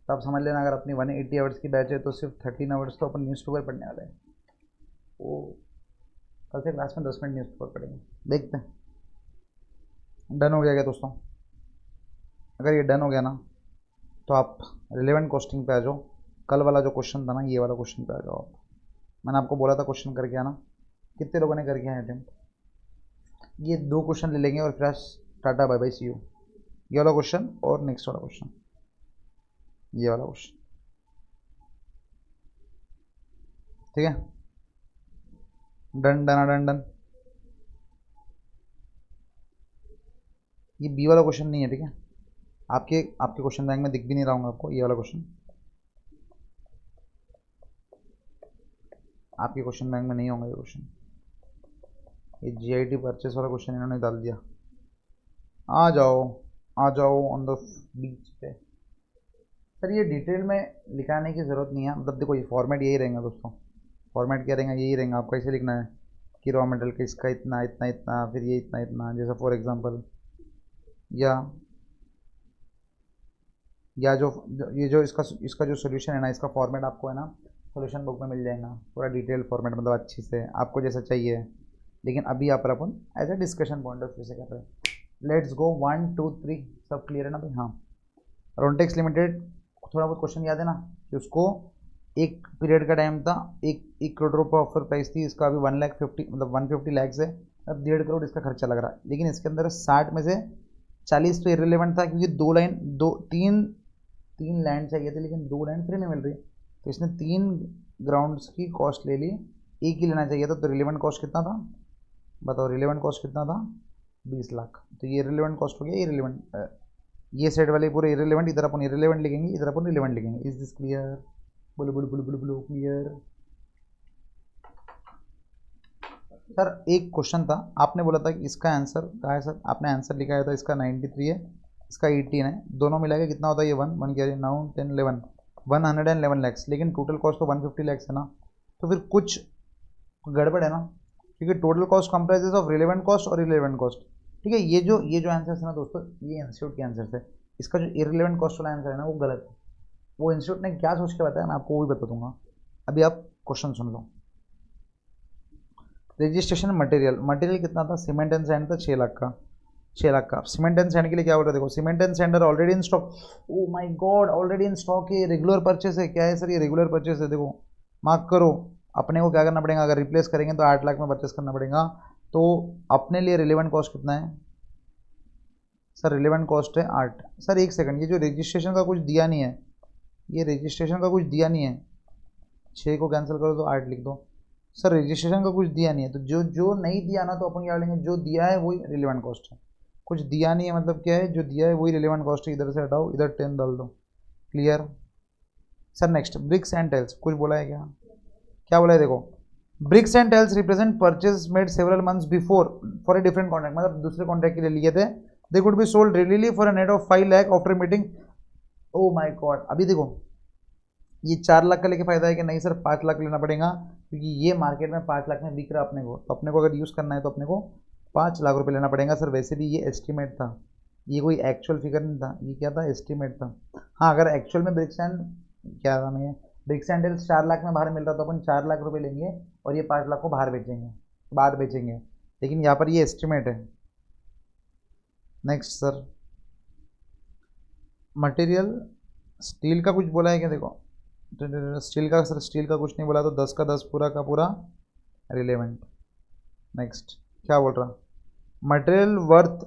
[SPEAKER 1] तो आप समझ लेना, अगर अपनी 180 आवर्स की बैच है तो सिर्फ 13 आवर्स तो अपन न्यूज़पेपर पढ़ने वाले हैं। वो कल से क्लास में 10 मिनट न्यूज़पेपर पढ़ेंगे, देखते हैं। डन हो गया क्या दोस्तों? अगर ये डन हो गया ना, तो आप रिलेवेंट क्वेश्चन पे आ जाओ। कल वाला जो क्वेश्चन था ना, ये वाला क्वेश्चन पे आ जाओ आप। मैंने आपको बोला था क्वेश्चन करके आना, कितने लोगों ने करके आए अटेम्प्ट? ये 2 क्वेश्चन ले लेंगे और फिर tata bye bye see you. ये वाला क्वेश्चन और नेक्स्ट वाला क्वेश्चन, ये वाला क्वेश्चन, ठीक है? Done done done done. ये बी वाला क्वेश्चन नहीं है, ठीक है? आपके आपके क्वेश्चन बैंक में दिख भी नहीं रहा हूँ आपको, ये वाला क्वेश्चन आपके क्वेश्चन बैंक में नहीं होगा। ये क्वेश्चन, ये जीआईटी परचेस वाला क्वेश्चन इन्होंने डाल दिया। आ जाओ आ जाओ ऑन द बीच पे। सर ये डिटेल में लिखाने की ज़रूरत नहीं है, मतलब देखो ये फॉर्मेट यही रहेगा दोस्तों। फॉर्मेट क्या रहेगा, यही रहेगा। आपको ऐसे लिखना है कि रॉ मटेरियल का इसका इतना इतना इतना, फिर ये इतना इतना, जैसा फॉर एग्जांपल, या जो ये जो इसका इसका जो सोल्यूशन है ना, इसका फॉर्मेट आपको है ना सोल्यूशन बुक में मिल जाएगा, पूरा डिटेल फॉर्मेट, मतलब अच्छी से आपको जैसा चाहिए। लेकिन अभी यहाँ पर अपन as a discussion point of view से कर रहे हैं। लेट्स गो 1 2 3, सब क्लियर है ना भाई? हाँ, रोनटेक्स लिमिटेड, थोड़ा बहुत क्वेश्चन याद है ना कि उसको एक पीरियड का टाइम था, 1 करोड़ रुपये ऑफर प्राइस थी, इसका अभी 1,50,000 मतलब 150 लैक्स है, अब 1.5 करोड़ इसका खर्चा लग रहा है। लेकिन इसके अंदर 60 में से 40 तो इरेलीवेंट था, क्योंकि 2 लाइन, दो तीन तीन लैंड चाहिए थे, लेकिन 2 लैंड फ्री में मिल रही, तो इसने 3 ग्राउंड्स की कॉस्ट ले ली, एक ही लेना चाहिए था। तो रिलेवेंट कॉस्ट कितना था बताओ? रिलेवेंट कॉस्ट कितना था? 20 लाख। तो ये रिलेवेंट कॉस्ट हो गया, ये रिलेवेंट, ये सेट वाले पूरे इरेलीवेंट, इधर अपन इरेलीवेंट लिखेंगे, इधर अपन रिलेवेंट लिखेंगे। Is this clear? बोलो बोलो बोलो बोलो बोलो, क्लियर? सर एक क्वेश्चन था, आपने बोला था कि इसका आंसर कहा है सर, आपने आंसर लिखा था इसका 93 है, इसका 18 है, दोनों मिला के कितना होता है ये 1 क्या है 9 10 11 111 लैक्स, लेकिन टोटल कॉस्ट तो 150 लैक्स है ना, तो फिर कुछ गड़बड़ है ना, क्योंकि total cost comprises of relevant cost और इरेलेवेंट कॉस्ट। ठीक है, ये जो आंसर है ना दोस्तों, ये इंस्टीट्यूट के आंसर है। इसका जो इरेलेवेंट कॉस्ट वाला आंसर है ना वो गलत है, वो इंस्टीट्यूट ने क्या सोच के बताया मैं आपको वो भी बता दूंगा। अभी आप क्वेश्चन सुन लो। रजिस्ट्रेशन मटेरियल कितना था, सीमेंट एंड सैंड था 6 लाख का, 6 लाख का। सीमेंट एंड सैंड के लिए क्या बोल रहा है देखो, cement and sand are already in stock. Oh my god, already in stock है, रेगुलर परचेस है। क्या है सर, ये रेगुलर परचेस है। देखो मार्क करो, अपने को क्या करना पड़ेगा, अगर रिप्लेस करेंगे तो 8 लाख में परचेस करना पड़ेगा। तो अपने लिए रिलेवेंट कॉस्ट कितना है सर, रिलेवेंट कॉस्ट है 8। सर एक सेकंड, ये जो रजिस्ट्रेशन का कुछ दिया नहीं है, ये रजिस्ट्रेशन का कुछ दिया नहीं है, 6 को कैंसिल करो तो 8 लिख दो। सर रजिस्ट्रेशन का कुछ दिया नहीं है, तो जो जो नहीं दिया ना तो अपन क्या लेंगे, जो दिया है वही रिलेवेंट कॉस्ट है। कुछ दिया नहीं है मतलब क्या है, जो दिया है वही रिलेवेंट कॉस्ट है। इधर से हटाओ, इधर 10 डाल दो, clear. Sir next, bricks and tiles, कुछ बोला है क्या, क्या बोला है देखो, bricks and tiles represent purchase made several months before for a different contract, मतलब दूसरे कॉन्ट्रैक्ट के लिए लिए थे। दे कुड बी सोल्ड रिलीली for a net of 5 lakh after meeting. Oh my god, अभी देखो ये 4 लाख का लेके फायदा है कि नहीं सर, 5 लाख लेना पड़ेगा, क्योंकि ये मार्केट में 5 लाख में बिक रहा अपने को, तो अपने को अगर यूज़ करना है तो अपने को 5 लाख रुपए लेना पड़ेगा। सर वैसे भी ये एस्टीमेट था, ये कोई एक्चुअल फिगर नहीं था, ये क्या था, एस्टीमेट था। हाँ अगर एक्चुअल में ब्रिक्स एंड क्या था मैं, ब्रिक्स एंड टेल्स 4 लाख में बाहर मिल रहा तो अपन 4 लाख रुपए लेंगे और ये 5 लाख को बाहर बेचेंगे, लेकिन यहाँ पर ये एस्टिमेट है। नेक्स्ट सर, मटेरियल स्टील का कुछ बोला है क्या, देखो स्टील का, सर स्टील का कुछ नहीं बोला, तो 10 का 10 पूरा का पूरा रिलेवेंट। नेक्स्ट क्या बोल रहा, मटेरियल वर्थ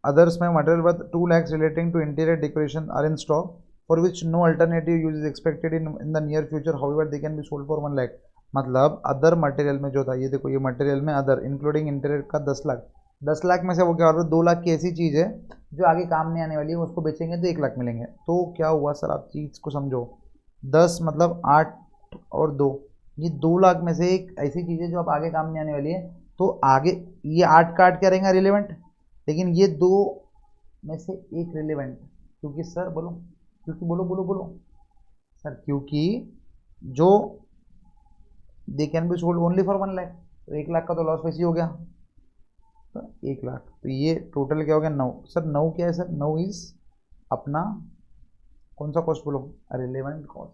[SPEAKER 1] अदर्स में material worth 2 lakhs relating to interior decoration are in stock for which no alternative use is expected in the near future, however they can be sold for 1 lakh. मतलब other material में जो था, ये देखो ये material में other including interior का 10 लाख, 10 लाख में से वो क्या हो रहा है, 2 लाख की ऐसी चीज़ है जो आगे काम नहीं आने वाली है, उसको बेचेंगे तो 1 लाख मिलेंगे। तो क्या हुआ सर, आप चीज़ को समझो, 10 मतलब 8 और 2, ये 2 लाख में से एक ऐसी चीज़ है जो अब आगे काम नहीं आने वाली है, तो आगे ये 8 का 8 क्या रहेगा, रिलेवेंट, लेकिन ये 2 में से एक रिलेवेंट, क्योंकि सर बोलो, क्योंकि बोलो सर, क्योंकि जो दे can be sold only for 1 lakh, तो 1 लाख का तो लॉस वैसे ही हो गया, तो 1 लाख, तो ये टोटल क्या हो गया 9। सर 9 क्या है सर, 9 इज अपना कौन सा कॉस्ट बोलो, रिलेवेंट कॉस्ट।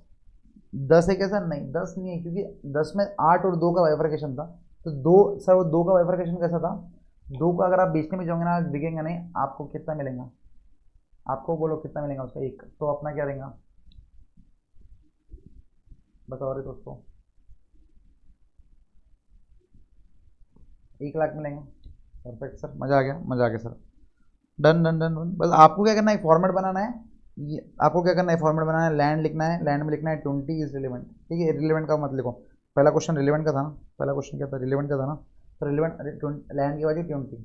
[SPEAKER 1] 10 है क्या सर, नहीं 10 नहीं है, क्योंकि 10 में 8 और 2 का बाइफरकेशन था, तो 2 सर, वो 2 का बाइफरकेशन कैसा था, 2 का अगर आप बेचने में जाओगे ना, बिकेंगे नहीं, आपको कितना मिलेगा, आपको बोलो कितना मिलेगा उसका, 1, तो अपना क्या रहेगा बताओ रहे दोस्तों, 1 लाख मिलेंगे। परफेक्ट सर, मज़ा आ गया sir, done done done done. बस आपको क्या करना है, फॉर्मेट बनाना है, ये आपको क्या करना है, फॉर्मेट बनाना है, लैंड लिखना है, लैंड में लिखना है 20 इज रिलेवेंट। ठीक है, रिलेवेंट का मत लिखो, पहला क्वेश्चन रिलेवेंट का था ना, पहला क्वेश्चन क्या था, रिलेवेंट का था ना, तो रिलेवेंट लैंड की बाजू 20,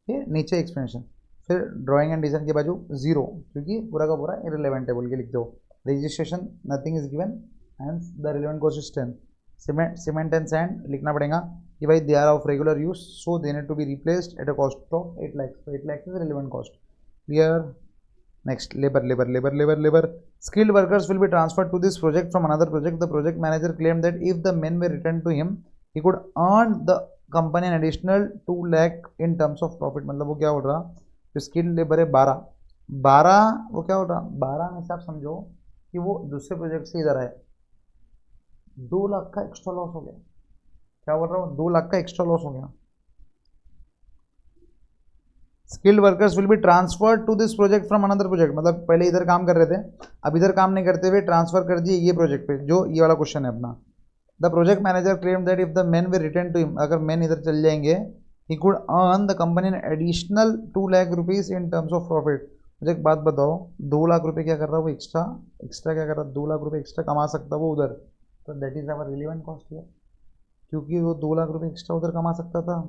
[SPEAKER 1] फिर नीचे एक्सप्लेनेशन, फिर ड्राइंग एंड डिजाइन की बाजू 0, क्योंकि पूरा का पूरा इरेलीवेंट है बोल के लिख दो। Registration nothing is given and the relevant cost is 10। Cement and sand लिखना पड़ेगा कि भाई they are of regular use, so they need to be replaced at a cost of 8 lakh, तो 8 lakh is relevant cost, clear. Next, labor. Skilled workers will be transferred to this project from another project. The project manager claimed that if the men were returned to him, he could earn the company an additional 2 lakh in terms of profit. मतलब वो क्या बोल रहा, जो skilled labour है 12, वो क्या बोल रहा, 12 में से आप समझो कि वो दूसरे प्रोजेक्ट से इधर आए, 2 लाख का एक्स्ट्रा लॉस हो गया। क्या बोल रहा हूँ, 2 लाख का एक्स्ट्रा लॉस हो गया। Skilled workers will be transferred to this project from another project, मतलब पहले इधर काम कर रहे थे, अब इधर काम नहीं करते हुए ट्रांसफर कर दिए ये प्रोजेक्ट पे, जो ये वाला क्वेश्चन है अपना। The project manager claim that if the men way return to him, अगर मेन इधर चल जाएंगे, he could earn the company an additional 2 lakh rupees in terms of profit. मुझे एक बात बताओ, 2 लाख रुपए क्या कर रहा है वो, एक्स्ट्रा क्या कर रहा है, 2 लाख रुपए एक्स्ट्रा कमा सकता है वो उधर, तो that is our relevant cost here, क्योंकि वो 2 लाख रुपए एक्स्ट्रा उधर कमा सकता था।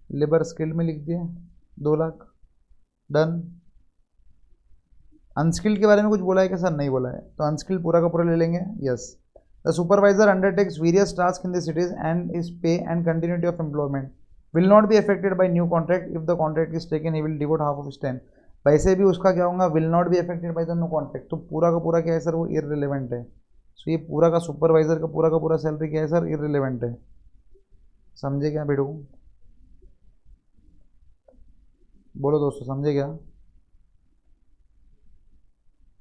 [SPEAKER 1] लेबर स्किल्ड में लिख दिए 2 लाख, डन। अनस्किल्ड के बारे में कुछ बोला है क्या सर, नहीं बोला है, तो अनस्किल्ड पूरा का पूरा ले लेंगे, yes. The supervisor undertakes various task in the cities and is pay and continuity of employment will not be affected by new contract, if the contract is taken he will devote half of his time. वैसे भी उसका क्या होगा, will not be affected by the no contract, तो पूरा का पूरा क्या है सर, वो इररिलेवेंट है। सो ये पूरा का सुपरवाइजर का पूरा सैलरी क्या है सर, इररिलेवेंट है। समझे क्या बेटू, बोलो दोस्तों समझे क्या?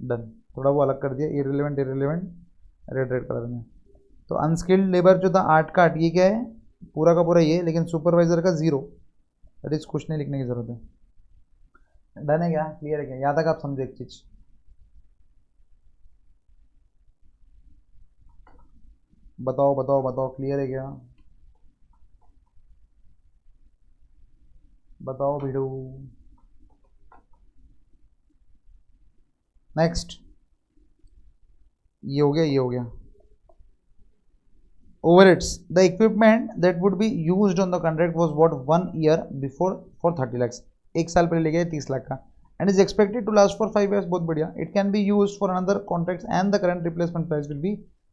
[SPEAKER 1] डन, थोड़ा वो अलग कर दिया, irrelevant irrelevant red red colour में। तो अनस्किल्ड लेबर जो था 8 का 8, ये क्या है, पूरा का पूरा ये, लेकिन सुपरवाइजर का 0, दैट इज कुछ नहीं लिखने की जरूरत है। डन है क्या, क्लियर है क्या, यहाँ तक आप समझो एक चीज? बताओ बताओ बताओ, क्लियर है क्या? बताओ भिड़ो। नेक्स्ट, ये हो गया, ये हो गया। Overheads. The equipment that would be used on the contract was bought 1 year before for 30 lakhs. एक साल पहले ले गए 30 लाख का, and is expected to last for 5 years. बहुत बढ़िया. It can be used for another contracts and the current replacement price will be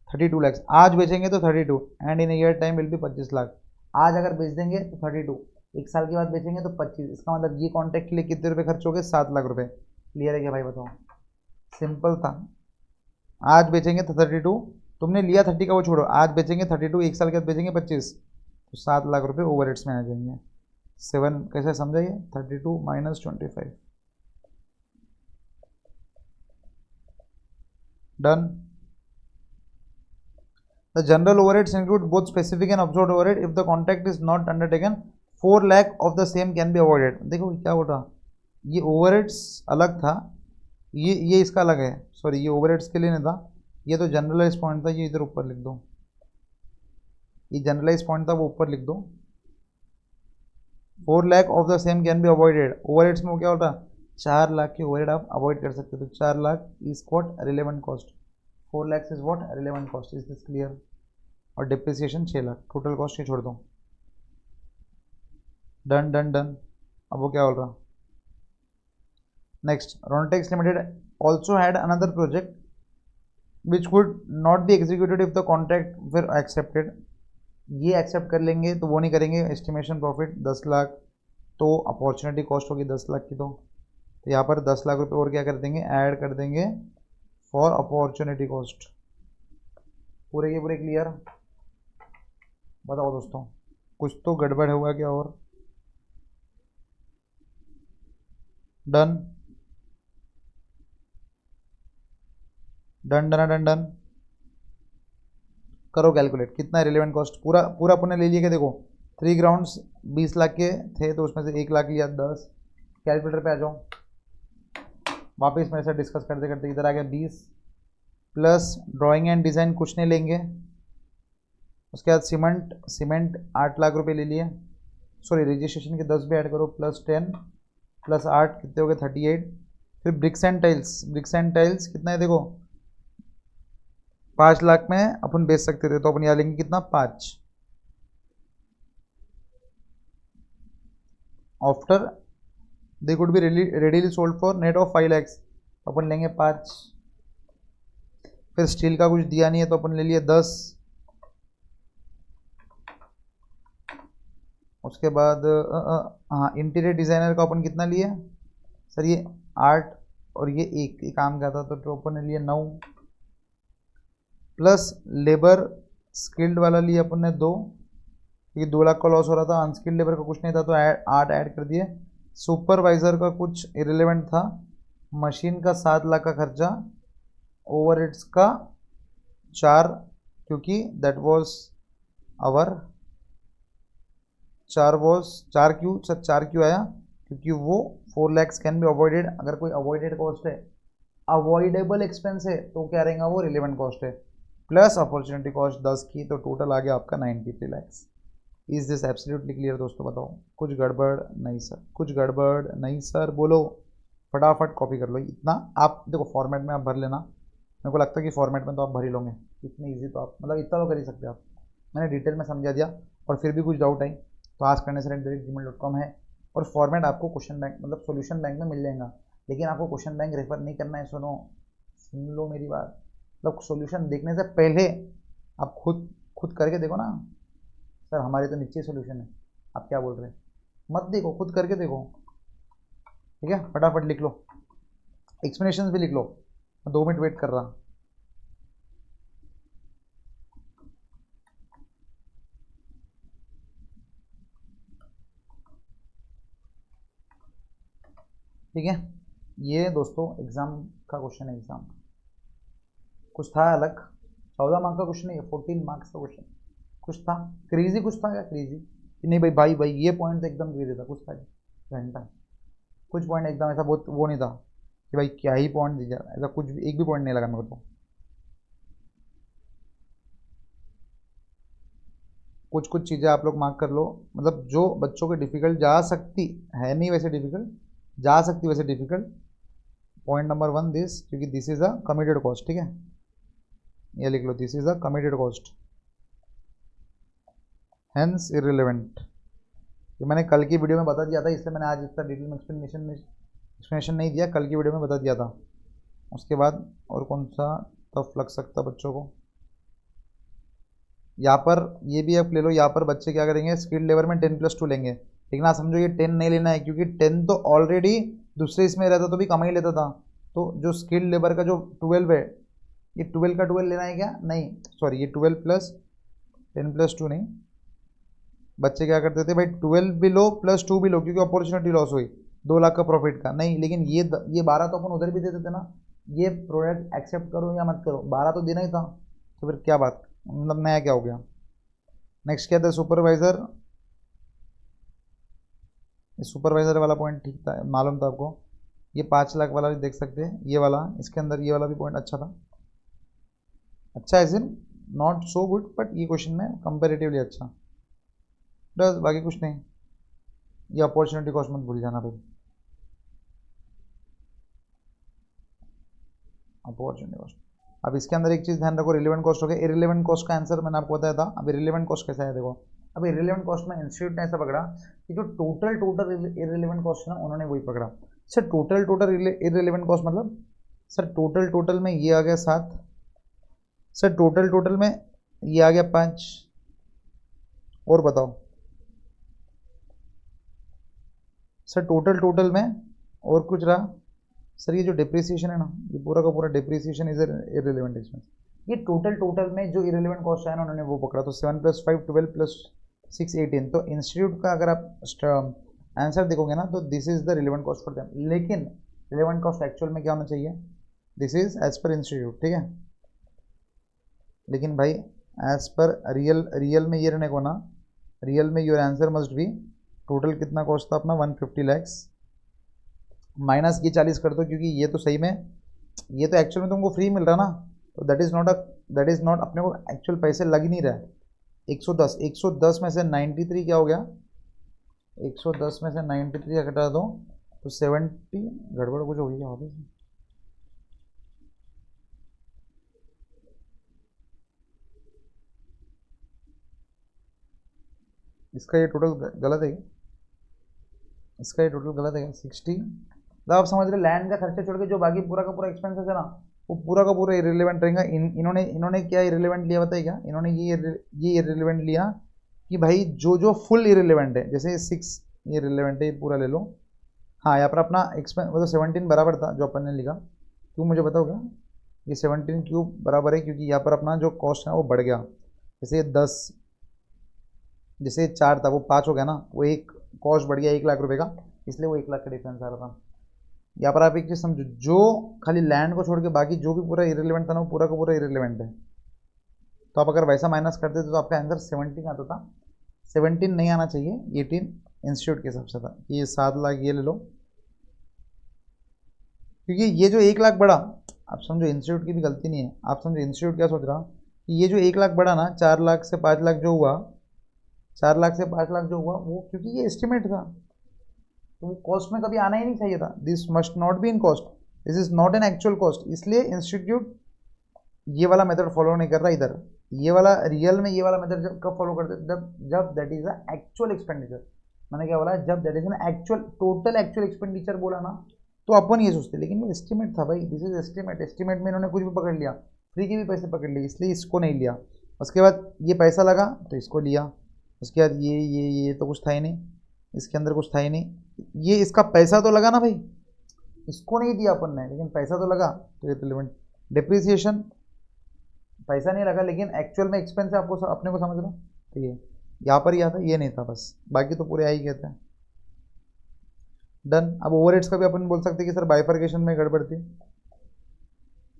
[SPEAKER 1] 32 lakhs. आज बेचेंगे तो 32 and in a year time will be 25 lakh. आज अगर बेच देंगे तो 32, एक साल के बाद बेचेंगे तो 25, इसका मतलब ये कॉन्ट्रैक्ट के लिए कितने रुपए खर्च हो गए, 7 लाख रुपए। क्लियर है क्या भाई, बताओ? सिंपल था। आज बेचेंगे तो 32, तुमने लिया 30 का वो छोड़ो, आज बेचेंगे 32, एक साल के बाद बेचेंगे 25, तो 7 लाख रुपए ओवरहेड्स में आ जाएंगे। 7 कैसे समझाइए, 32 minus 25। Done. The general overheads include both specific and absorbed overhead if the contract is not undertaken 4 lakh of the same can be avoided. देखो क्या बोला, ये ओवरहेड्स अलग था, ये इसका अलग है, सॉरी ये ओवरहेड्स के लिए नहीं था, ये तो जनरलाइज पॉइंट था, ये इधर ऊपर लिख दो, ये जनरलाइज पॉइंट था, वो ऊपर लिख दो। 4 lakh of the same can be avoided, overheads में वो क्या होता, 4 लाख के ओवरहेड आप अवॉइड कर सकते हो, तो 4 lakh is what, relevant cost, 4 lakh is what, relevant cost. Is this clear? और डिप्रिसिएशन 6 लाख, टोटल कॉस्ट ये छोड़ दो। Done done done. अब वो क्या बोल रहा, next, Rontex limited also had another project which could not be executed if the contract फिर एक्सेप्टेड। ये एक्सेप्ट कर लेंगे तो वो नहीं करेंगे, एस्टिमेशन प्रॉफिट 10 लाख, तो अपॉर्चुनिटी कॉस्ट होगी 10 लाख की, तो यहाँ पर 10 लाख रुपए और क्या कर देंगे, ऐड कर देंगे फॉर अपॉर्चुनिटी कॉस्ट। पूरे के पूरे क्लियर? बताओ दोस्तों, कुछ तो गड़बड़ हुआ क्या? और done done done done done करो कैलकुलेट, कितना है रिलेवेंट कॉस्ट, पूरा पूरा अपन ने ले लिया, क्या देखो 3 ग्राउंड्स 20 लाख के थे, तो उसमें से 1 लाख लिया, 10। कैलकुलेटर पे आ जाओ, वापस मेरे साथ डिस्कस करते करते इधर आ गया 20 प्लस ड्राइंग एंड डिज़ाइन कुछ नहीं लेंगे, उसके बाद सीमेंट 8 लाख रुपए ले लिए, सॉरी रजिस्ट्रेशन के 10 भी ऐड करो, प्लस 10 प्लस 8 कितने हो गए, 38। फिर ब्रिक्स एंड टाइल्स कितना है देखो, 5 लाख में अपन बेच सकते थे, तो अपन यहाँ लेंगे कितना, 5। After they could be readily sold for net of 5 lakhs, अपन लेंगे 5। फिर स्टील का कुछ दिया नहीं है, तो अपन ले लिए 10। उसके बाद हाँ, इंटीरियर डिज़ाइनर का अपन कितना लिया सर, ये 8 और ये एक काम का था, तो अपन ने लिए 9, प्लस लेबर स्किल्ड वाला लिया अपन ने 2, क्योंकि 2 लाख का लॉस हो रहा था, अनस्किल्ड लेबर का कुछ नहीं था, तो 8 ऐड कर दिए। सुपरवाइज़र का कुछ इरेलीवेंट था, मशीन का 7 लाख का खर्चा, ओवरहेड्स का 4, क्योंकि दैट वाज आवर 4 क्यों सर, 4 क्यों आया, क्योंकि वो 4 लैक्स कैन बी अवॉइडेड। अगर कोई अवॉइडेड कॉस्ट है, अवॉइडेबल एक्सपेंस है, तो क्या रहेगा, वो रिलेवेंट कॉस्ट है, प्लस अपॉर्चुनिटी कॉस्ट 10 की, तो टोटल आ गया आपका 93 lakhs. Is this absolutely clear दोस्तों? बताओ, कुछ गड़बड़ नहीं सर, कुछ गड़बड़ नहीं सर, बोलो फटाफट कॉपी कर लो, इतना आप देखो फॉर्मेट में आप भर लेना, मेरे को लगता है कि फॉर्मेट में तो आप भर ही लोगे, इतनी ईजी तो आप मतलब इतना तो कर ही सकते हो आप, मैंने डिटेल में समझा दिया। और फिर भी कुछ डाउट आई तो askandnesar@gmail.com है, और फॉर्मेट आपको क्वेश्चन बैंक मतलब सॉल्यूशन बैंक में मिल जाएगा, लेकिन आपको क्वेश्चन बैंक रेफर नहीं करना है। सुन लो मेरी बात, मतलब सॉल्यूशन देखने से पहले आप खुद करके देखो ना, सर हमारे तो नीचे सॉल्यूशन है, आप क्या बोल रहे हैं, मत देखो, खुद करके देखो, ठीक है, फटाफट लिख लो, एक्सप्लेनेशन भी लिख लो, 2 मिनट वेट कर रहा। ठीक है, ये दोस्तों एग्जाम का क्वेश्चन है, एग्जाम कुछ था अलग, 14 मार्क्स का क्वेश्चन है, 14 मार्क्स का क्वेश्चन कुछ था, क्रेजी कुछ था क्या, क्रेजी कि नहीं भाई, भाई ये पॉइंट तो एकदम क्रेजी था, कुछ था घंटा, कुछ पॉइंट एकदम ऐसा बहुत वो नहीं था कि भाई क्या ही पॉइंट दीजिए, ऐसा कुछ भी एक भी पॉइंट नहीं लगा मेरे को। तो कुछ कुछ चीज़ें आप लोग मार्क कर लो, मतलब जो बच्चों के डिफिकल्ट जा सकती है, नहीं वैसे डिफिकल्ट जा सकती वैसे डिफिकल्ट। पॉइंट नंबर 1 दिस, क्योंकि this is a committed cost, ठीक है, ये लिख लो, this is a committed cost, hence irrelevant. ये मैंने कल की वीडियो में बता दिया था, इसलिए मैंने आज इतना डिटेल में एक्सप्लेनेशन नहीं दिया, कल की वीडियो में बता दिया था। उसके बाद और कौन सा टफ लग सकता बच्चों को, यहाँ पर ये भी आप ले लो, यहाँ पर बच्चे क्या करेंगे, स्किल लेवल में 10+2 लेंगे, लेकिन आप समझो ये 10 नहीं लेना है, क्योंकि 10 तो ऑलरेडी दूसरे इसमें रहता तो भी कम ही लेता था। तो जो स्किल लेबर का जो 12 है, ये 12 का 12 लेना है क्या, नहीं सॉरी, ये 12 प्लस 10+2 नहीं, बच्चे क्या करते थे भाई, 12 भी लो प्लस 2 भी लो, क्योंकि अपॉर्चुनिटी लॉस हुई 2 लाख का प्रॉफिट का, नहीं लेकिन ये 12 तो अपन उधर भी दे देते ना, ये प्रोडक्ट एक्सेप्ट करो या मत करो, 12 तो देना ही था, तो फिर क्या बात, मतलब नया क्या हो गया। नेक्स्ट क्या था, सुपरवाइजर, सुपरवाइजर वाला पॉइंट ठीक था, मालूम था आपको, ये 5 लाख वाला भी देख सकते हैं, ये वाला इसके अंदर ये वाला भी पॉइंट अच्छा था, अच्छा as in not so good, but ये क्वेश्चन में कंपेरेटिवली अच्छा, बस बाकी कुछ नहीं। ये अपॉर्चुनिटी कॉस्ट मत भूल जाना भाई, अपॉर्चुनिटी कॉस्ट। अब इसके अंदर एक चीज़ ध्यान रखो, रिलेवेंट कॉस्ट हो गया, इरिलेवेंट कॉस्ट का आंसर मैंने आपको बताया था। अब इरिलेवेंट कॉस्ट कैसा है देखो, अब इरिलेवेंट कॉस्ट में इंस्टीट्यूट ने ऐसा पकड़ा कि जो टोटल इरिलेवेंट कॉस्ट है ना, उन्होंने वही पकड़ा। सर टोटल इरिलेवेंट कॉस्ट मतलब, सर टोटल में ये आ गया 7, सर टोटल में ये आ गया 5, और बताओ सर टोटल में और कुछ रहा, सर ये जो डिप्रिसिएशन है ना, ये पूरा का पूरा डिप्रिसिएशन इज इररिलेवेंट एक्सपेंस, ये टोटल में जो इररिलेवेंट कॉस्ट है ना, उन्होंने वो पकड़ा। तो 7+5 12 + 6 18, तो इंस्टीट्यूट का अगर आप आंसर देखोगे ना, तो this is the relevant cost for them, लेकिन रिलेवेंट कॉस्ट एक्चुअल में क्या होना चाहिए, this is as per institute, ठीक है, लेकिन भाई एज पर रियल में ये रहने को ना, रियल में your answer must be, total कितना कॉस्ट था अपना 150 लैक्स, माइनस ये 40 कर दो, क्योंकि ये तो सही में, ये तो एक्चुअल में तुमको फ्री मिल रहा ना, तो दैट इज़ नॉट अपने को एक्चुअल पैसे लग ही नहीं रहा है। 110 में से 93 क्या हो गया, 110 में से 93 घटा दो तो 70, गड़बड़ कुछ हो गई क्या वापस, इसका ये टोटल गलत है, इसका ये टोटल गलत है 60, तो आप समझ रहे, लैंड का खर्चा छोड़ के जो बाकी पूरा का पूरा एक्सपेंसेस है ना, वो पूरा का पूरा इरेलीवेंट रहेगा। इन्होंने क्या इरेलीवेंट लिया बताइए, क्या इन्होंने ये इरेलीवेंट लिया कि भाई जो फुल इरेलीवेंट है, जैसे 6 ये इरेलीवेंट है, ये पूरा ले लो। हाँ यहाँ पर अपना एक्सपेंस वो तो 17 बराबर था जो अपन ने लिखा, क्यों मुझे बताओगे, ये 17 क्यों बराबर है, क्योंकि यहाँ पर अपना जो कॉस्ट है वो बढ़ गया, जैसे 10, जैसे 4 था वो 5 हो गया ना, वो एक कॉस्ट बढ़ गया 1 लाख रुपए का, इसलिए वो 1 लाख का डिफरेंस आ रहा था। यहाँ पर आप एक चीज़ समझो, जो खाली लैंड को छोड़ के बाकी जो भी पूरा इरेलीवेंट था ना, वो पूरा का पूरा इरेलीवेंट है, तो आप अगर वैसा माइनस करते तो आपका आंसर 17 आता था, 17 नहीं आना चाहिए, 18 इंस्टीट्यूट के हिसाब से था। ये 7 लाख ये ले लो, क्योंकि ये जो 1 लाख बढ़ा, आप समझो इंस्टीट्यूट की भी गलती नहीं है, आप समझो इंस्टीट्यूट क्या सोच रहा कि ये जो 1 लाख बढ़ा ना, 4 लाख से 5 लाख जो हुआ, 4 लाख से 5 लाख जो हुआ, वो क्योंकि ये एस्टिमेट था, तो वो कॉस्ट में कभी आना ही नहीं चाहिए था, this must not be in cost, this is not an actual cost, इसलिए इंस्टीट्यूट ये वाला मेथड फॉलो नहीं कर रहा इधर, ये वाला रियल में ये वाला मेथड कब फॉलो करते, जब that is a actual expenditure. मैंने क्या बोला, जब that is an actual total actual expenditure बोला ना, तो अपन ये सोचते, लेकिन वो एस्टिमेट था भाई, दिस इज एस्टिमेट, एस्टिमेट में इन्होंने कुछ भी पकड़ लिया, फ्री के भी पैसे पकड़ लिए, इसलिए इसको नहीं लिया। उसके बाद ये पैसा लगा तो इसको लिया, उसके बाद ये तो कुछ था ही नहीं, इसके अंदर कुछ था ही नहीं, ये इसका पैसा तो लगा ना भाई, इसको नहीं दिया अपन ने लेकिन पैसा तो लगा, तो ये रिलेवेंट। डिप्रिसिएशन पैसा नहीं लगा लेकिन एक्चुअल में एक्सपेंस है, आपको अपने को समझ लो। तो ये यहाँ पर ही आता, ये नहीं था बस, बाकी तो पूरे आई कहते हैं। डन। अब ओवरहेड्स का भी अपन बोल सकते हैं कि सर बाइफर्केशन में गड़बड़ थी।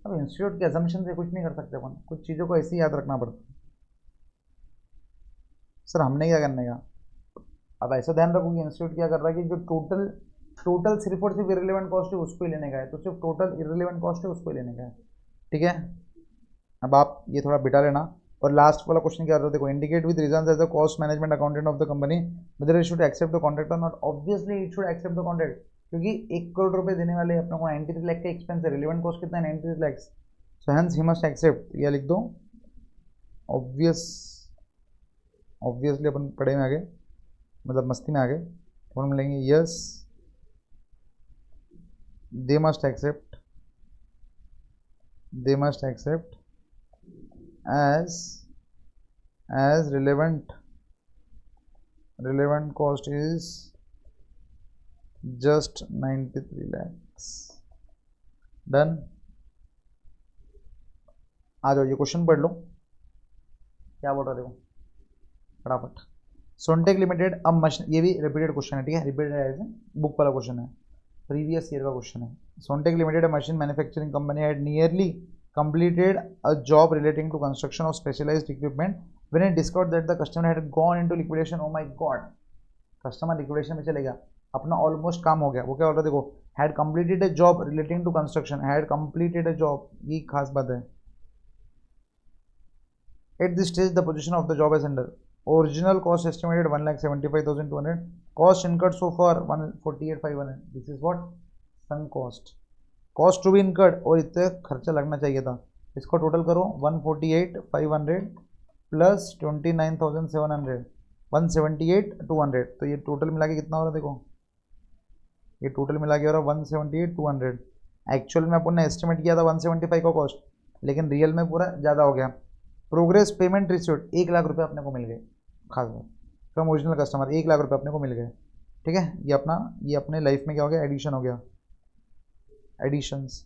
[SPEAKER 1] अब इंस्टीट्यूट के असम्पशन से कुछ नहीं कर सकते अपन, कुछ चीज़ों को ऐसे ही याद रखना पड़ता है। सर हमने क्या करने का, अब ऐसा ध्यान रखो कि इंस्टीट्यूट क्या कर रहा है कि जो टोटल टोटल सिर्फ और सिर्फ इरेलीवेंट कॉस्ट है उसको ही लेने का है, तो सिर्फ टोटल इरेलीवेंट कॉस्ट है उसको ही लेने का है, ठीक है। अब आप ये थोड़ा बिठा लेना। और लास्ट वाला क्वेश्चन क्या रहा है, देखो, indicate with reasons as the cost management accountant of the company whether it should accept the contract और not. Obviously it should accept the contract, क्योंकि 1 करोड़ रुपए देने वाले अपने को 93 लाख का एक्सपेंस है, रिलेवेंट कॉस्ट कितना है 93 lakh, so hence he must accept. या लिख दो ऑब्वियसली अपन पढ़े में आगे, मतलब मस्ती में आगे तो हम मिलेंगे yes they must accept as relevant cost is just 93 lakhs। डन। आ जाओ ये क्वेश्चन पढ़ लो, क्या बोल रहा देखो फटाफट। सोनटेक लिमिटेड अब मशीन, ये भी रिपीटेड क्वेश्चन है, ठीक है, रिपीटेड बुक वाला क्वेश्चन है, प्रीवियस ईयर का क्वेश्चन है। Sontech limited machine manufacturing company had nearly completed a job relating to construction of specialized equipment when it discovered that the customer had gone into liquidation। oh my god, customer liquidation में चले गया, अपना almost काम हो गया। वो क्या बोल रहा है देखो, had completed a job relating to construction, had completed a job, ये खास बात है। At this stage the position of the job is under original cost estimated 1,75,200, cost incurred so far 148,500, this is what sun cost to be incurred, और इतना खर्चा लगना चाहिए था। इसको टोटल करो 148,500 प्लस 29,700 178,200, तो ये टोटल मिला के कितना हो रहा है देखो, ये टोटल मिला के हो रहा है 178,200। एक्चुअल में अपन ने एस्टिमेट किया था 175 का कॉस्ट, लेकिन रियल में पूरा ज़्यादा हो गया। प्रोग्रेस पेमेंट रिसीव्ड 1 लाख रुपये अपने को मिल गए, खास बात फ्रॉम ओरिजिनल कस्टमर, 1 लाख रुपये अपने को मिल गए, ठीक है। ये अपने लाइफ में क्या हो गया, एडिशन हो गया, additions।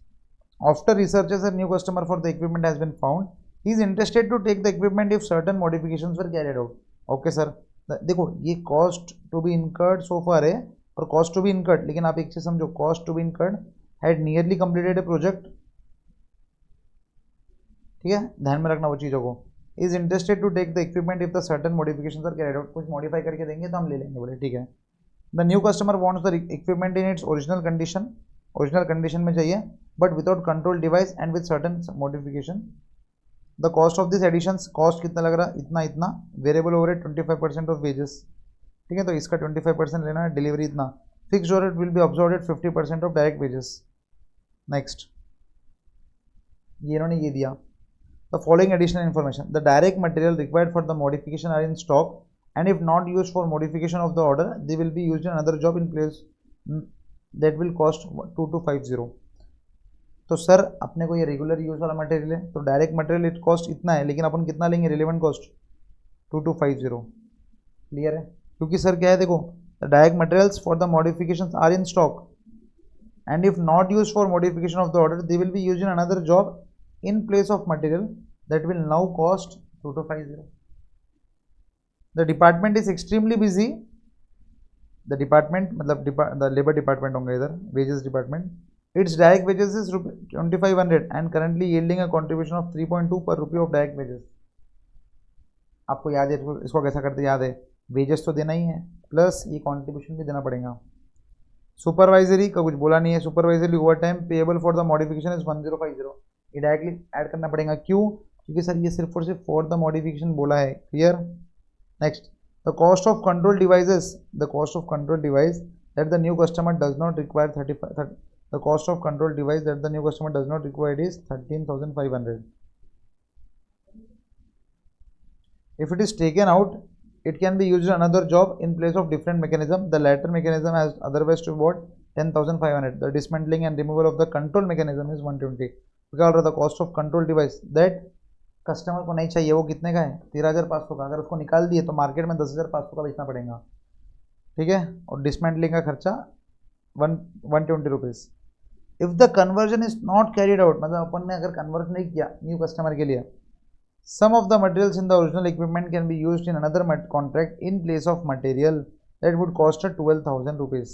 [SPEAKER 1] After researches a new customer for the equipment has been found, he is interested to take the equipment if certain modifications were carried out। okay sir, देखो ये cost to be incurred so far है और cost to be incurred, लेकिन आप एक चीज समझो, cost to be incurred had nearly completed a project, ठीक है, ध्यान में रखना वो चीज़ों को। is interested to take the equipment if the certain modifications are carried out, कुछ modify करके देंगे तो हम ले लेंगे, बोले ठीक है। the new customer wants the equipment in its original condition, original condition में चाहिए, but without control device and with certain modification. The cost of this additions, cost कितना लग रहा है, इतना इतना, वेरिएबल ओवरहेड 25% ऑफ वेजेस, ठीक है, तो इसका 25% लेना है, डिलीवरी इतना, fixed overhead will be absorbed at 50% of direct wages. Next, ये इन्होंने ये दिया, the following additional information, the direct material required for the modification are in stock and if not use for modification of the order they will be used in other job in place that will cost 2250। तो sir अपने को ये regular use वाला material है, तो direct material it cost इतना है, लेकिन अपन कितना लेंगे, रिलेवेंट कॉस्ट 2250। क्लियर है, क्योंकि सर क्या है देखो, the direct materials for the modifications are in stock and if not use for modification of the order they will be use in another job in place of material that will now cost 2250। The department is extremely busy, the department मतलब the labour department होंगे इधर, wages department, its direct wages is 2500 and currently yielding a contribution of 3.2 per रुपये of direct wages. आपको याद है इसको कैसा करते, याद है, वेजेस तो देना ही है प्लस ये कंट्रीब्यूशन भी देना पड़ेगा। सुपरवाइजरी का कुछ बोला नहीं है, supervisory over time payable for the modification is 1050, ये डायरेक्टली ऐड करना पड़ेगा, क्यों, क्योंकि सर ये सिर्फ और सिर्फ फॉर द मॉडिफिकेशन बोला है। Clear. Next, the cost of control devices, the cost of control device that the new customer does not require 35, the cost of control device that the new customer does not require is 13,500। if it is taken out it can be used in another job in place of different mechanism, the latter mechanism has otherwise to be 10,500। the dismantling and removal of the control mechanism is 120। क्या the cost of control device that customer को नहीं चाहिए, वो कितने का है, 13,500 का, अगर उसको निकाल दिए तो मार्केट में 10,500 का बेचना पड़ेगा, ठीक है, और डिसमेंटलिंग का खर्चा 120 rupees. If the conversion is not carried out, मतलब अपन ने अगर कन्वर्जन नहीं किया न्यू कस्टमर के लिए, some of the materials in the original equipment can be used in another contract in place of material that would cost 12,000 rupees.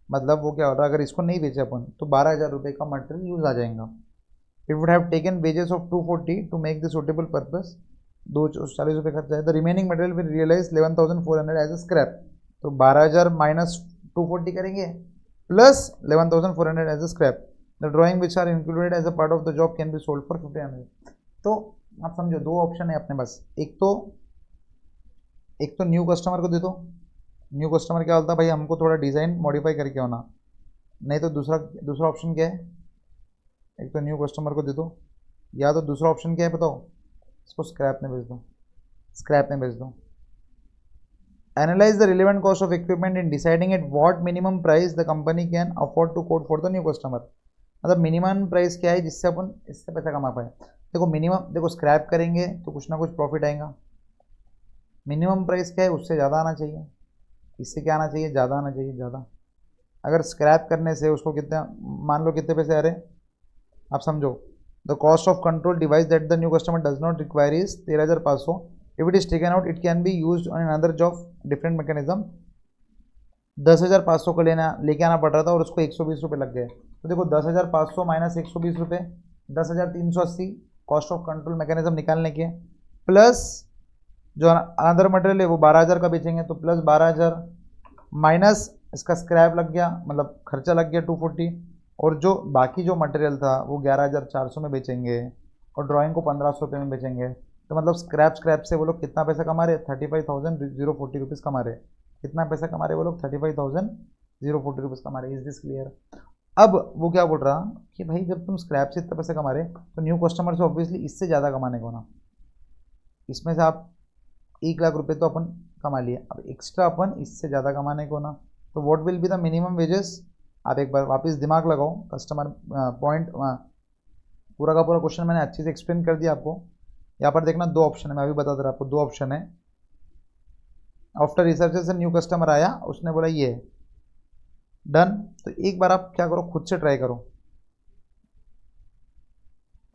[SPEAKER 1] मतलब वो क्या हो रहा है, अगर इसको नहीं बेचे अपन तो 12,000 रुपये का मटेरियल यूज आ जाएगा। It would have taken wages of 240 to make the suitable purpose, 240 रुपये खर्चा है। The remaining material will realise 11,400 as a scrap. तो 12,000 माइनस 240 करेंगे plus 11,400 as a scrap. The drawing which are included as a part of the job can be sold for 1,500। तो आप समझो दो option है अपने पास, एक तो न्यू कस्टमर को दे दो। न्यू कस्टमर क्या बोलता है, भाई हमको थोड़ा डिज़ाइन मॉडिफाई करके होना, नहीं तो दूसरा ऑप्शन क्या है, एक तो न्यू कस्टमर को दे दो, या तो दूसरा ऑप्शन क्या है बताओ, इसको स्क्रैप में बेच दो। Analyse the relevant cost of equipment in deciding at what minimum price the company can afford to quote for the new customer. मतलब मिनिमम प्राइस क्या है जिससे अपन इससे पैसा कमा पाए। देखो मिनिमम, देखो स्क्रैप करेंगे तो कुछ ना कुछ प्रॉफिट आएगा। मिनिमम प्राइस क्या है, उससे ज़्यादा आना चाहिए, इससे क्या आना चाहिए, ज़्यादा आना चाहिए, ज़्यादा। अगर स्क्रैप करने से उसको कितना, मान लो कितने पैसे आ रहे, आप समझो the cost of control device that the new customer does not require is 13,500। If it is taken out it can be use on another job different mechanism. 10,500 को लेके आना पड़ रहा था और उसको 120 रुपये लग गए। तो देखो 10,500 माइनस 120 रुपये, 10,380 कॉस्ट ऑफ कंट्रोल मैकेनिज्म निकालने के, प्लस जो अनदर मटेरियल है वो 12,000 का बेचेंगे, तो प्लस 12,000 माइनस इसका स्क्रैप लग गया, मतलब खर्चा लग गया 240, और जो बाकी जो मटेरियल था वो 11,400 में बेचेंगे और ड्राइंग को 1,500 रुपये में बेचेंगे। तो मतलब स्क्रैप से वो लोग कितना पैसा कमा रहे, 35,040 रुपीज़ कमा रहे। कितना पैसा कमा रहे वो लोग, 35,040 रुपीज़ कमा रहे। Is this clear? अब वो क्या बोल रहा कि भाई जब तुम स्क्रैप से इतना पैसा कमा रहे तो न्यू कस्टमर से ऑब्वियसली इससे ज़्यादा कमाने को ना, इसमें से आप 1,00,000 रुपये तो अपन कमा लिए, अब एक्स्ट्रा अपन इससे ज़्यादा कमाने को ना, तो what will be the minimum wages. आप एक बार वापस दिमाग लगाओ, कस्टमर पॉइंट पूरा का पूरा क्वेश्चन मैंने अच्छे से एक्सप्लेन कर दिया आपको। यहाँ पर देखना दो ऑप्शन है, मैं अभी बता दे रहा आपको, दो ऑप्शन है। आफ्टर रिसर्च से न्यू कस्टमर आया, उसने बोला ये डन, तो एक बार आप क्या करो, खुद से ट्राई करो।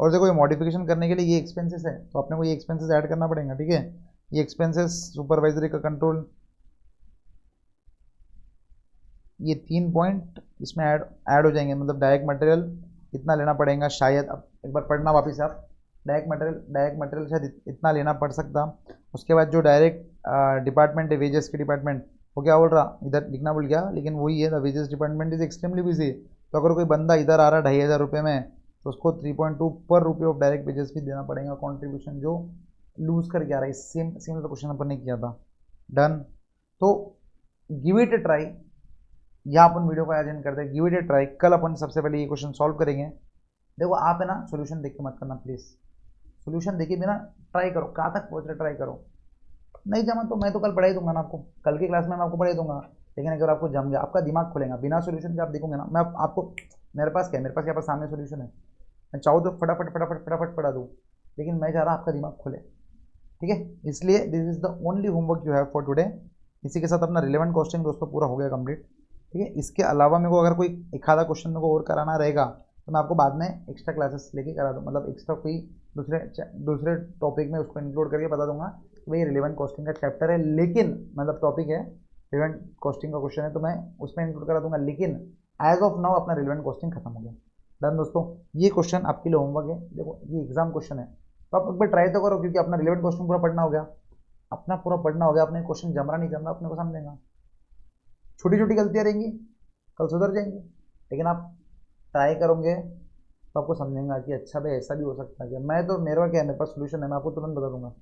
[SPEAKER 1] और देखो ये मॉडिफिकेशन करने के लिए ये एक्सपेंसेस है, तो अपने को ये एक्सपेंसेस ऐड करना पड़ेगा, ठीक है। ये एक्सपेंसेस सुपरवाइजरी का कंट्रोल, ये 3 पॉइंट इसमें ऐड हो जाएंगे। मतलब डायरेक्ट मटेरियल इतना लेना पड़ेगा शायद, अब एक बार पढ़ना वापस आप, डायरेक्ट मटेरियल शायद इतना लेना पड़ सकता। उसके बाद जो डायरेक्ट डिपार्टमेंट है, वेजेस के डिपार्टमेंट, वो क्या बोल रहा, इधर लिखना भूल गया, लेकिन वही है, the wages department is extremely busy. तो अगर कोई बंदा इधर आ रहा है 2,500 रुपये में, तो उसको 3.2 पर रुपये ऑफ डायरेक्ट वेजेस भी देना पड़ेगा कॉन्ट्रीब्यूशन, जो लूज करके आ रहा है। सिमिलर क्वेश्चन अपन ने किया था। डन, तो गिव इट ए ट्राई, यहाँ अपन वीडियो को एजेंड करते हैं, गिव इट ए ट्राई। कल अपन सबसे पहले ये क्वेश्चन सॉल्व करेंगे। देखो आप है ना सोल्यूशन देख के मत करना प्लीज़, सोल्यूशन देखे बिना ट्राई करो, कहाँ तक पहुँच रहे ट्राई करो। नहीं जमा तो मैं तो कल पढ़ाई दूंगा ना आपको, कल की क्लास में मैं आपको पढ़ाई दूंगा, लेकिन अगर आपको जम गया, आपका दिमाग खुलेगा, बिना सोल्यूशन के आप देखोगे ना, मैं आपको, मेरे पास क्या है, मेरे पास यहाँ पर सामने सोल्यूशन है, मैं चाहूँ तो फटाफट पढ़ा दूँ, लेकिन मैं चाह रहा आपका दिमाग खुले, ठीक है। इसलिए this is the only homework you have for today. इसी के साथ अपना रिलेवेंट क्वेश्चन दोस्तों पूरा हो गया कंप्लीट, ठीक है। इसके अलावा मेरे को अगर कोई एक आधा क्वेश्चन मेरे को और कराना रहेगा तो मैं आपको बाद में एक्स्ट्रा क्लासेस लेके करा दूँ, मतलब एक्स्ट्रा कोई दूसरे टॉपिक में उसको इंक्लूड करके बता दूंगा कि भाई रिलेवेंट कॉस्टिंग का चैप्टर है, लेकिन मतलब टॉपिक है रिलेवेंट कॉस्टिंग का क्वेश्चन है, तो मैं उसमें इंक्लूड करा दूंगा, लेकिन एज ऑफ नाउ अपना रिलेवेंट कॉस्टिंग खत्म हो गया। डन दोस्तों, ये क्वेश्चन आपके लिए होमवर्क है। देखो ये एग्जाम क्वेश्चन है, तो आप एक बार ट्राई तो करो, क्योंकि अपना रिलेवेंट क्वेश्चन पूरा पढ़ना हो गया, अपना पूरा पढ़ना हो गया, अपने क्वेश्चन जम रहा नहीं जम रहा अपने को समझेगा। छोटी छोटी गलतियाँ रहेंगी, कल सुधर जाएंगी, लेकिन आप ट्राई करोगे तो आपको समझेंगे कि अच्छा भाई ऐसा भी हो सकता है क्या। मैं तो मेरा क्या है, मेरे पास सोल्यूशन है, मैं आपको तुरंत बता दूंगा,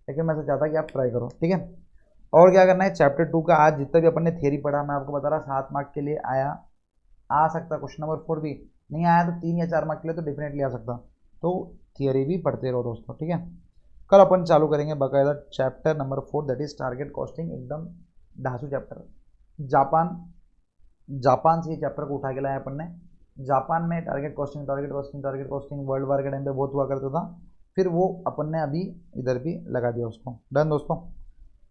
[SPEAKER 1] लेकिन मैं तो चाहता कि आप ट्राई करो, ठीक है। और क्या करना है, चैप्टर 2 का आज जितना भी अपन ने थियरी पढ़ा, मैं आपको बता रहा 7 मार्क के लिए आ सकता, क्वेश्चन नंबर 4 भी नहीं आया तो 3 या 4 मार्क के लिए तो डेफिनेटली आ सकता। तो थियरी भी पढ़ते रहो दोस्तों, ठीक है। कल अपन चालू करेंगे बाकायदा chapter number 4, that is target costing, एकदम धांसू चैप्टर। जापान से ये चैप्टर को उठा के लाया अपन ने। जापान में टारगेट कॉस्टिंग वर्ल्ड वार के टाइम पे बहुत हुआ करता था, फिर वो अपन ने अभी इधर भी लगा दिया उसको। डन दोस्तों,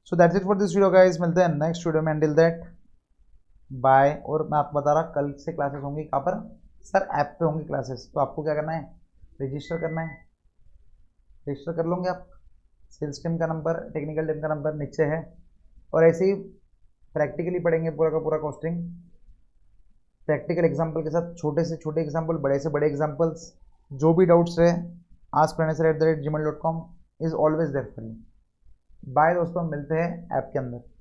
[SPEAKER 1] so that's it for this video guys, मिलते हैं नेक्स्ट वीडियो में। अंटिल दैट बाय, और मैं आपको बता रहा कल से क्लासेस होंगी कहाँ पर सर, ऐप पे होंगी क्लासेस, तो आपको क्या करना है, रजिस्टर करना है। रजिस्टर कर लोगे आप, सेल्स टीम का नंबर, टेक्निकल टीम का नंबर नीचे है। और ऐसे ही प्रैक्टिकली पढ़ेंगे पूरा का पूरा कॉस्टिंग, प्रैक्टिकल एग्जाम्पल के साथ, छोटे से छोटे एग्जाम्पल, बड़े से बड़े एग्जाम्पल्स। जो भी डाउट्स रहे askfinancier@gmail.com is always there for you. Bye दोस्तों, मिलते हैं ऐप के अंदर।